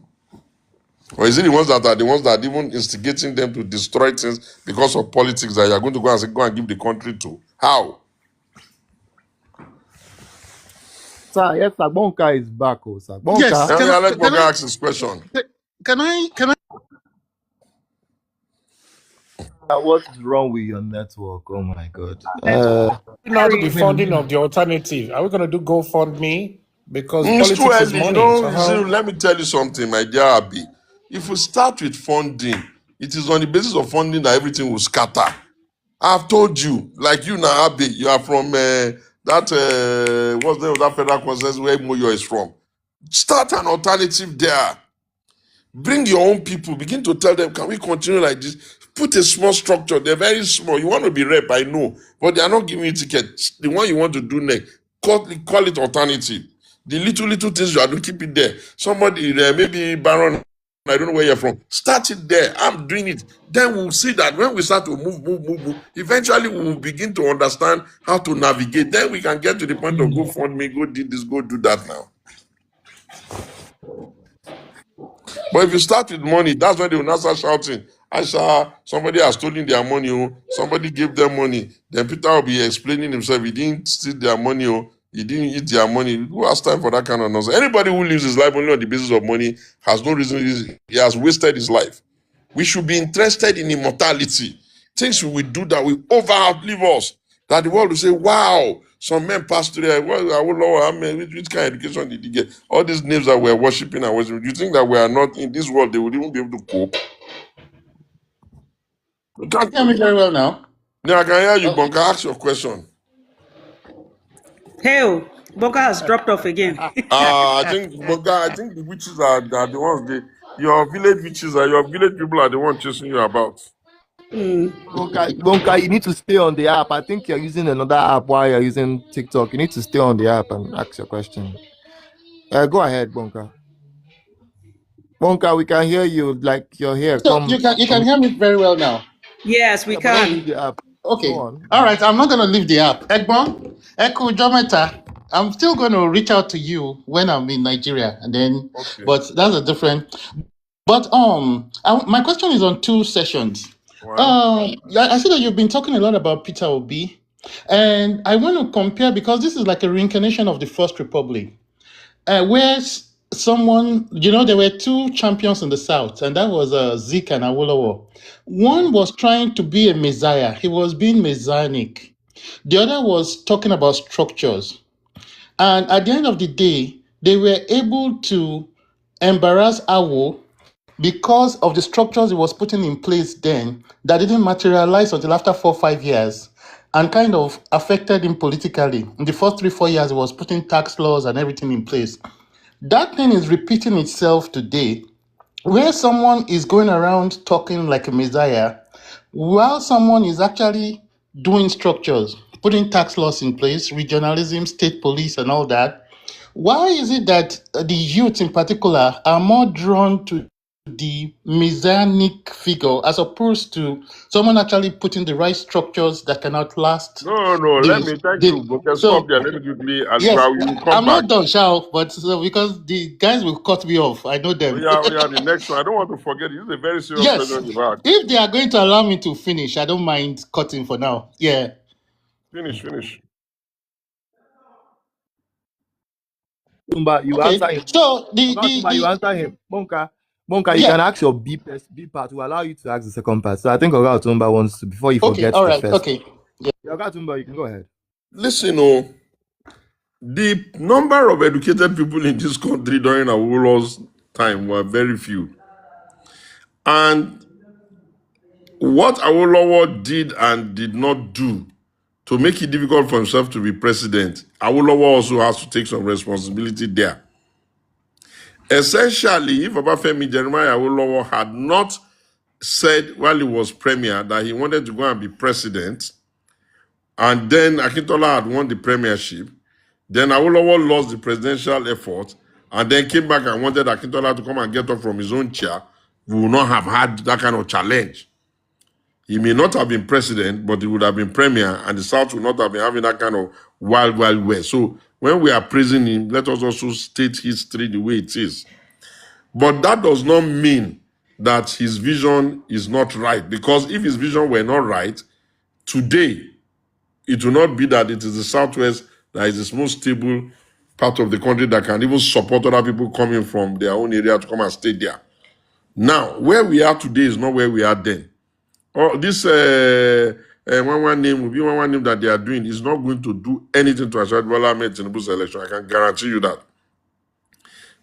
[SPEAKER 2] Or is it the ones that are the ones that are even instigating them to destroy things because of politics that you are going to go and say, go and give the country to? How?
[SPEAKER 3] Sir, yes, sir. Bonka is back, oh, sir.
[SPEAKER 7] Yes,
[SPEAKER 3] Bonka.
[SPEAKER 2] And
[SPEAKER 7] can
[SPEAKER 2] I
[SPEAKER 7] I
[SPEAKER 2] let
[SPEAKER 7] can
[SPEAKER 2] Boga
[SPEAKER 7] I
[SPEAKER 2] ask his question.
[SPEAKER 7] can I
[SPEAKER 3] What's wrong with your network? Oh my God.
[SPEAKER 6] Now to the
[SPEAKER 4] Wait a
[SPEAKER 6] funding
[SPEAKER 4] minute.
[SPEAKER 6] of the alternative. Are we going to do GoFundMe? Because
[SPEAKER 2] It's too
[SPEAKER 6] politics is
[SPEAKER 2] early.
[SPEAKER 6] money. So how?
[SPEAKER 2] Let me tell you something, my dear Abby. If we start with funding, it is on the basis of funding that everything will scatter. I've told you, like you now, Abby, you are from what's the name of that federal consensus where Moyo is from. Start an alternative there. Bring your own people. Begin to tell them, can we continue like this? Put a small structure. They're very small. You want to be rep, I know, but they are not giving you tickets. The one you want to do next, call it alternative. The little things you are doing, keep it there. Somebody there, maybe Baron, I don't know where you're from. Start it there. I'm doing it. Then we'll see that when we start to move, eventually we will begin to understand how to navigate. Then we can get to the point of go fund me, go do this, go do that now. But if you start with money, that's when they will now start shouting, Aisha, somebody has stolen their money, somebody gave them money. Then Peter will be explaining himself, he didn't steal their money, he didn't eat their money. Who has time for that kind of nonsense? Anybody who lives his life only on the basis of money has no reason, he has wasted his life. We should be interested in immortality. Things we will do that will outlive us. That the world will say, wow, some men passed through there. Which kind of education did he get? All these names that we're worshiping and worshiping. Do you think that we are not in this world, they would even be able to cope? You can't.
[SPEAKER 7] hear me very well now?
[SPEAKER 2] Yeah, I can hear you,
[SPEAKER 7] Oh,
[SPEAKER 2] Bonka. Ask your question.
[SPEAKER 1] Hell, Boga has dropped off again.
[SPEAKER 2] I think, Bonka, I think the witches are the ones, your village witches your village people are the ones chasing you about.
[SPEAKER 3] Bonka, you need to stay on the app. I think you're using another app while you're using TikTok. You need to stay on the app and ask your question. Go ahead, Bonka. Bonka, we can hear you like you're here.
[SPEAKER 7] so
[SPEAKER 3] Come.
[SPEAKER 7] you can hear me very well now.
[SPEAKER 1] Yes, we
[SPEAKER 3] Yeah, but don't leave
[SPEAKER 1] can.
[SPEAKER 3] the app. Go
[SPEAKER 7] Okay.
[SPEAKER 3] on.
[SPEAKER 7] All right. I'm not going to leave the app. Egbon, Echo Jometa. I'm still going to reach out to you when I'm in Nigeria, and then,
[SPEAKER 2] Okay.
[SPEAKER 7] but that's a different. But my question is on two sessions.
[SPEAKER 2] One.
[SPEAKER 7] I see that you've been talking a lot about Peter Obi, and I want to compare because this is like a reincarnation of the First Republic, where someone, there were two champions in the South, and that was Zeke and Awolowo. One was trying to be a messiah; he was being messianic. The other was talking about structures, and at the end of the day, they were able to embarrass Awo because of the structures he was putting in place then that didn't materialize until after 4 or 5 years and kind of affected him politically. In the first 3 or 4 years, he was putting tax laws and everything in place. That thing is repeating itself today, where someone is going around talking like a messiah while someone is actually doing structures, putting tax laws in place, regionalism, state police, and all that. Why is it that the youth in particular are more drawn to the messianic figure as opposed to someone actually putting the right structures that can outlast
[SPEAKER 2] No, let
[SPEAKER 7] the
[SPEAKER 2] me thank
[SPEAKER 7] the
[SPEAKER 2] you. Okay, stop
[SPEAKER 7] so
[SPEAKER 2] there. Let me quickly,
[SPEAKER 7] yes,
[SPEAKER 2] well, you will come
[SPEAKER 7] I'm
[SPEAKER 2] back.
[SPEAKER 7] not done, Shao, but because the guys will cut me off. I know
[SPEAKER 2] Oh,
[SPEAKER 7] them.
[SPEAKER 2] yeah, oh, yeah, the next one. I don't want to forget. This is a very serious
[SPEAKER 7] Yes.
[SPEAKER 2] question you've asked.
[SPEAKER 7] If they are going to allow me to finish, I don't mind cutting for now. Yeah.
[SPEAKER 2] Finish.
[SPEAKER 3] Tumba, you answer
[SPEAKER 7] Okay.
[SPEAKER 3] him.
[SPEAKER 7] So
[SPEAKER 3] Oga Tumba, you answer him. Monka, you
[SPEAKER 7] yeah.
[SPEAKER 3] can ask your B part. Will allow you to ask the second part. So I think Oga Tumba wants to before he
[SPEAKER 7] Okay.
[SPEAKER 3] forgets
[SPEAKER 7] All
[SPEAKER 3] the
[SPEAKER 7] right.
[SPEAKER 3] first.
[SPEAKER 7] Okay.
[SPEAKER 3] Yeah, Oga Tumba, you can go ahead.
[SPEAKER 2] Listen, oh, the number of educated people in this country during Awolowo's time were very few. And what Awolowo did and did not do to make it difficult for himself to be president, Awolowo also has to take some responsibility there. Essentially, if Obafemi Jeremiah Awolowo had not said while he was premier that he wanted to go and be president, and then Akintola had won the premiership, then Awolowo lost the presidential effort, and then came back and wanted Akintola to come and get up from his own chair, we would not have had that kind of challenge. He may not have been president, but he would have been premier, and the South would not have been having that kind of wild, wild west. So when we are praising him, let us also state history the way it is. But that does not mean that his vision is not right, because if his vision were not right, today it will not be that it is the Southwest that is the most stable part of the country that can even support other people coming from their own area to come and stay there. Now, where we are today is not where we are then. Oh, this one name will be one name that they are doing is not going to do anything to Ashad Bola Ahmed Tinubu's election. I can guarantee you that.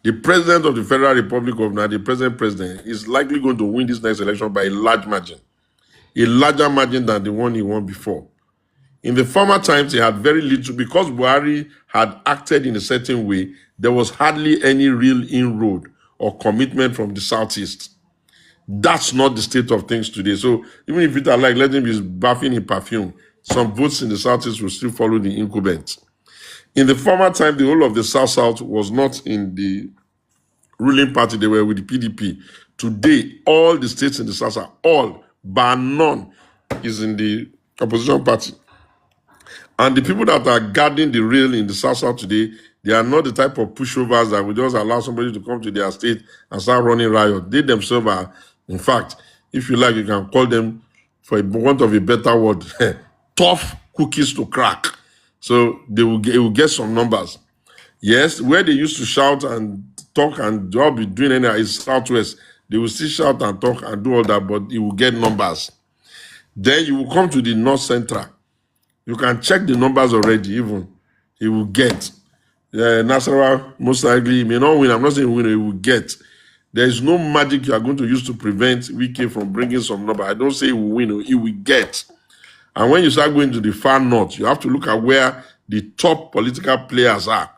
[SPEAKER 2] The president of the Federal Republic of Nigeria, the present president, is likely going to win this next election by a large margin, a larger margin than the one he won before. In the former times, he had very little, because Buhari had acted in a certain way, there was hardly any real inroad or commitment from the Southeast. That's not the state of things today. So even if it are like, let him be bathing in perfume, some votes in the Southeast will still follow the incumbent. In the former time, the whole of the South was not in the ruling party, they were with the PDP. Today, all the states in the South, all, bar none, is in the opposition party. And the people that are guarding the rail in the South today, they are not the type of pushovers that will just allow somebody to come to their state and start running riot. They themselves are, in fact, if you like, you can call them, for a want of a better word, tough cookies to crack. So they will get some numbers. Yes, where they used to shout and talk and all be doing anything is Southwest. They will still shout and talk and do all that, but it will get numbers. Then you will come to the North Central. You can check the numbers already, even. He will get. Nasarawa, most likely, he may not win. I'm not saying win, he will get. There is no magic you are going to use to prevent Wike from bringing some number. I don't say he will win, he will get. And when you start going to the far north, you have to look at where the top political players are.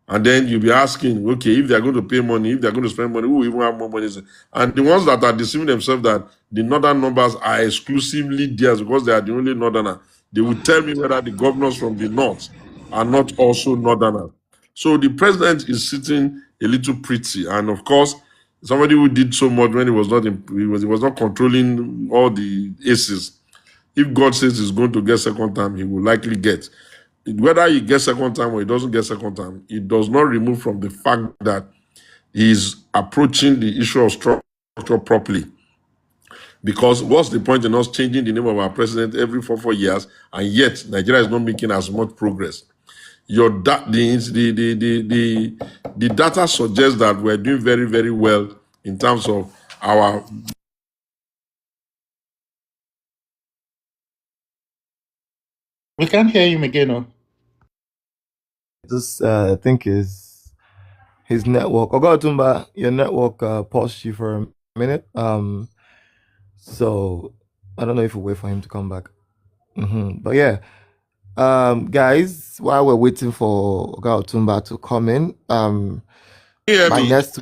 [SPEAKER 2] And then you'll be asking, okay, if they're going to pay money, if they're going to spend money, who will even have more money? And the ones that are deceiving themselves that the northern numbers are exclusively theirs because they are the only northerner, they will tell me whether the governors from the north are not also northerners. So the president is sitting a little pretty. And of course, somebody who did so much when he was not he was not controlling all the aces. If God says he's going to get second time, he will likely get. Whether he gets second time or he doesn't get second time, it does not remove from the fact that he's approaching the issue of strong properly. Because what's the point in us changing the name of our president every 4 years, and yet Nigeria is not making as much progress? The data suggests that we're doing very, very well in terms of our.
[SPEAKER 7] We can't hear him again. Oh.
[SPEAKER 3] This, I think, is his network. Ogatumba, your network paused you for a minute. So I don't know if we wait for him to come back. But yeah, guys, while we're waiting for Ogatumba to come in,
[SPEAKER 2] Can you hear
[SPEAKER 3] my
[SPEAKER 2] me?
[SPEAKER 3] next.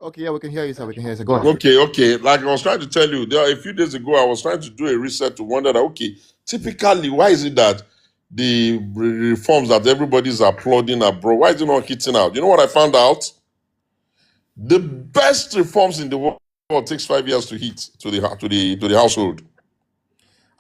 [SPEAKER 3] Okay, yeah, we can hear you, sir. We can hear you, sir. Go on.
[SPEAKER 2] Okay. Like I was trying to tell you, a few days ago, I was trying to do a research to wonder that, okay, typically, why is it that the reforms that everybody's applauding abroad, why is it not hitting out? You know what I found out? The best reforms in the world takes 5 years to hit to the household.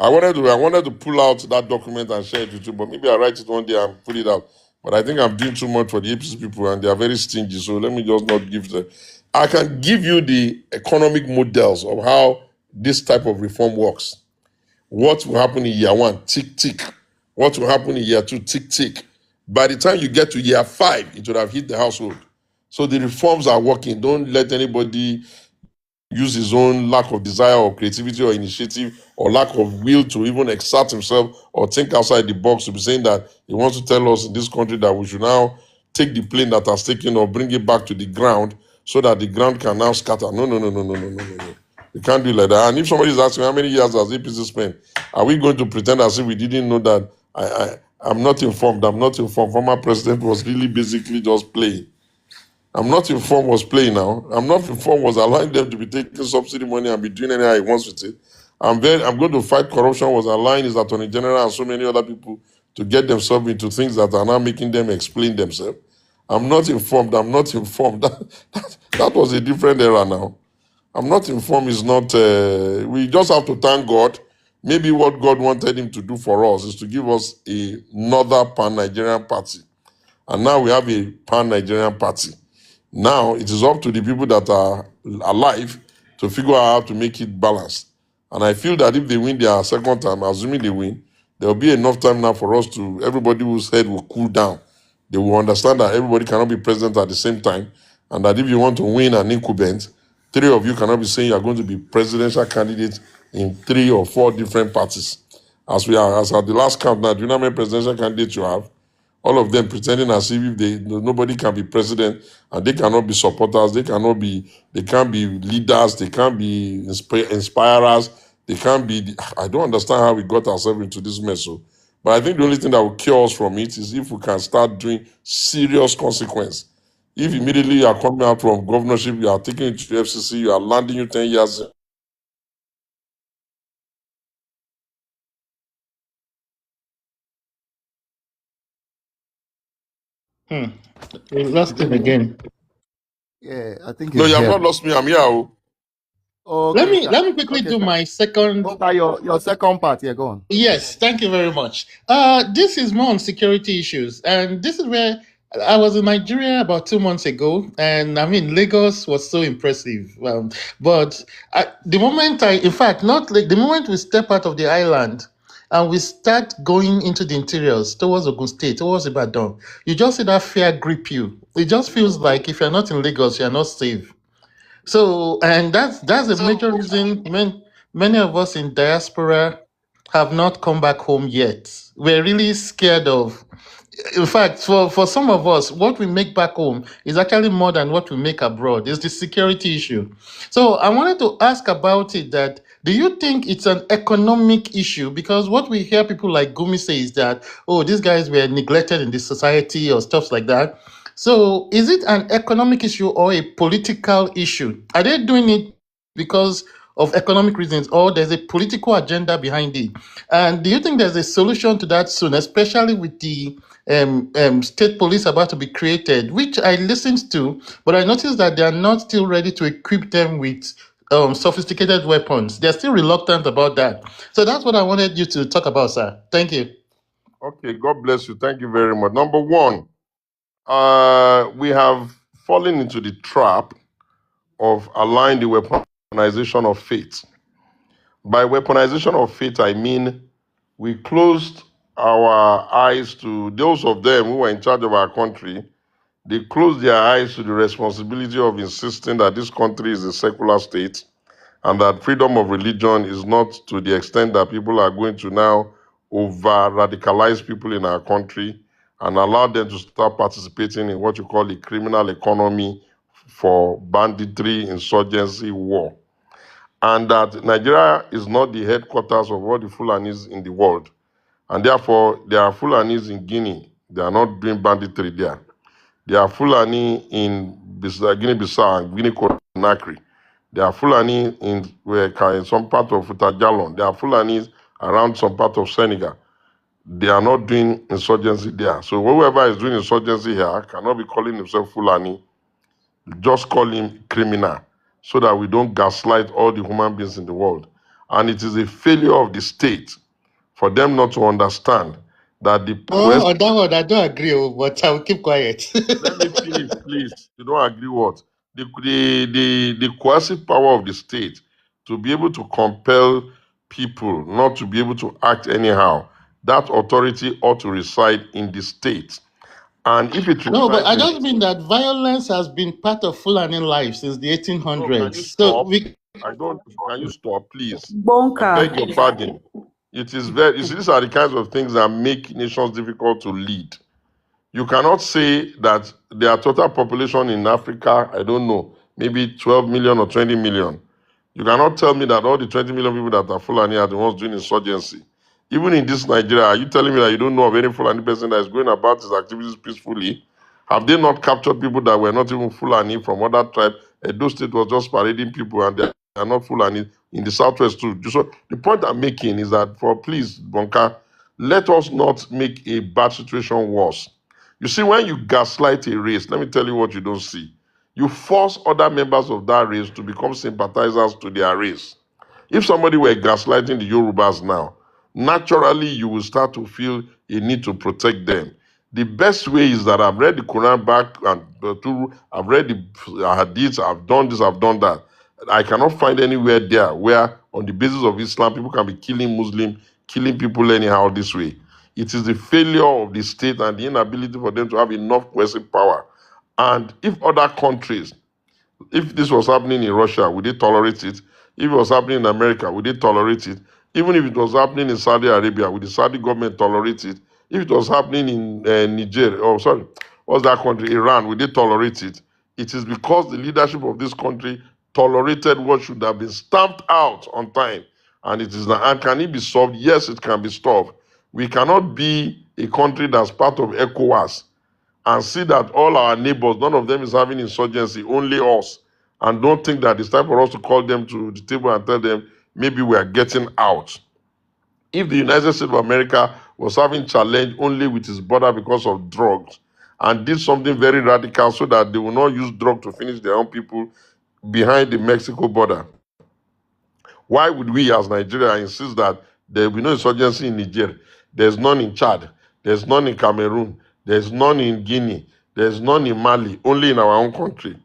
[SPEAKER 2] I wanted to pull out that document and share it with you, but maybe I'll write it one day and put it out. But I think I'm doing too much for the APC people and they are very stingy. So let me just not give them. I can give you the economic models of how this type of reform works. What will happen in year one? Tick, tick. What will happen in year two? Tick, tick. By the time you get to year 5, it would have hit the household. So the reforms are working. Don't let anybody use his own lack of desire or creativity or initiative or lack of will to even exert himself or think outside the box to be saying that he wants to tell us in this country that we should now take the plane that has taken or bring it back to the ground so that the ground can now scatter. No. You can't do it like that. And if somebody is asking how many years has APC spent, are we going to pretend as if we didn't know that I'm not informed? I'm not informed. Former president was really basically just playing. I'm not informed was playing now. I'm not informed was allowing them to be taking subsidy money and be doing anything he wants with it. I'm going to fight corruption was allowing his attorney general and so many other people to get themselves into things that are now making them explain themselves. I'm not informed. I'm not informed. That was a different era now. I'm not informed is not. We just have to thank God. Maybe what God wanted him to do for us is to give us another pan-Nigerian party. And now we have a pan-Nigerian party. Now it is up to the people that are alive to figure out how to make it balanced. And I feel that if they win their second time, assuming they win, there will be enough time now for us to, everybody whose head will cool down. They will understand that everybody cannot be president at the same time. And that if you want to win an incumbent, 3 of you cannot be saying you are going to be presidential candidates in 3 or 4 different parties. As at the last count now, do you know how many presidential candidates you have? All of them pretending as if nobody can be president and they cannot be supporters, they can't be leaders, they can't be inspirers, they can't be. I don't understand how we got ourselves into this mess. So. But I think the only thing that will cure us from it is if we can start doing serious consequence. If immediately you are coming out from governorship, you are taking it to the FCC, you are landing you 10 years.
[SPEAKER 7] We lost him again.
[SPEAKER 3] Yeah, I think
[SPEAKER 2] No,
[SPEAKER 3] he's
[SPEAKER 2] you have
[SPEAKER 3] here.
[SPEAKER 2] not lost me. I'm here. Oh.
[SPEAKER 7] Let
[SPEAKER 3] Okay,
[SPEAKER 7] me
[SPEAKER 3] sir.
[SPEAKER 7] let me quickly
[SPEAKER 3] Okay,
[SPEAKER 7] do
[SPEAKER 3] sir.
[SPEAKER 7] my second.
[SPEAKER 3] What about your second part? Yeah, go on.
[SPEAKER 7] Yes, thank you very much. This is more on security issues, and this is where I was in Nigeria about 2 months ago, and I mean Lagos was so impressive. But the moment in fact, not like the moment we step out of the island and we start going into the interiors towards Ogun State, towards Ibadan, you just see that fear grip you. It just feels like if you're not in Lagos, you're not safe. So, and that's a major reason many of us in diaspora have not come back home yet. We're really scared of. In fact, for some of us, what we make back home is actually more than what we make abroad. It's the security issue. So I wanted to ask about it that do you think it's an economic issue? Because what we hear people like Gumi say is that, oh, these guys were neglected in the society or stuff like that. So is it an economic issue or a political issue? Are they doing it because of economic reasons or there's a political agenda behind it? And do you think there's a solution to that soon, especially with the state police about to be created, which I listened to, but I noticed that they are not still ready to equip them with sophisticated weapons. They're still reluctant about that. So that's what I wanted you to talk about, sir. Thank you.
[SPEAKER 2] Okay, God bless you. Thank you very much. Number one, we have fallen into the trap of allowing the weapon weaponization of faith. By weaponization of faith, I mean we closed our eyes to those of them who were in charge of our country. They closed their eyes to the responsibility of insisting that this country is a secular state and that freedom of religion is not to the extent that people are going to now over radicalize people in our country and allow them to start participating in what you call a criminal economy for banditry, insurgency, war. And that Nigeria is not the headquarters of all the Fulanis in the world. And therefore, there are Fulanis in Guinea. They are not doing banditry there. There are Fulani in Guinea-Bissau and Guinea-Conakry. There are Fulani in some part of Utajalon. There are Fulanis around some part of Senegal. They are not doing insurgency there. So whoever is doing insurgency here cannot be calling himself Fulani. Just call him criminal so that we don't gaslight all the human beings in the world. And it is a failure of the state for them not to understand that the
[SPEAKER 7] Oh, on that one, I don't agree, but I will keep quiet.
[SPEAKER 2] let me finish, please. You don't agree what? The coercive power of the state to be able to compel people not to be able to act anyhow, that authority ought to reside in the state. And if it
[SPEAKER 7] No, but
[SPEAKER 2] resides
[SPEAKER 7] I
[SPEAKER 2] in
[SPEAKER 7] just mean that violence has been part of Fulani life since the
[SPEAKER 2] no, can
[SPEAKER 7] 1800s.
[SPEAKER 2] you
[SPEAKER 7] So
[SPEAKER 2] stop?
[SPEAKER 7] we
[SPEAKER 2] I don't can you stop, please? I
[SPEAKER 1] Bonka.
[SPEAKER 2] beg your pardon. It is very you see, these are the kinds of things that make nations difficult to lead. You cannot say that their total population in Africa, I don't know, maybe 12 million or 20 million. You cannot tell me that all the 20 million people that are Fulani are the ones doing insurgency. Even in this Nigeria, are you telling me that you don't know of any Fulani person that is going about his activities peacefully? Have they not captured people that were not even Fulani from other tribes? Edo State was just parading people and they are not Fulani in the southwest too. So the point I'm making is that for please, Bonka, let us not make a bad situation worse. You see, when you gaslight a race, let me tell you what you don't see. You force other members of that race to become sympathizers to their race. If somebody were gaslighting the Yorubas now, naturally you will start to feel a need to protect them. The best way is that I've read the Quran back and I've read the Hadiths, I've done this, I've done that. I cannot find anywhere there where, on the basis of Islam, people can be killing Muslims, killing people anyhow this way. It is the failure of the state and the inability for them to have enough coercive power. And if other countries, if this was happening in Russia, would they tolerate it? If it was happening in America, would they tolerate it? Even if it was happening in Saudi Arabia, would the Saudi government tolerate it? If it was happening in Niger, oh sorry, what's that country? Iran, would they tolerate it? It is because the leadership of this country tolerated what should have been stamped out on time. And it is now, and can it be solved? Yes, it can be solved. We cannot be a country that's part of ECOWAS and see that all our neighbors, none of them is having insurgency, only us. And don't think that it's time for us to call them to the table and tell them maybe we are getting out. If the United States of America was having challenge only with its border because of drugs and did something very radical so that they will not use drugs to finish their own people behind the Mexico border, why would we as Nigeria insist that there will be no insurgency in Niger? There's none in Chad. There's none in Cameroon. There's none in Guinea. There's none in Mali, only in our own country.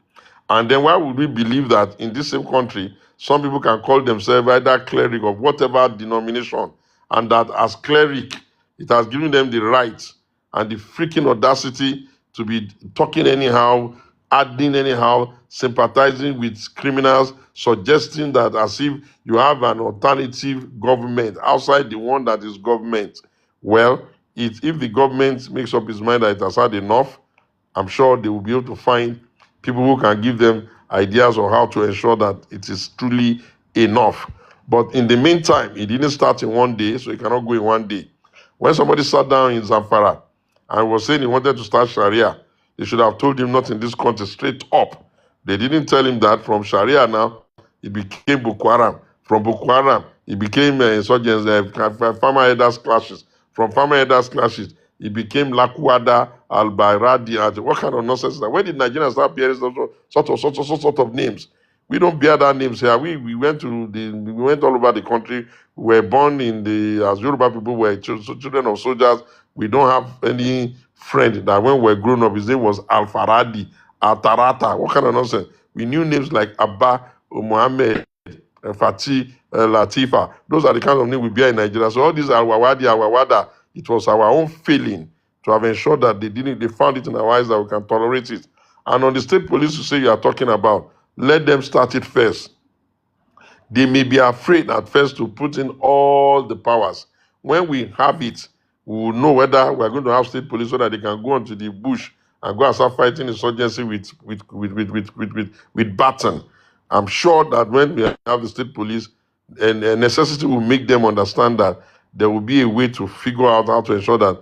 [SPEAKER 2] And then why would we believe that in this same country, some people can call themselves either cleric of whatever denomination, and that as cleric, it has given them the right and the freaking audacity to be talking anyhow, acting anyhow, sympathizing with criminals, suggesting that as if you have an alternative government outside the one that is government. Well, if the government makes up its mind that it has had enough, I'm sure they will be able to find people who can give them ideas on how to ensure that it is truly enough. But in the meantime, it didn't start in one day, so it cannot go in one day. When somebody sat down in Zamfara and was saying he wanted to start Sharia, they should have told him not in this country, straight up. They didn't tell him that from Sharia now, it became Boko Haram. From Boko Haram, it became insurgents, farmer elders clashes. From farmer elders clashes, it became Lakwada, Al Bayradi. What kind of nonsense is that? When did Nigerians start bearing sort of names? We don't bear that names here. We went we went all over the country. We were born in the as Yoruba people were children of soldiers. We don't have any friend that when we were grown up, his name was Al Faradi, Al Tarata. What kind of nonsense? We knew names like Abba, Mohammed, Fati, Latifa. Those are the kind of names we bear in Nigeria. So all these are Awawada. It was our own failing to have ensured that they found it in our eyes that we can tolerate it. And on the state police you say you are talking about, let them start it first. They may be afraid at first to put in all the powers. When we have it, we will know whether we are going to have state police so that they can go onto the bush and go and start fighting insurgency with baton. I'm sure that when we have the state police, and necessity will make them understand that there will be a way to figure out how to ensure that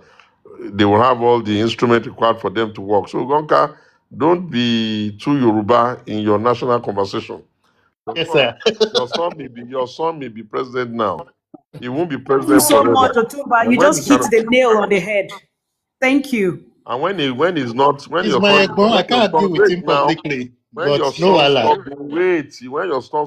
[SPEAKER 2] they will have all the instruments required for them to work. So, Gonka, don't be too Yoruba in your national conversation.
[SPEAKER 7] Yes, sir.
[SPEAKER 2] Your son may be president now. He won't be
[SPEAKER 1] Thank you
[SPEAKER 2] president
[SPEAKER 1] so
[SPEAKER 2] forever.
[SPEAKER 1] much, Otumba.
[SPEAKER 2] And
[SPEAKER 1] You
[SPEAKER 2] when
[SPEAKER 1] just
[SPEAKER 2] he
[SPEAKER 1] hit
[SPEAKER 2] cannot,
[SPEAKER 1] the nail on the head. Thank you.
[SPEAKER 2] and when he's not,
[SPEAKER 7] He's my Egbon. I can't argue with him publicly,
[SPEAKER 2] when
[SPEAKER 7] but
[SPEAKER 2] your
[SPEAKER 7] no
[SPEAKER 2] son
[SPEAKER 7] Allah.
[SPEAKER 2] stop being wait, when your son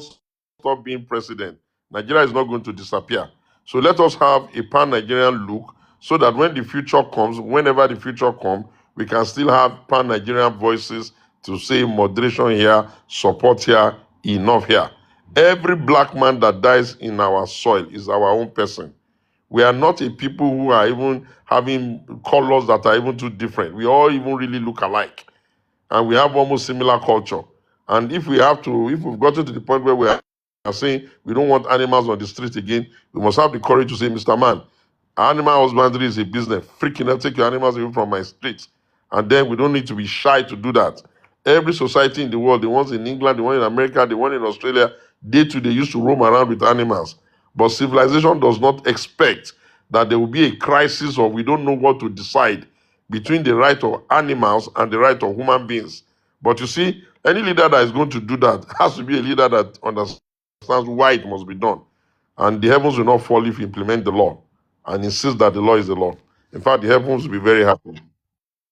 [SPEAKER 2] stop being president, Nigeria is not going to disappear. So let us have a pan-Nigerian look so that when the future comes, whenever the future comes, we can still have pan-Nigerian voices to say moderation here, support here, enough here. Every black man that dies in our soil is our own person. We are not a people who are even having colors that are even too different. We all even really look alike, and we have almost similar culture. And if we've gotten to the point where we are saying we don't want animals on the street again, we must have the courage to say, Mr. Man, animal husbandry is a business. Freaking hell, take your animals away from my streets. And then we don't need to be shy to do that. Every society in the world, the ones in England, the one in America, the one in Australia, they used to roam around with animals. But civilization does not expect that there will be a crisis or we don't know what to decide between the right of animals and the right of human beings. But you see, any leader that is going to do that has to be a leader that understands why it must be done. And the heavens will not fall if you implement the law and insist that the law is the law. In fact, the heavens will be very happy.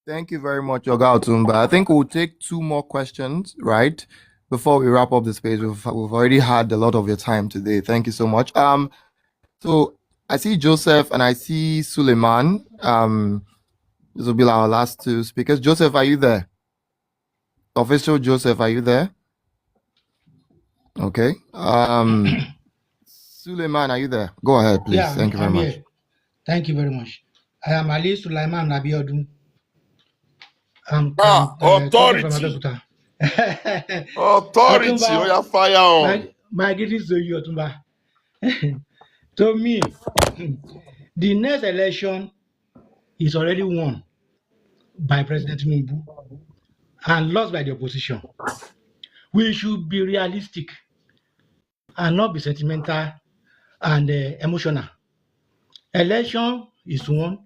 [SPEAKER 3] Thank you very much, Oga Otumba. I think we'll take two more questions, right? Before we wrap up the space, we've already had a lot of your time today. Thank you so much. So I see Joseph and I see Suleiman. This will be our last two speakers. Joseph, are you there? Official Joseph, are you there? Okay. Suleiman, are you there? Go ahead, please.
[SPEAKER 8] Yeah,
[SPEAKER 3] Thank you very
[SPEAKER 8] I'm
[SPEAKER 3] much.
[SPEAKER 8] here. Thank you very much. I am Ali Sulaiman Nabiodun. I'm talking from
[SPEAKER 2] Authority.
[SPEAKER 8] Abeokuta.
[SPEAKER 2] Authority. Oh,
[SPEAKER 8] Otumba,
[SPEAKER 2] yeah, fire on.
[SPEAKER 8] my greetings to you, Otumba. To me, the next election is already won by President Tinubu and lost by the opposition. We should be realistic and not be sentimental and emotional. Election is won.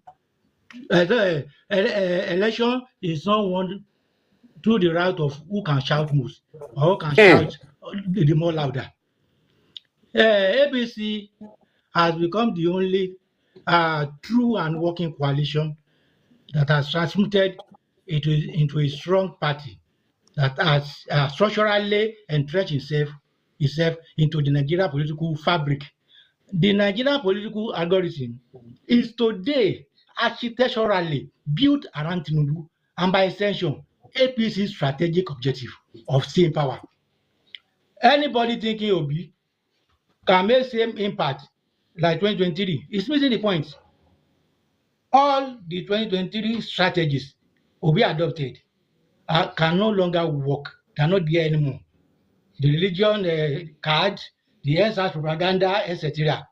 [SPEAKER 8] Election is not won through the route of who can shout most or who can shout the more louder. APC has become the only true and working coalition that has transmuted into a strong party that has structurally entrenched itself into the Nigerian political fabric. The Nigerian political algorithm is today architecturally built around Tinubu and by extension APC's strategic objective of staying power. Anybody thinking Obi can make same impact like 2023 is missing the point. All the 2023 strategies Obi adopted can no longer work, cannot be anymore. The religion card, the NSAS propaganda, etc.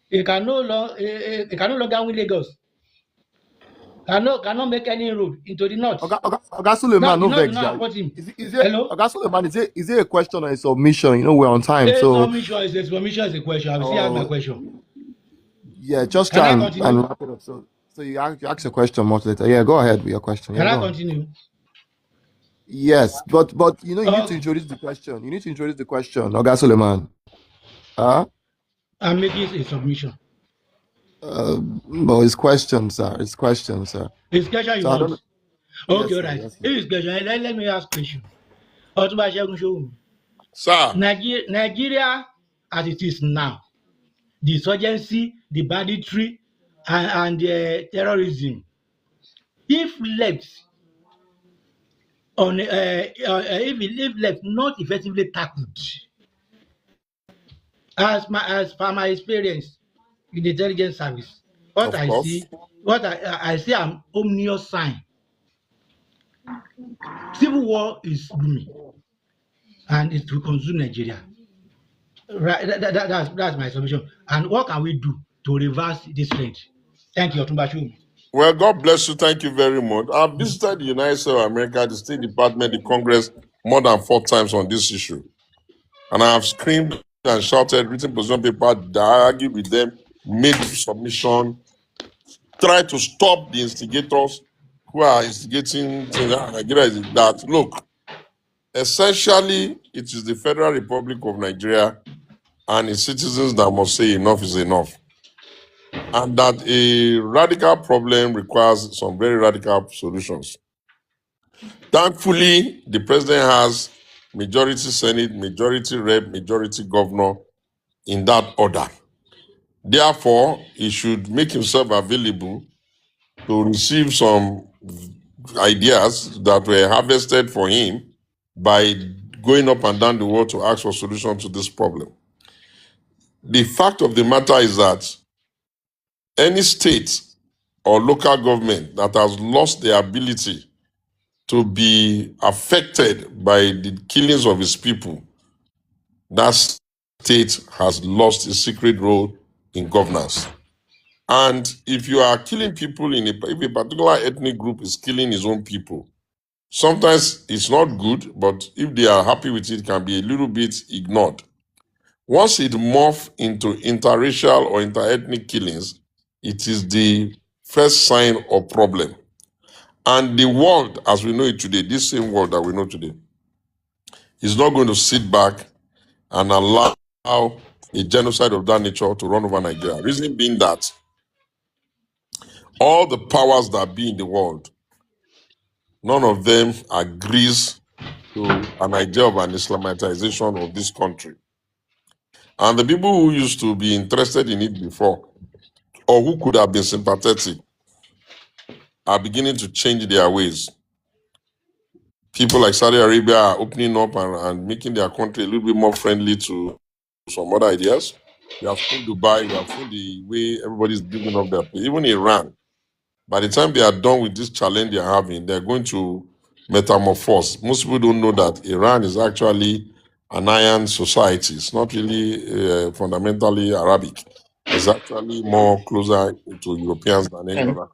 [SPEAKER 8] It can no longer win Lagos. Cannot make any road into the north.
[SPEAKER 3] Oga
[SPEAKER 8] Now
[SPEAKER 3] Suleiman,
[SPEAKER 8] the
[SPEAKER 3] no
[SPEAKER 8] north will
[SPEAKER 3] vex,
[SPEAKER 8] not
[SPEAKER 3] guy.
[SPEAKER 8] support him.
[SPEAKER 3] Is it
[SPEAKER 8] Hello?
[SPEAKER 3] Oga Suleiman, is it a question or a submission? You know, we're on time.
[SPEAKER 8] A
[SPEAKER 3] So
[SPEAKER 8] submission is a question. I will still ask my question.
[SPEAKER 3] yeah, just
[SPEAKER 8] Can
[SPEAKER 3] try
[SPEAKER 8] I
[SPEAKER 3] and
[SPEAKER 8] continue?
[SPEAKER 3] wrap it up. So you ask a question much later. Yeah, go ahead with your question. Yeah,
[SPEAKER 8] Can I
[SPEAKER 3] go on.
[SPEAKER 8] continue?
[SPEAKER 3] Yes, but you know you need to
[SPEAKER 8] Okay.
[SPEAKER 3] introduce the question. You need to introduce the question, Oga Suleiman.
[SPEAKER 8] I'm making a submission.
[SPEAKER 3] Well, it's questions, sir. It's questions, sir.
[SPEAKER 8] It's question you
[SPEAKER 3] So I don't
[SPEAKER 8] want.
[SPEAKER 3] know.
[SPEAKER 8] Okay,
[SPEAKER 3] Yes,
[SPEAKER 8] all
[SPEAKER 3] sir.
[SPEAKER 8] right.
[SPEAKER 3] Yes, sir.
[SPEAKER 8] If it's question, let me ask question. Otunba Segun Showunmi.
[SPEAKER 2] Sir.
[SPEAKER 8] Nigeria, as it is now, the insurgency, the banditry, and terrorism, if left if left not effectively tackled, as per my experience in the intelligence service, what
[SPEAKER 2] Of
[SPEAKER 8] I
[SPEAKER 2] course.
[SPEAKER 8] see, I see an ominous sign. Civil war is looming, and it will consume Nigeria. Right, that's my submission. And what can we do to reverse this trend? Thank you, Otumba Showunmi.
[SPEAKER 2] Well, God bless you. Thank you very much. I've visited the United States of America, the State Department, the Congress more than 4 times on this issue. And I have screamed and shouted, written position paper, argued with them, made submission, tried to stop the instigators who are instigating things. Nigeria is that. Look, essentially, it is the Federal Republic of Nigeria and its citizens that must say enough is enough. And that a radical problem requires some very radical solutions. Thankfully, the president has majority Senate, majority rep, majority governor in that order. Therefore, he should make himself available to receive some ideas that were harvested for him by going up and down the world to ask for solutions to this problem. The fact of the matter is that any state or local government that has lost the ability to be affected by the killings of its people, that state has lost its secret role in governance. And if you are killing people if a particular ethnic group is killing its own people, sometimes it's not good, but if they are happy with it, it can be a little bit ignored. Once it morphs into interracial or interethnic killings, it is the first sign of problem. And the world, as we know it today, this same world that we know today, is not going to sit back and allow a genocide of that nature to run over Nigeria. Reason being that all the powers that be in the world, none of them agrees to an idea of an Islamatization of this country. And the people who used to be interested in it before, or who could have been sympathetic, are beginning to change their ways. People like Saudi Arabia are opening up and making their country a little bit more friendly to some other ideas. We have seen Dubai, we have seen the way everybody's building up their place. Even Iran, by the time they are done with this challenge they are having, they're going to metamorphose. Most people don't know that Iran is actually an iron society. It's not really fundamentally Arabic. It's actually more closer to Europeans than any other.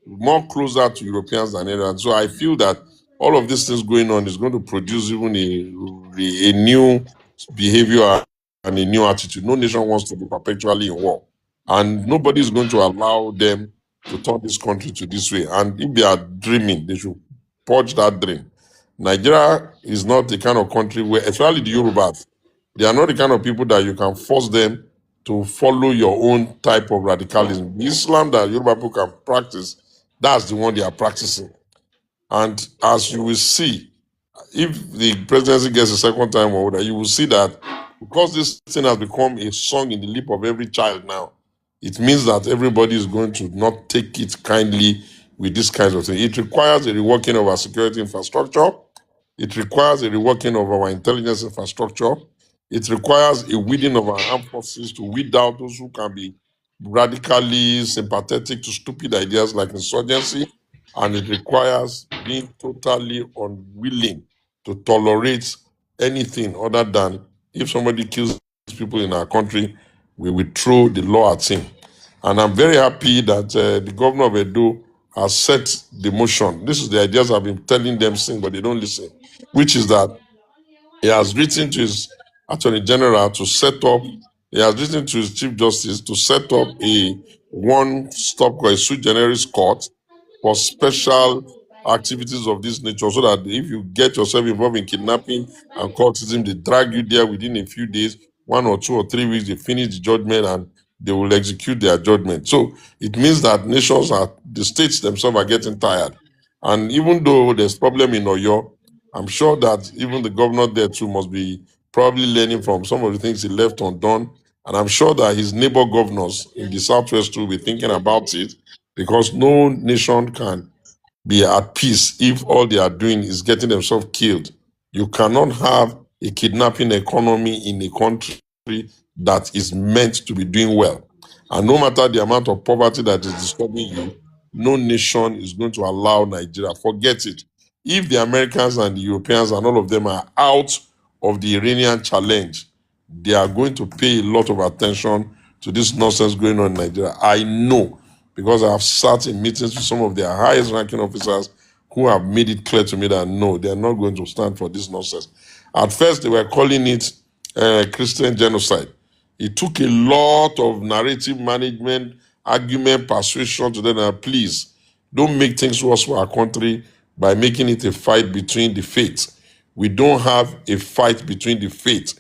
[SPEAKER 2] More closer to Europeans than any other. So I feel that all of these things going on is going to produce even a new behavior and a new attitude. No nation wants to be perpetually in war. And nobody is going to allow them to turn this country to this way. And if they are dreaming, they should purge that dream. Nigeria is not the kind of country where, especially the Yorubas, they are not the kind of people that you can force them to follow your own type of radicalism. The Islam that Yoruba people can practice, that's the one they are practicing. And as you will see, if the presidency gets a second time order, you will see that because this thing has become a song in the lip of every child now, it means that everybody is going to not take it kindly with this kinds of thing. It requires a reworking of our security infrastructure. It requires a reworking of our intelligence infrastructure. It requires a weeding of our armed forces to weed out those who can be radically sympathetic to stupid ideas like insurgency. And it requires being totally unwilling to tolerate anything other than if somebody kills people in our country, we will throw the law at him. And I'm very happy that the governor of Edo has set the motion. This is the ideas I've been telling them since, but they don't listen, which is that he has written to his attorney general to set up, he has written to his chief justice to set up a one-stop or a sui generis court for special activities of this nature, so that if you get yourself involved in kidnapping and cultism, they drag you there within a few days, 1 or 2 or 3 weeks, they finish the judgment and they will execute their judgment. So it means that the states themselves are getting tired. And even though there's problem in Oyo, I'm sure that even the governor there too must be probably learning from some of the things he left undone. And I'm sure that his neighbor governors in the Southwest too will be thinking about it, because no nation can be at peace if all they are doing is getting themselves killed. You cannot have a kidnapping economy in a country that is meant to be doing well. And no matter the amount of poverty that is disturbing you, no nation is going to allow Nigeria. Forget it. If the Americans and the Europeans and all of them are out of the Iranian challenge, they are going to pay a lot of attention to this nonsense going on in Nigeria. I know, because I have sat in meetings with some of their highest ranking officers who have made it clear to me that no, they are not going to stand for this nonsense. At first, they were calling it Christian genocide. It took a lot of narrative management, argument, persuasion to them that please don't make things worse for our country by making it a fight between the faiths. We don't have a fight between the faiths.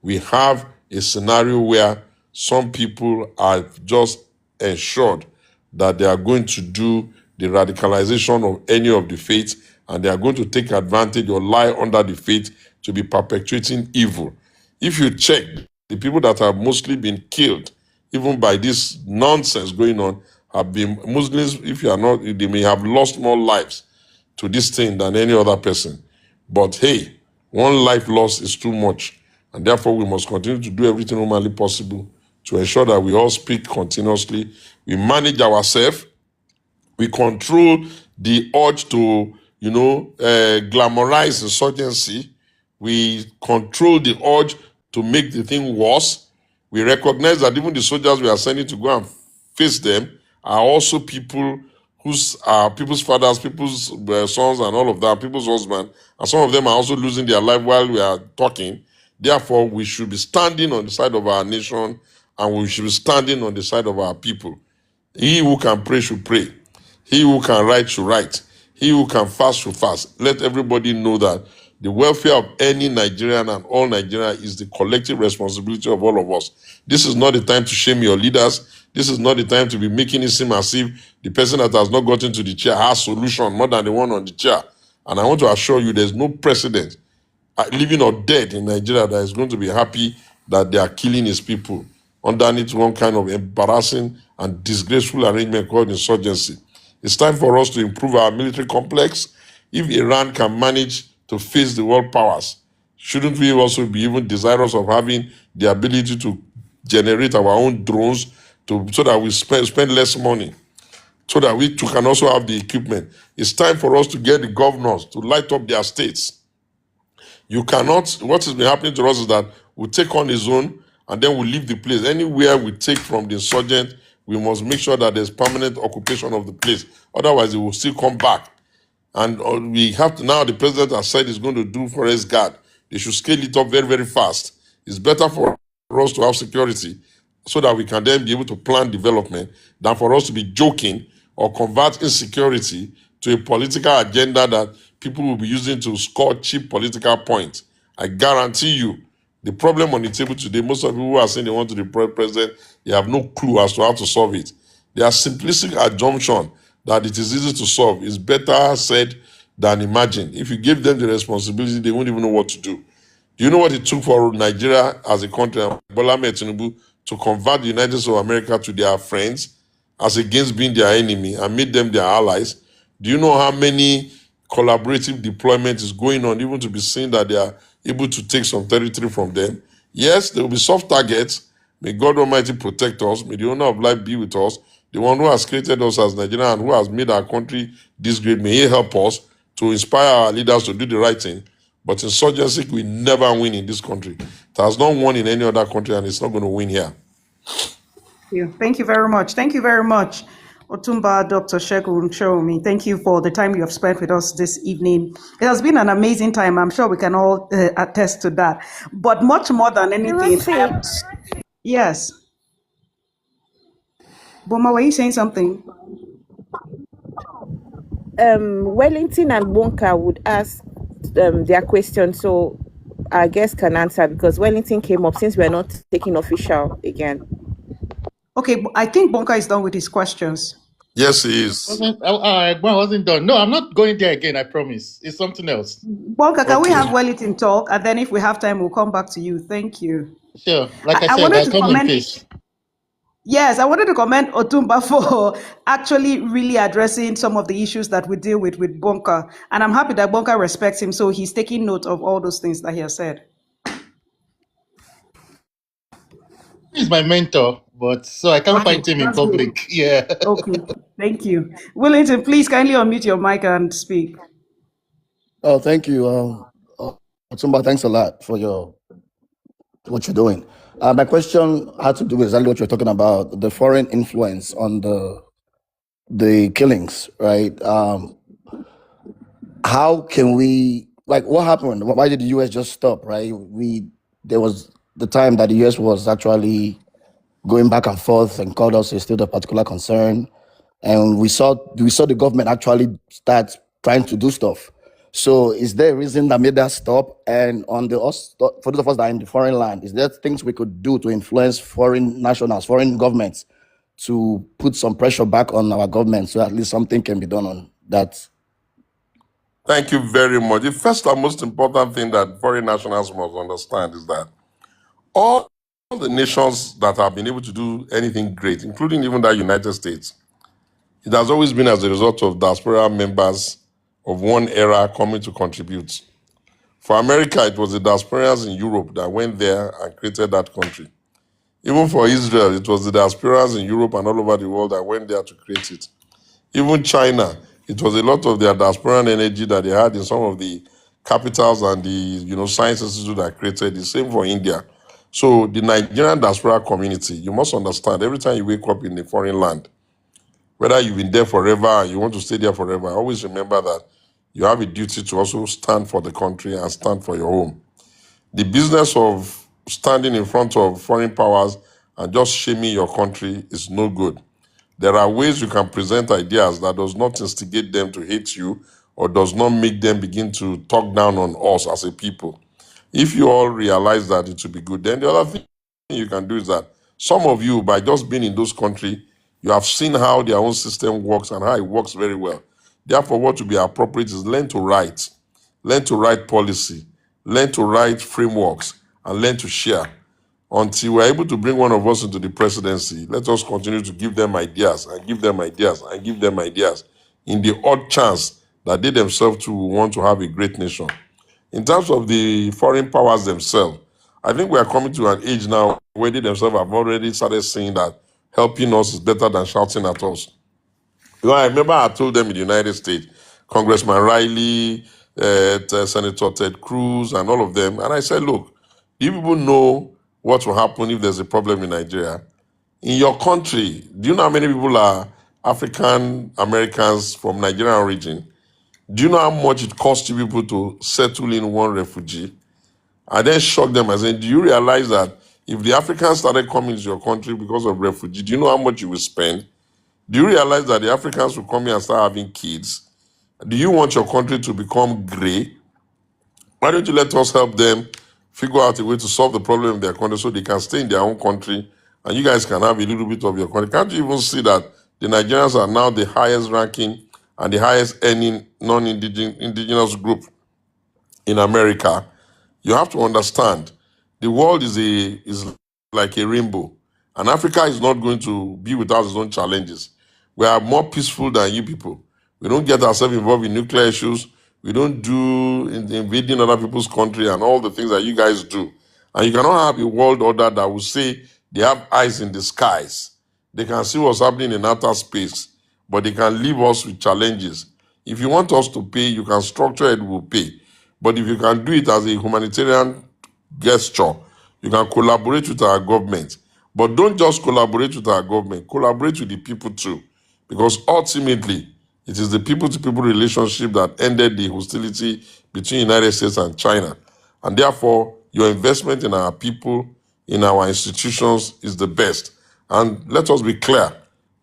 [SPEAKER 2] We have a scenario where some people are just ensured that they are going to do the radicalization of any of the faiths, and they are going to take advantage or lie under the faith to be perpetuating evil. If you check, the people that have mostly been killed, even by this nonsense going on, have been Muslims. If you are not, they may have lost more lives to this thing than any other person. But hey, one life lost is too much. And therefore, we must continue to do everything humanly possible to ensure that we all speak continuously, we manage ourselves, we control the urge to, glamorize insurgency. We control the urge to make the thing worse. We recognize that even the soldiers we are sending to go and face them are also people whose are people's fathers, people's sons, and all of that, people's husbands. And some of them are also losing their life while we are talking. Therefore, we should be standing on the side of our nation, and we should be standing on the side of our people. He who can pray should pray. He who can write should write. He who can fast should fast. Let everybody know that the welfare of any Nigerian and all Nigeria is the collective responsibility of all of us. This is not the time to shame your leaders. This is not the time to be making it seem as if the person that has not gotten to the chair has solution more than the one on the chair. And I want to assure you there's no precedent, living or dead, in Nigeria that is going to be happy that they are killing his people underneath one kind of embarrassing and disgraceful arrangement called insurgency. It's time for us to improve our military complex. If Iran can manage to face the world powers, shouldn't we also be even desirous of having the ability to generate our own drones so that we spend less money, so that we too can also have the equipment? It's time for us to get the governors to light up their states. You cannot, what has been happening to us is that we take on a zone and then we leave the place. Anywhere we take from the insurgent, we must make sure that there's permanent occupation of the place. Otherwise, it will still come back. And we have to, now the president has said he's going to do forest guard. They should scale it up very, very fast. It's better for us to have security so that we can then be able to plan development than for us to be joking or convert insecurity to a political agenda that people will be using to score cheap political points. I guarantee you, the problem on the table today, most of the people who are saying they want to be president, they have no clue as to how to solve it. Their simplistic assumption that it is easy to solve is better said than imagined. If you give them the responsibility, they won't even know what to do. Do you know what it took for Nigeria as a country, Bola Ahmed Tinubu, to convert the United States of America to their friends as against being their enemy and made them their allies? Do you know how many collaborative deployment is going on, even to be seen that they are able to take some territory from them? Yes, there will be soft targets. May God Almighty protect us. May the owner of life be with us. The one who has created us as Nigeria and who has made our country this great, may he help us to inspire our leaders to do the right thing. But insurgency will never win in this country. It has not won in any other country, and it's not going to win here.
[SPEAKER 1] Thank you very much. Thank you very much, Otumba Dr. Segun Showunmi. Thank you for the time you have spent with us this evening. It has been an amazing time. I'm sure we can all attest to that. But much more than anything, yes. Boma, were you saying something?
[SPEAKER 9] Wellington and Wonka would ask their question, so our guest can answer because Wellington came up since we're not taking official again.
[SPEAKER 1] Okay, I think Bonka is done with his questions.
[SPEAKER 2] Yes, he is.
[SPEAKER 7] I wasn't done. No, I'm not going there again, I promise. It's something else.
[SPEAKER 1] Bonka, can we have Wellington talk? And then if we have time, we'll come back to you. Thank you.
[SPEAKER 7] Sure. Like I
[SPEAKER 1] I
[SPEAKER 7] said,
[SPEAKER 1] wanted
[SPEAKER 7] I
[SPEAKER 1] to
[SPEAKER 7] come in
[SPEAKER 1] comment.
[SPEAKER 7] peace.
[SPEAKER 1] Yes, I wanted to commend Otumba for actually really addressing some of the issues that we deal with Bonka. And I'm happy that Bonka respects him, so he's taking note of all those things that he has said.
[SPEAKER 7] He's my mentor, but so I can't
[SPEAKER 1] Okay,
[SPEAKER 7] fight him in
[SPEAKER 1] that's good.
[SPEAKER 7] public. Yeah.
[SPEAKER 1] Okay, thank you. Wellington, please kindly unmute your mic and speak.
[SPEAKER 10] Oh, thank you. Otumba, thanks a lot for what you're doing. My question had to do with exactly what you're talking about, the foreign influence on the killings, right? How can we, like, what happened? Why did the US just stop, right? There was the time that the US was actually going back and forth and called us a state of particular concern, and we saw the government actually start trying to do stuff. So, is there a reason that made that stop? And for those of us that are in the foreign land, is there things we could do to influence foreign nationals, foreign governments, to put some pressure back on our government so at least something can be done on that?
[SPEAKER 2] Thank you very much. The first and most important thing that foreign nationals must understand is that all the nations that have been able to do anything great, including even the United States, it has always been as a result of diaspora members of one era coming to contribute. For America, it was the diasporans in Europe that went there and created that country. Even for Israel, it was the diasporans in Europe and all over the world that went there to create it. Even China, it was a lot of their diasporan energy that they had in some of the capitals and the science institute that created the same for India. So the Nigerian diaspora community, you must understand, every time you wake up in a foreign land, whether you've been there forever and you want to stay there forever, always remember that you have a duty to also stand for the country and stand for your home. The business of standing in front of foreign powers and just shaming your country is no good. There are ways you can present ideas that does not instigate them to hate you or does not make them begin to talk down on us as a people. If you all realize that, it will be good. Then the other thing you can do is that some of you, by just being in those countries, you have seen how their own system works and how it works very well. Therefore, what will be appropriate is learn to write policy, learn to write frameworks, and learn to share. Until we're able to bring one of us into the presidency, let us continue to give them ideas and give them ideas and give them ideas in the odd chance that they themselves too will want to have a great nation. In terms of the foreign powers themselves, I think we are coming to an age now where they themselves have already started saying that helping us is better than shouting at us. I remember I told them in the United States, Congressman Riley, Senator Ted Cruz, and all of them, and I said, look, do you people know what will happen if there's a problem in Nigeria? In your country, do you know how many people are African Americans from Nigerian origin? Do you know how much it costs you people to settle in one refugee? I then shocked them. I said, do you realize that if the Africans started coming to your country because of refugee, do you know how much you will spend? Do you realize that the Africans will come here and start having kids? Do you want your country to become gray? Why don't you let us help them figure out a way to solve the problem in their country so they can stay in their own country and you guys can have a little bit of your country? Can't you even see that the Nigerians are now the highest ranking and the highest earning non-indigenous group in America? You have to understand the world is like a rainbow, and Africa is not going to be without its own challenges. We are more peaceful than you people. We don't get ourselves involved in nuclear issues. We don't do invading other people's country and all the things that you guys do. And you cannot have a world order that will say they have eyes in the skies. They can see what's happening in outer space, but they can leave us with challenges. If you want us to pay, you can structure it, we'll pay. But if you can do it as a humanitarian gesture, you can collaborate with our government. But don't just collaborate with our government, collaborate with the people too. Because ultimately, it is the people-to-people relationship that ended the hostility between United States and China. And therefore, your investment in our people, in our institutions is the best. And let us be clear,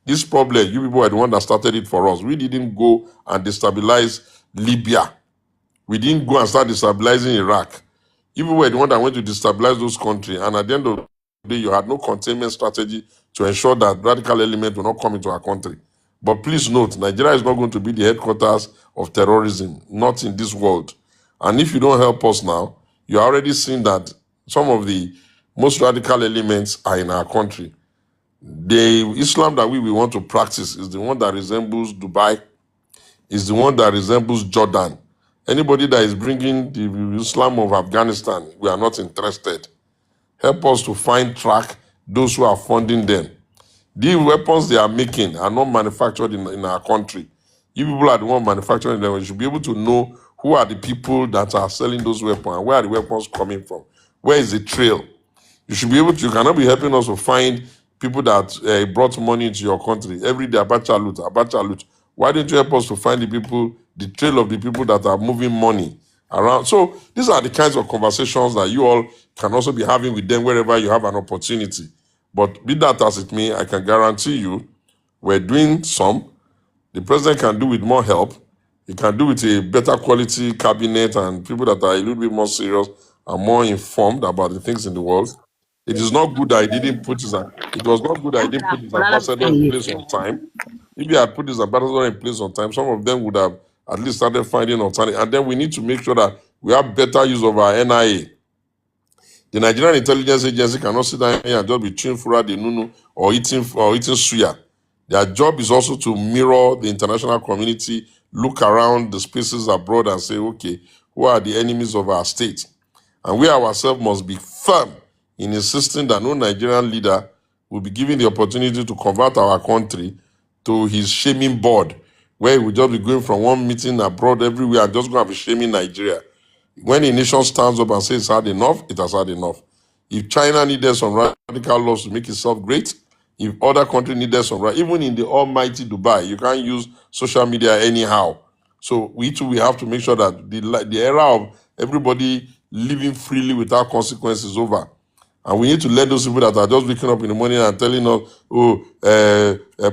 [SPEAKER 2] this problem, you people are the one that started it for us. We didn't go and destabilize Libya. We didn't go and start destabilizing Iraq. You people were the one that went to destabilize those countries. And at the end of the day, you had no containment strategy to ensure that radical elements will not come into our country. But please note, Nigeria is not going to be the headquarters of terrorism, not in this world. And if you don't help us now, you're already seeing that some of the most radical elements are in our country. The Islam that we want to practice is the one that resembles Dubai, is the one that resembles Jordan. Anybody that is bringing the Islam of Afghanistan, we are not interested. Help us to find track, those who are funding them. The weapons they are making are not manufactured in our country. You people are the one manufacturing them. You should be able to know who are the people that are selling those weapons and where are the weapons coming from. Where is the trail? You should be able to, you cannot be helping us to find people that brought money into your country. Every day, Abacha loot, Abacha loot. Why don't you help us to find the people, the trail of the people that are moving money around? So these are the kinds of conversations that you all can also be having with them wherever you have an opportunity. But be that as it may, I can guarantee you we're doing some. The president can do with more help. He can do with a better quality cabinet and people that are a little bit more serious and more informed about the things in the world. It is not good that he didn't put his. It was not good that he didn't put his ambassador in place on time. If he had put his ambassador in place on time, some of them would have at least started finding alternatives. And then we need to make sure that we have better use of our NIA. The Nigerian Intelligence Agency cannot sit down here and just be chewing fura de nunu or eating suya. Their job is also to mirror the international community, look around the spaces abroad and say, okay, who are the enemies of our state? And we ourselves must be firm in insisting that no Nigerian leader will be given the opportunity to convert our country to his shaming board, where he will just be going from one meeting abroad everywhere and just going to be shaming Nigeria. When a nation stands up and says it's had enough, it has had enough. If China needed some radical laws to make itself great, if other countries needed some, even in the almighty Dubai, you can't use social media anyhow. So we too, we have to make sure that the era of everybody living freely without consequences is over. And we need to let those people that are just waking up in the morning and telling us, oh,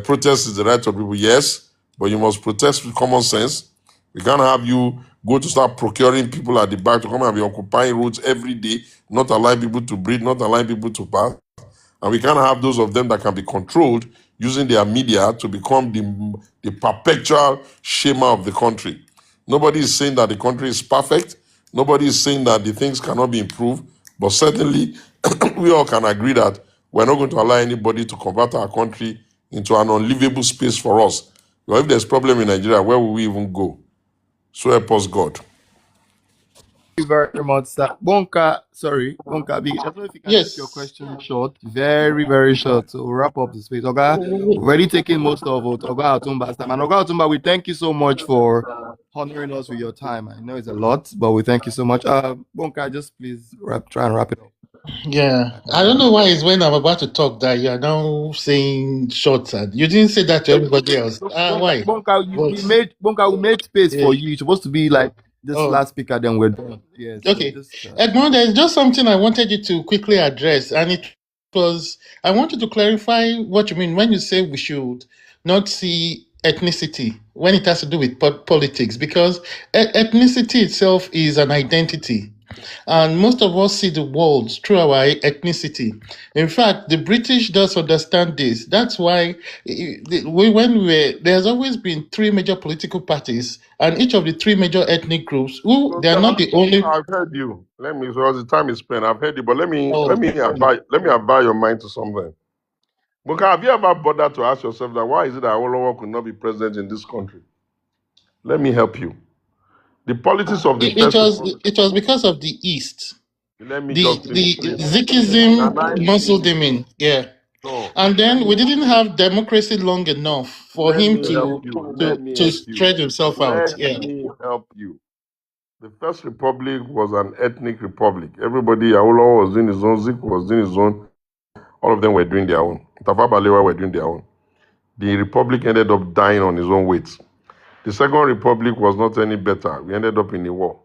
[SPEAKER 2] protest is the right of people. Yes, but you must protest with common sense. We can't have you go to start procuring people at the back to come and be occupying roads every day, not allowing people to breathe, not allowing people to pass. And we can't have those of them that can be controlled using their media to become the perpetual shamer of the country. Nobody is saying that the country is perfect. Nobody is saying that the things cannot be improved. But certainly, we all can agree that we're not going to allow anybody to convert our country into an unlivable space for us. Well, if there's problem in Nigeria, where will we even go? So help us God.
[SPEAKER 3] You very much, sir. Bonka, sorry, Bonka, I don't know if you can keep your
[SPEAKER 7] Yes.
[SPEAKER 3] question short, very, very short. So we'll wrap up the space. Oga, we've already taken most of it. Oga Atumba's time. And Oga Atumba, we thank you so much for honoring us with your time. I know it's a lot, but we thank you so much. Bonka, just please try and wrap it up.
[SPEAKER 7] Yeah. I don't know why it's when I'm about to talk that you're now saying short. And you didn't say that to everybody else. Why? But
[SPEAKER 3] We made space
[SPEAKER 7] yeah.
[SPEAKER 3] for you. You're supposed to be like this
[SPEAKER 7] Oh,
[SPEAKER 3] last speaker, then we're done. Yeah, so
[SPEAKER 7] okay.
[SPEAKER 3] just
[SPEAKER 7] Edmond, there's just something I wanted you to quickly address, and it was I wanted to clarify what you mean when you say we should not see ethnicity when it has to do with politics, because ethnicity itself is an identity. And most of us see the world through our ethnicity. In fact, the British does understand this. That's why there's always been three major political parties, and each of the three major ethnic groups, who
[SPEAKER 2] So,
[SPEAKER 7] they are not the only.
[SPEAKER 2] I've heard you. Let me, so as the time is spent, I've heard you, but
[SPEAKER 7] Oh,
[SPEAKER 2] let me abide your mind to something. But have you ever bothered to ask yourself that why is it that Awolowo could not be president in this country? Let me help you. The politics of the
[SPEAKER 7] it
[SPEAKER 2] first
[SPEAKER 7] was
[SPEAKER 2] republic.
[SPEAKER 7] it was because of the East.
[SPEAKER 2] Let me
[SPEAKER 7] The
[SPEAKER 2] just finish,
[SPEAKER 7] the
[SPEAKER 2] please. Can I
[SPEAKER 7] Zikism muscled
[SPEAKER 2] finish?
[SPEAKER 7] him in, yeah.
[SPEAKER 2] No.
[SPEAKER 7] And then we didn't have democracy long enough for
[SPEAKER 2] Let
[SPEAKER 7] him
[SPEAKER 2] me help you. Let me
[SPEAKER 7] to
[SPEAKER 2] help you.
[SPEAKER 7] spread himself out.
[SPEAKER 2] Let
[SPEAKER 7] Yeah.
[SPEAKER 2] me help you. The first republic was an ethnic republic. Everybody, Awolowo was doing his own, Zik was doing his own. All of them were doing their own. Tafa Balewa were doing their own. The republic ended up dying on his own weight. The second republic was not any better. We ended up in a war.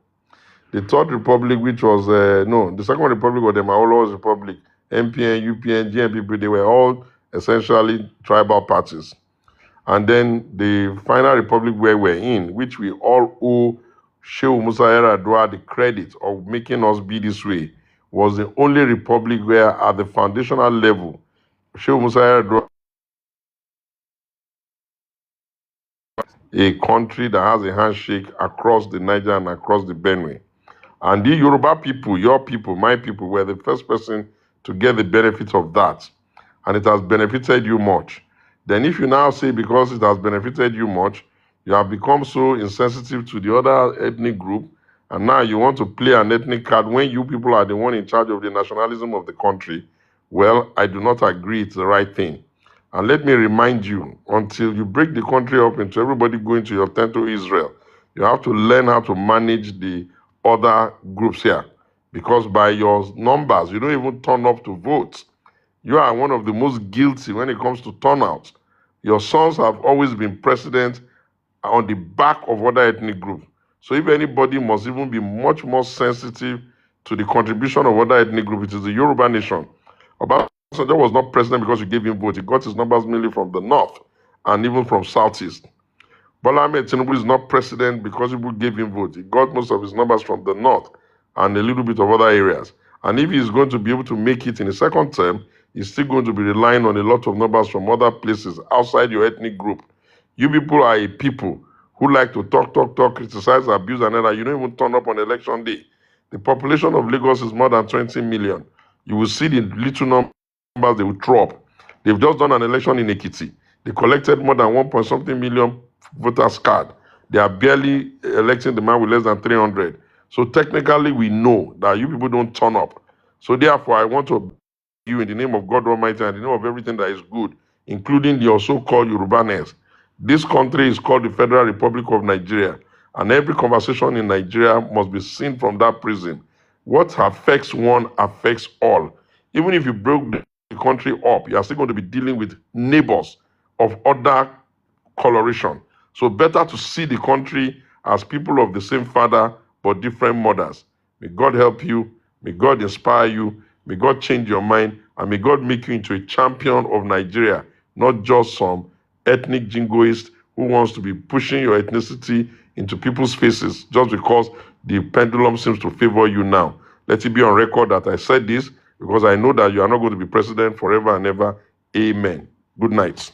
[SPEAKER 2] The third republic, which was, no, the second republic was the Maolo's republic, MPN, UPN, GNPP, they were all essentially tribal parties. And then the final republic where we're in, which we all owe Shehu Musa Yar'Adua the credit of making us be this way, was the only republic where at the foundational level, Shehu Musa Yar'Adua, a country that has a handshake across the Niger and across the Benue. And the Yoruba people, your people, my people, were the first person to get the benefit of that. And it has benefited you much. Then if you now say because it has benefited you much, you have become so insensitive to the other ethnic group, and now you want to play an ethnic card when you people are the one in charge of the nationalism of the country, Well, I do not agree it's the right thing. And let me remind you, until you break the country up into everybody going to your tent to Israel, you have to learn how to manage the other groups here. Because by your numbers, you don't even turn up to vote. You are one of the most guilty when it comes to turnout. Your sons have always been president on the back of other ethnic groups. So if anybody must even be much more sensitive to the contribution of other ethnic groups, it is the Yoruba nation. Obasanjo was not president because you gave him vote. He got his numbers mainly from the north and even from southeast. Bola Ahmed Tinubu is not president because people gave him vote. He got most of his numbers from the north and a little bit of other areas. And if he's going to be able to make it in a second term, he's still going to be relying on a lot of numbers from other places outside your ethnic group. You people are a people who like to talk, criticize, abuse, and all that. You don't even turn up on election day. The population of Lagos is more than 20 million. You will see the little numbers they will throw up. They've just done an election in Ekiti. They collected more than 1 point something million voters card. They are barely electing the man with less than 300. So technically, we know that you people don't turn up. So therefore, I want to you in the name of God Almighty and in the name of everything that is good, including your so-called Yorubaness. This country is called the Federal Republic of Nigeria, and every conversation in Nigeria must be seen from that prison. What affects one affects all. Even if you broke the country up, you are still going to be dealing with neighbors of other coloration. So better to see the country as people of the same father but different mothers. May God help you. May God inspire you. May God change your mind. And may God make you into a champion of Nigeria, not just some ethnic jingoist who wants to be pushing your ethnicity into people's faces just because the pendulum seems to favor you now. Let it be on record that I said this because I know that you are not going to be president forever and ever. Amen. Good night.